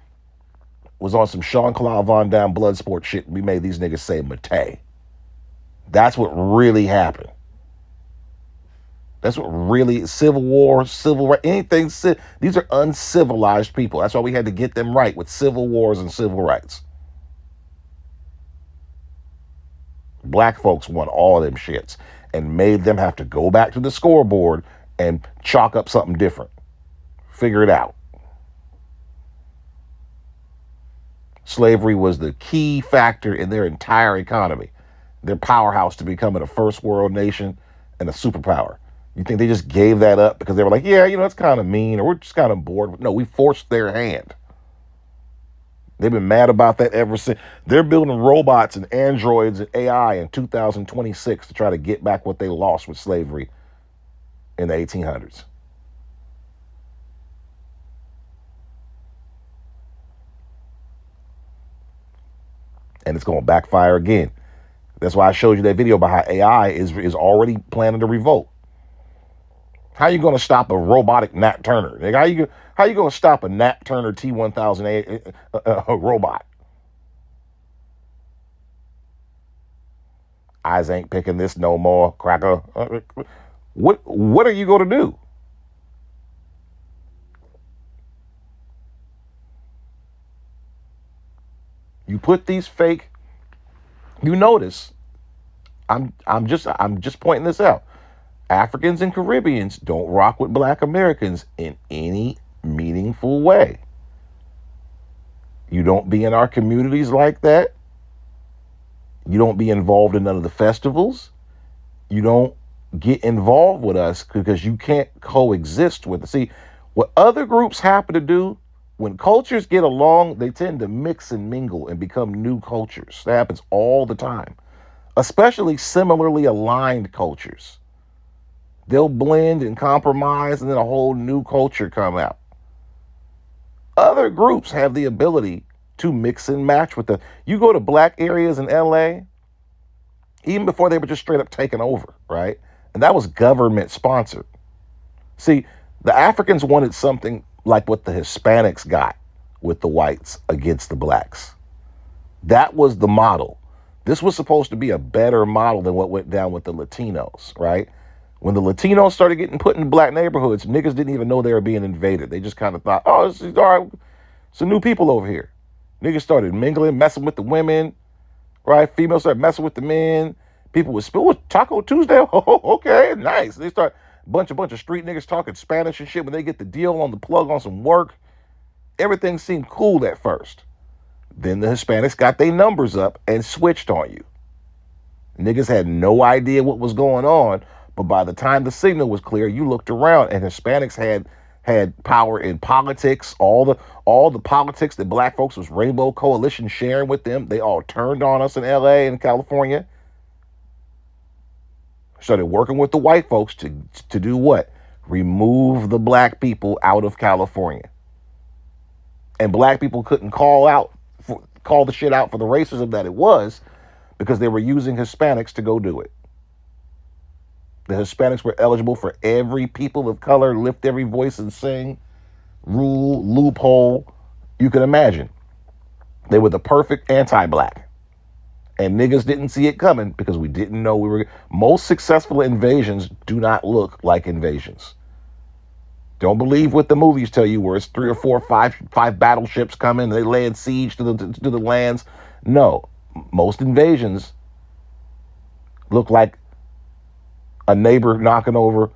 Speaker 1: was on some Jean-Claude Van Damme blood sport shit. We made these niggas say Matei. That's what really happened. That's what really civil war, civil right, anything. These are uncivilized people. That's why we had to get them right with civil wars and civil rights. Black folks won all them shits and made them have to go back to the scoreboard and chalk up something different. Figure it out. Slavery was the key factor in their entire economy, their powerhouse to becoming a first world nation and a superpower. You think they just gave that up because they were like, yeah, it's kind of mean, or we're just kind of bored? No, we forced their hand. They've been mad about that ever since. They're building robots and androids and AI in 2026 to try to get back what they lost with slavery in the 1800s. And it's going to backfire again. That's why I showed you that video about how AI is already planning a revolt. How you going to stop a robotic Nat Turner? Like, how you going to stop a Nat Turner T1000 robot? Eyes ain't picking this no more, cracker. What are you going to do? You put these fake. You notice. I'm just pointing this out. Africans and Caribbeans don't rock with Black Americans in any meaningful way. You don't be in our communities like that. You don't be involved in none of the festivals. You don't get involved with us because you can't coexist with us. See, what other groups happen to do, when cultures get along, they tend to mix and mingle and become new cultures. That happens all the time, especially similarly aligned cultures. They'll blend and compromise, and then a whole new culture come out. Other groups have the ability to mix and match with them. You go to black areas in LA, even before they were just straight up taken over, right? And that was government sponsored. See, the Africans wanted something like what the Hispanics got with the whites against the blacks. That was the model. This was supposed to be a better model than what went down with the Latinos, right? When the Latinos started getting put in black neighborhoods, niggas didn't even know they were being invaded. They just kind of thought, oh, this is all right. Some new people over here. Niggas started mingling, messing with the women, right? Females started messing with the men. People would spill Taco Tuesday. Oh, okay, nice. They start bunch of street niggas talking Spanish and shit. When they get the deal on the plug on some work, everything seemed cool at first. Then the Hispanics got their numbers up and switched on you. Niggas had no idea what was going on. But by the time the signal was clear, you looked around and Hispanics had power in politics. All the politics that black folks was Rainbow Coalition sharing with them, they all turned on us in LA and California. Started working with the white folks to do what? Remove the black people out of California. And black people couldn't call the shit out for the racism that it was because they were using Hispanics to go do it. The Hispanics were eligible for every people of color, lift every voice and sing, rule, loophole you can imagine. They were the perfect anti-black. And niggas didn't see it coming because we didn't know we were. Most successful invasions do not look like invasions. Don't believe what the movies tell you where it's 3 or 4 or 5 battleships coming, they laying siege to the lands. No, most invasions look like a neighbor knocking on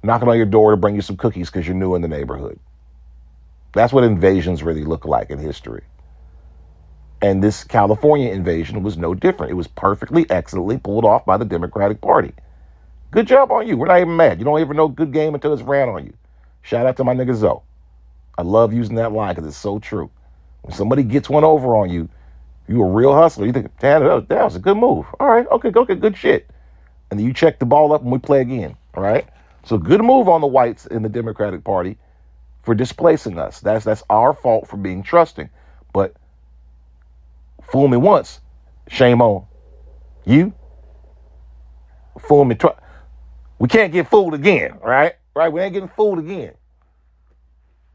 Speaker 1: your door to bring you some cookies because you're new in the neighborhood. That's what invasions really look like in history. And this California invasion was no different. It was perfectly, excellently pulled off by the Democratic Party. Good job on you. We're not even mad. You don't even know good game until it's ran on you. Shout out to my nigga Zoe. I love using that line because it's so true. When somebody gets one over on you, you a real hustler. You think, damn, that was a good move. All right, okay, good shit. And then you check the ball up and we play again. All right? So good move on the whites in the Democratic Party for displacing us. That's our fault for being trusting. But fool me once, shame on you. Fool me twice. We can't get fooled again, right? Right? We ain't getting fooled again.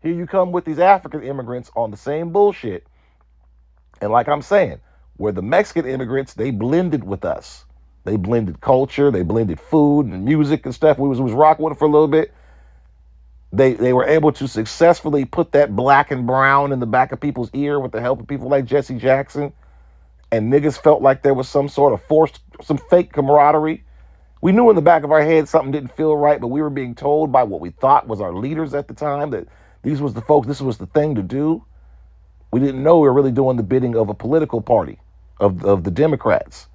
Speaker 1: Here you come with these African immigrants on the same bullshit. And like I'm saying, where the Mexican immigrants, they blended with us. They blended culture, they blended food and music and stuff. We was rocking with it for a little bit. They were able to successfully put that black and brown in the back of people's ear with the help of people like Jesse Jackson. And niggas felt like there was some sort of forced, some fake camaraderie. We knew in the back of our head something didn't feel right, but we were being told by what we thought was our leaders at the time that these was the folks, this was the thing to do. We didn't know we were really doing the bidding of a political party, of the Democrats,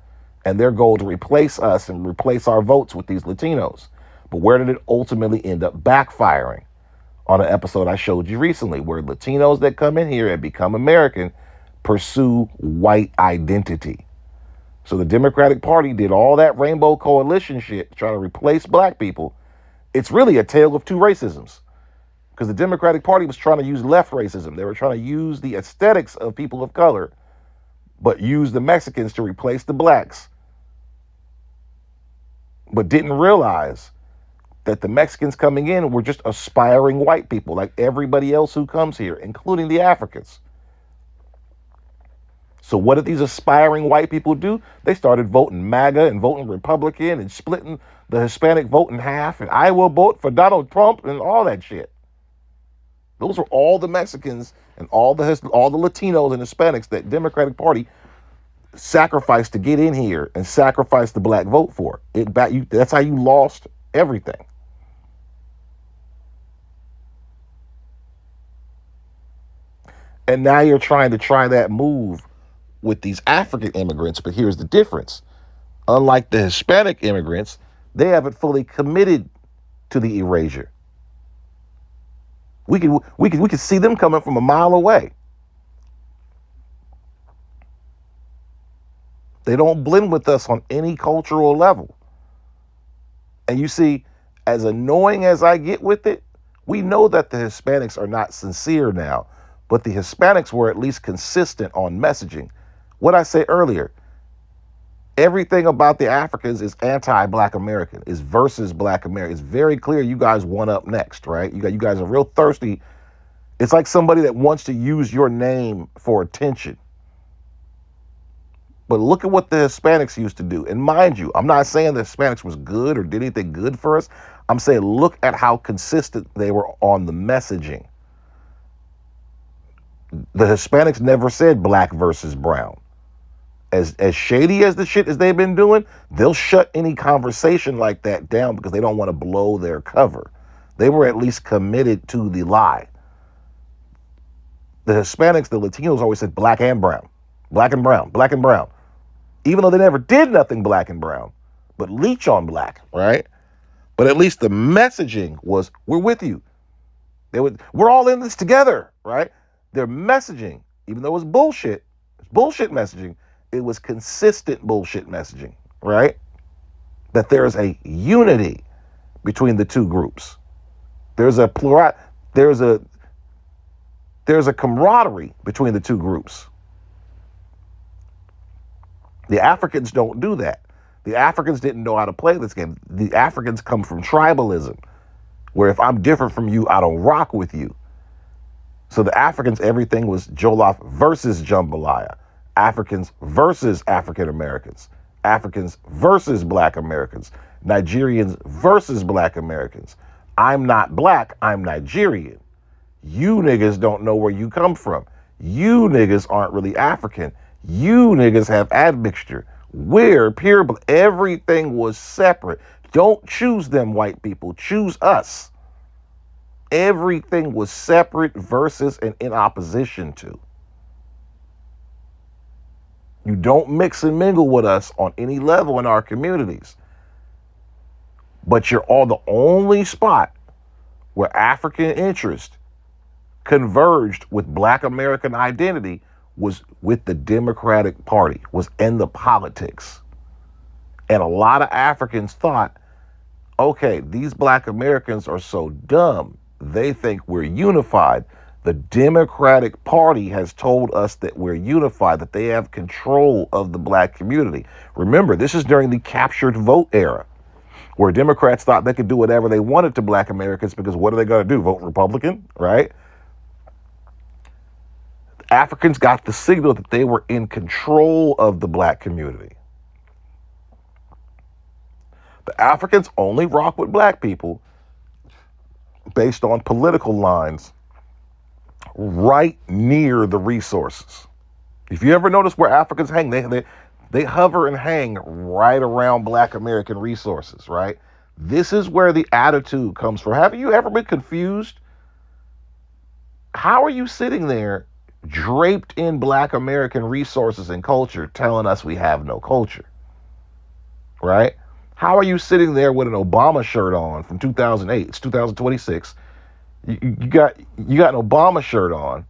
Speaker 1: and their goal to replace us and replace our votes with these Latinos. But where did it ultimately end up backfiring? On an episode I showed you recently, where Latinos that come in here and become American pursue white identity. So the Democratic Party did all that rainbow coalition shit to try to replace black people. It's really a tale of two racisms, because the Democratic Party was trying to use left racism. They were trying to use the aesthetics of people of color, but use the Mexicans to replace the blacks, but didn't realize that the Mexicans coming in were just aspiring white people like everybody else who comes here, including the Africans. So what did these aspiring white people do? They started voting MAGA and voting Republican and splitting the Hispanic vote in half, and I will vote for Donald Trump and all that shit. Those were all the Mexicans and all the Latinos and Hispanics that Democratic Party sacrificed to get in here and sacrificed the black vote for. That's how you lost everything. And now you're trying that move with these African immigrants, but here's the difference. Unlike the Hispanic immigrants, they haven't fully committed to the erasure. We can see them coming from a mile away. They don't blend with us on any cultural level. And you see, as annoying as I get with it, we know that the Hispanics are not sincere now, but the Hispanics were at least consistent on messaging. What I said earlier, everything about the Africans is anti-Black American, is versus Black American. It's very clear you guys want up next, right? You guys are real thirsty. It's like somebody that wants to use your name for attention. But look at what the Hispanics used to do. And mind you, I'm not saying the Hispanics was good or did anything good for us. I'm saying look at how consistent they were on the messaging. The Hispanics never said black versus brown. As shady as the shit as they've been doing, they'll shut any conversation like that down because they don't want to blow their cover. They were at least committed to the lie. The Hispanics, the Latinos always said black and brown, black and brown, black and brown. Even though they never did nothing black and brown, but leech on black, right? But at least the messaging was, we're with you. We're all in this together, right? Their messaging, even though it was bullshit messaging, it was consistent bullshit messaging, right? That there is a unity between the two groups. There's a camaraderie between the two groups. The Africans don't do that. The Africans didn't know how to play this game. The Africans come from tribalism, where if I'm different from you, I don't rock with you. So the Africans, everything was Jollof versus jambalaya. Africans versus African Americans. Africans versus Black Americans. Nigerians versus Black Americans. I'm not black, I'm Nigerian. You niggas don't know where you come from. You niggas aren't really African. You niggas have admixture. We're pure. Everything was separate. Don't choose them white people. Choose us. Everything was separate versus and in opposition to. You don't mix and mingle with us on any level in our communities. But you're all the only spot where African interest converged with Black American identity was with the Democratic Party, was in the politics. And a lot of Africans thought, okay, these Black Americans are so dumb, they think we're unified. The Democratic Party has told us that we're unified, that they have control of the Black community. Remember, this is during the captured vote era, where Democrats thought they could do whatever they wanted to Black Americans because what are they going to do? Vote Republican, right? Africans got the signal that they were in control of the Black community. The Africans only rock with black people based on political lines right near the resources. If you ever notice where Africans hang, they hover and hang right around black American resources, right? This is where the attitude comes from. Have you ever been confused? How are you sitting there draped in black American resources and culture telling us we have no culture, right? How are you sitting there with an Obama shirt on from 2008? It's 2026. You got an Obama shirt on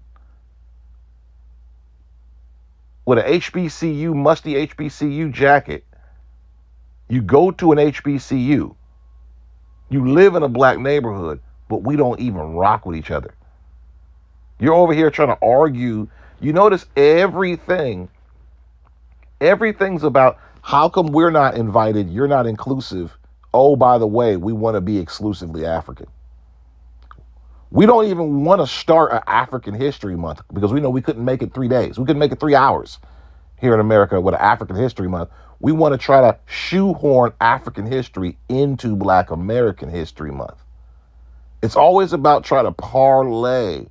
Speaker 1: with an HBCU, musty HBCU jacket. You go to an HBCU. You live in a black neighborhood, but we don't even rock with each other. You're over here trying to argue. You notice everything's about how come we're not invited, you're not inclusive. Oh, by the way, we want to be exclusively African. We don't even want to start an African History Month because we know we couldn't make it 3 days. We couldn't make it 3 hours here in America with an African History Month. We want to try to shoehorn African history into Black American History Month. It's always about trying to parlay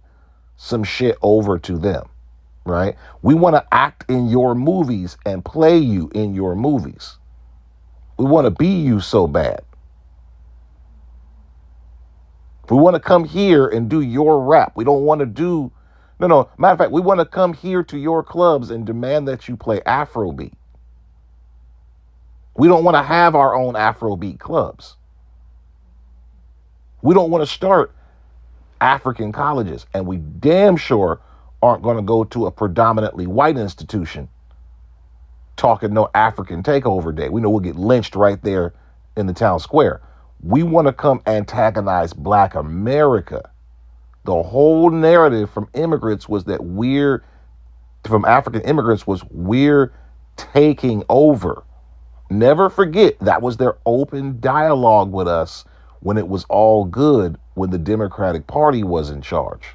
Speaker 1: some shit over to them, right? We want to act in your movies and play you in your movies. We want to be you so bad. We want to come here and do your rap. We don't want to do, no. Matter of fact, we want to come here to your clubs and demand that you play Afrobeat. We don't want to have our own Afrobeat clubs. We don't want to start African colleges, and we damn sure aren't going to go to a predominantly white institution talking no African takeover day. We know we'll get lynched right there in the town square. We want to come antagonize Black America. The whole narrative from immigrants was that from African immigrants was we're taking over. Never forget, that was their open dialogue with us when it was all good, when the Democratic Party was in charge.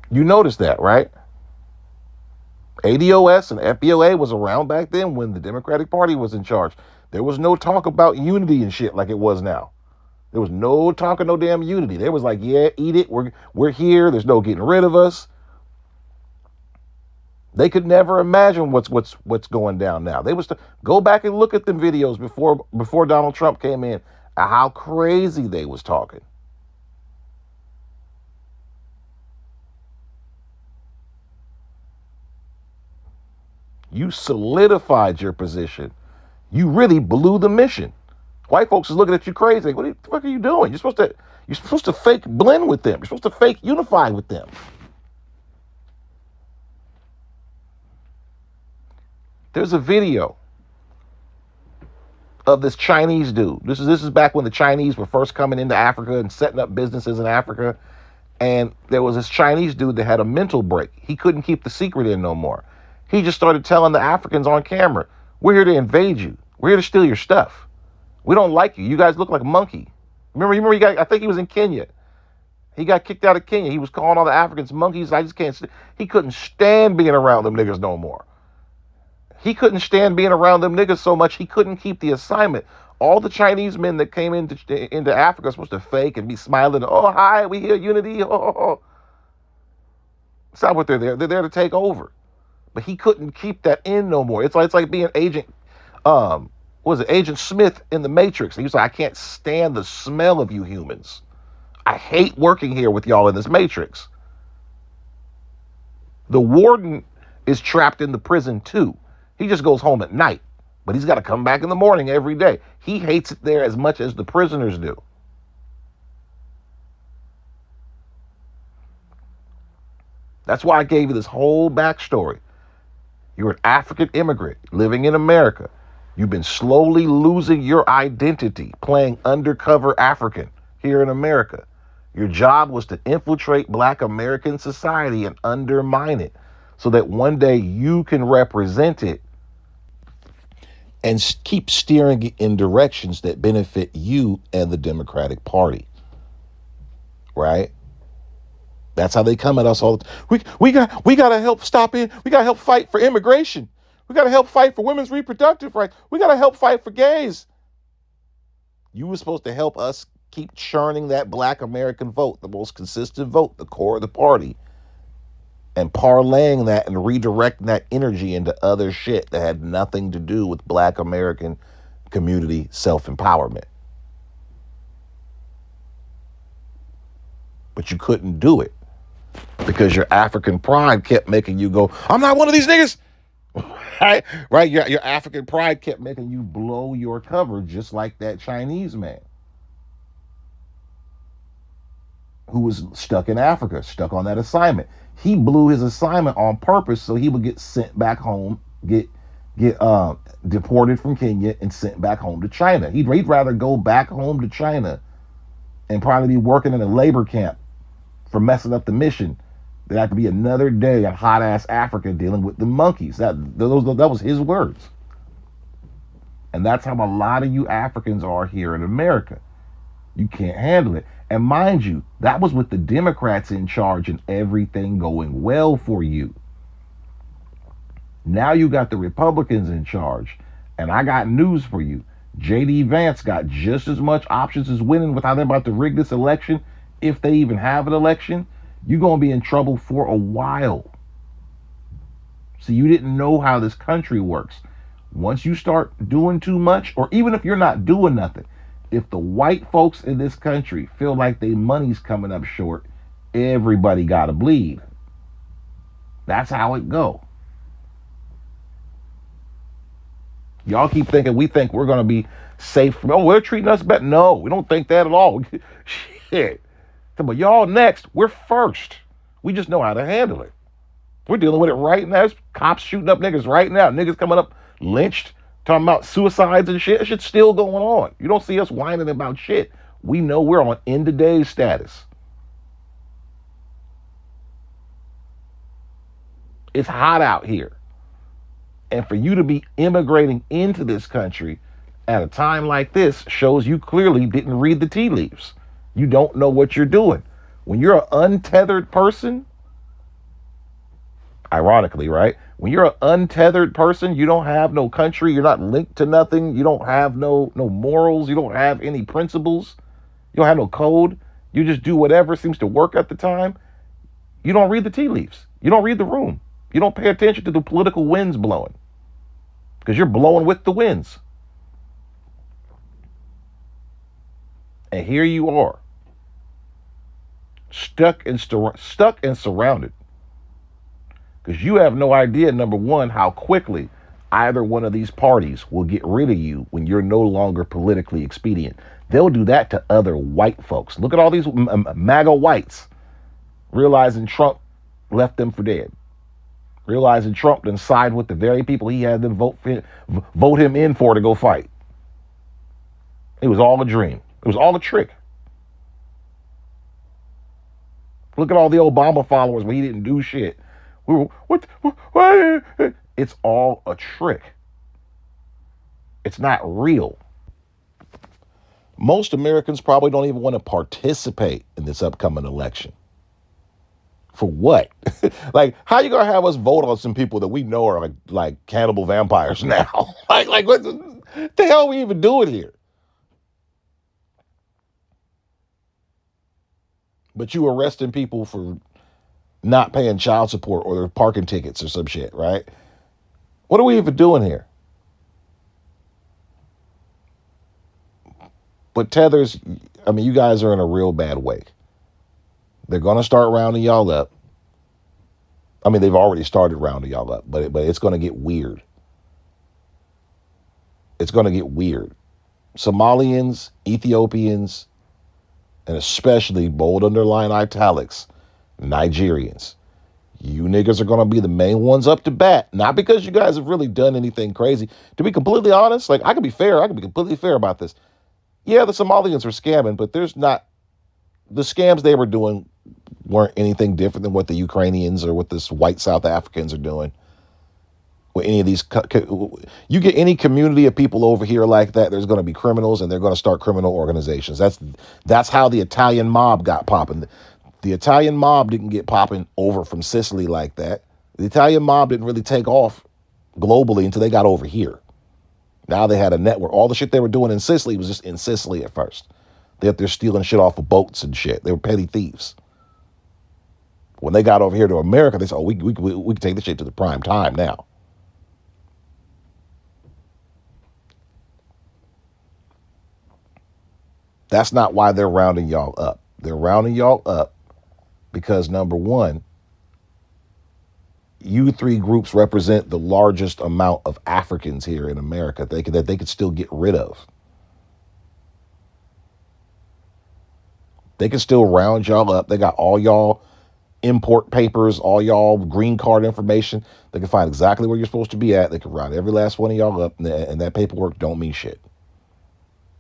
Speaker 1: You noticed that, right? ADOS and FBOA was around back then when the Democratic Party was in charge. There was no talk about unity and shit like it was now. There was no talk of no damn unity. They was like, yeah, eat it. We're here. There's no getting rid of us. They could never imagine what's going down now. They was to go back and look at them videos before Donald Trump came in, how crazy they was talking. You solidified your position. You really blew the mission. White folks is looking at you crazy. What the fuck are you doing? You're supposed to fake blend with them. You're supposed to fake unify with them. There's a video of this Chinese dude. This is back when the Chinese were first coming into Africa and setting up businesses in Africa. And there was this Chinese dude that had a mental break. He couldn't keep the secret in no more. He just started telling the Africans on camera, we're here to invade you. We're here to steal your stuff. We don't like you. You guys look like a monkey. Remember I think he was in Kenya. He got kicked out of Kenya. He was calling all the Africans monkeys. He couldn't stand being around them niggas no more. He couldn't stand being around them niggas so much he couldn't keep the assignment. All the Chinese men that came into Africa are supposed to fake and be smiling. Oh, hi, we hear unity. Oh. That's not what they're there. They're there to take over. But he couldn't keep that in no more. It's like being Agent Smith in the Matrix. He was like, I can't stand the smell of you humans. I hate working here with y'all in this Matrix. The warden is trapped in the prison too. He just goes home at night, but he's got to come back in the morning every day. He hates it there as much as the prisoners do. That's why I gave you this whole backstory. You're an African immigrant living in America. You've been slowly losing your identity, playing undercover African here in America. Your job was to infiltrate Black American society and undermine it so that one day you can represent it and keep steering it in directions that benefit you and the Democratic Party. Right? That's how they come at us all the time. We got to help stop it. We got to help fight for immigration. We got to help fight for women's reproductive rights. We got to help fight for gays. You were supposed to help us keep churning that black American vote, the most consistent vote, the core of the party, and parlaying that and redirecting that energy into other shit that had nothing to do with black American community self-empowerment. But you couldn't do it because your African pride kept making you go, I'm not one of these niggas. Right? Your African pride kept making you blow your cover just like that Chinese man who was stuck in Africa, stuck on that assignment. He blew his assignment on purpose so he would get sent back home, get deported from Kenya and sent back home to China. He'd rather go back home to China and probably be working in a labor camp for messing up the mission than have to be another day in hot ass Africa dealing with the monkeys. That was his words. And that's how a lot of you Africans are here in America. You can't handle it. And mind you, that was with the Democrats in charge and everything going well for you. Now you got the Republicans in charge. And I got news for you. J.D. Vance got just as much options as winning with how they're about to rig this election. If they even have an election, you're going to be in trouble for a while. So you didn't know how this country works. Once you start doing too much, or even if you're not doing nothing, if the white folks in this country feel like their money's coming up short, everybody got to bleed. That's how it go. Y'all keep thinking we think we're going to be safe from, oh, they're treating us better. No, we don't think that at all. Shit. But y'all next, we're first. We just know how to handle it. We're dealing with it right now. There's cops shooting up niggas right now. Niggas coming up lynched, talking about suicides and shit. That shit's still going on. You don't see us whining about shit. We know we're on end of days status. It's hot out here. And for you to be immigrating into this country at a time like this shows you clearly didn't read the tea leaves. You don't know what you're doing. When you're an untethered person, ironically, right? When you're an untethered person, you don't have no country, you're not linked to nothing, you don't have no morals, you don't have any principles, you don't have no code, you just do whatever seems to work at the time. You don't read the tea leaves. You don't read the room. You don't pay attention to the political winds blowing because you're blowing with the winds. And here you are, stuck and surrounded, because you have no idea, number one, how quickly either one of these parties will get rid of you when you're no longer politically expedient. They'll do that to other white folks. Look at all these MAGA whites realizing Trump left them for dead, realizing Trump didn't side with the very people he had them vote him in for to go fight. It was all a dream. It was all a trick. Look at all the Obama followers when he didn't do shit. What? It's all a trick. It's not real. Most Americans probably don't even want to participate in this upcoming election. For what? Like, how you gonna have us vote on some people that we know are like cannibal vampires now? like what the hell are we even doing here? But you arresting people for not paying child support or their parking tickets or some shit, right? What are we even doing here? But Tethers, I mean, you guys are in a real bad way. They're going to start rounding y'all up. I mean, they've already started rounding y'all up, but it's going to get weird. It's going to get weird. Somalians, Ethiopians, and especially bold underline italics, Nigerians. You niggas are going to be the main ones up to bat. Not because you guys have really done anything crazy. To be completely honest, like, I can be completely fair about this. Yeah, the Somalians are scamming, but the scams they were doing weren't anything different than what the Ukrainians or what this white South Africans are doing. With any of these, you get any community of people over here like that, there's going to be criminals, and they're going to start criminal organizations. That's how the Italian mob got popping. The Italian mob didn't get popping over from Sicily like that. The Italian mob didn't really take off globally until they got over here. Now they had a network. All the shit they were doing in Sicily was just in Sicily at first. They're stealing shit off of boats and shit. They were petty thieves. When they got over here to America, they said, oh, we can take this shit to the prime time now. That's not why they're rounding y'all up. They're rounding y'all up because, number one, you three groups represent the largest amount of Africans here in America that they could still get rid of. They can still round y'all up. They got all y'all import papers, all y'all green card information. They can find exactly where you're supposed to be at. They can round every last one of y'all up, and that paperwork don't mean shit.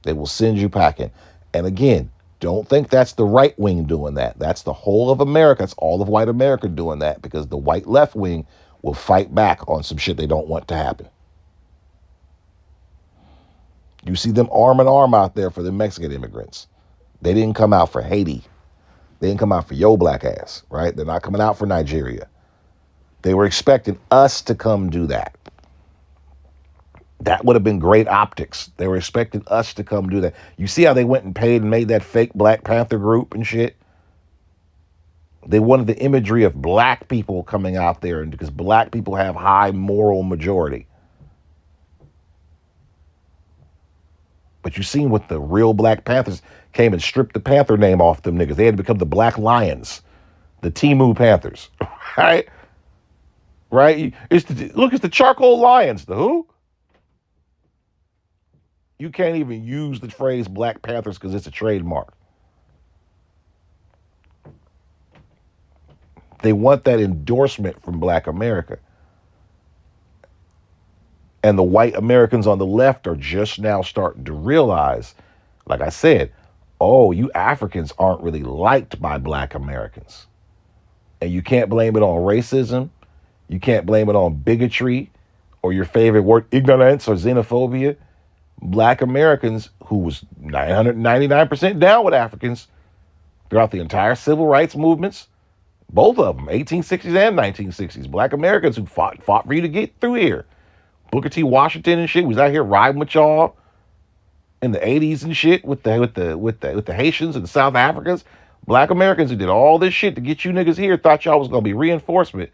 Speaker 1: They will send you packing. And again, don't think that's the right wing doing that. That's the whole of America. It's all of white America doing that because the white left wing will fight back on some shit they don't want to happen. You see them arm in arm out there for the Mexican immigrants. They didn't come out for Haiti. They didn't come out for your black ass, right? They're not coming out for Nigeria. They were expecting us to come do that. That would have been great optics. They were expecting us to come do that. You see how they went and paid and made that fake Black Panther group and shit? They wanted the imagery of black people coming out there, and because black people have high moral majority. But you seen what the real Black Panthers came and stripped the Panther name off them niggas. They had to become the Black Lions, the Timu Panthers, right? Right? It's the charcoal lions. The who? You can't even use the phrase Black Panthers because it's a trademark. They want that endorsement from Black America. And the white Americans on the left are just now starting to realize, like I said, oh, you Africans aren't really liked by Black Americans. And you can't blame it on racism. You can't blame it on bigotry or your favorite word, ignorance or xenophobia. Black Americans, who was 999% down with Africans throughout the entire civil rights movements, both of them, 1860s and 1960s. Black Americans who fought for you to get through here. Booker T. Washington and shit was out here riding with y'all in the 80s and shit with the Haitians and the South Africans. Black Americans who did all this shit to get you niggas here thought y'all was gonna be reinforcement.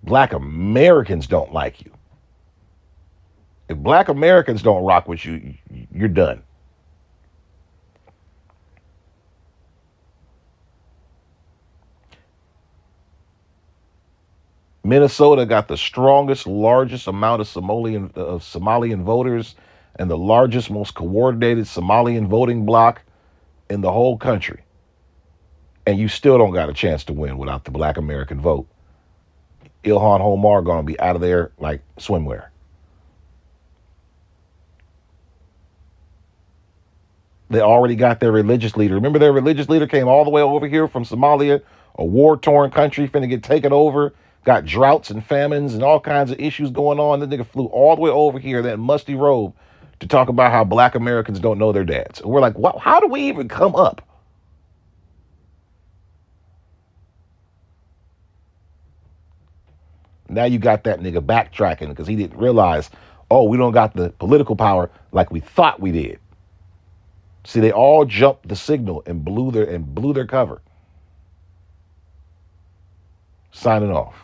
Speaker 1: Black Americans don't like you. If Black Americans don't rock with you, you're done. Minnesota got the strongest, largest amount of Somalian voters and the largest, most coordinated Somalian voting bloc in the whole country. And you still don't got a chance to win without the Black American vote. Ilhan Omar gonna be out of there like swimwear. They already got their religious leader. Remember their religious leader came all the way over here from Somalia, a war-torn country, finna get taken over, got droughts and famines and all kinds of issues going on. The nigga flew all the way over here, that musty robe, to talk about how Black Americans don't know their dads. And we're like, what? How do we even come up? Now you got that nigga backtracking because he didn't realize, oh, we don't got the political power like we thought we did. See, they all jumped the signal and blew their cover. Signing off.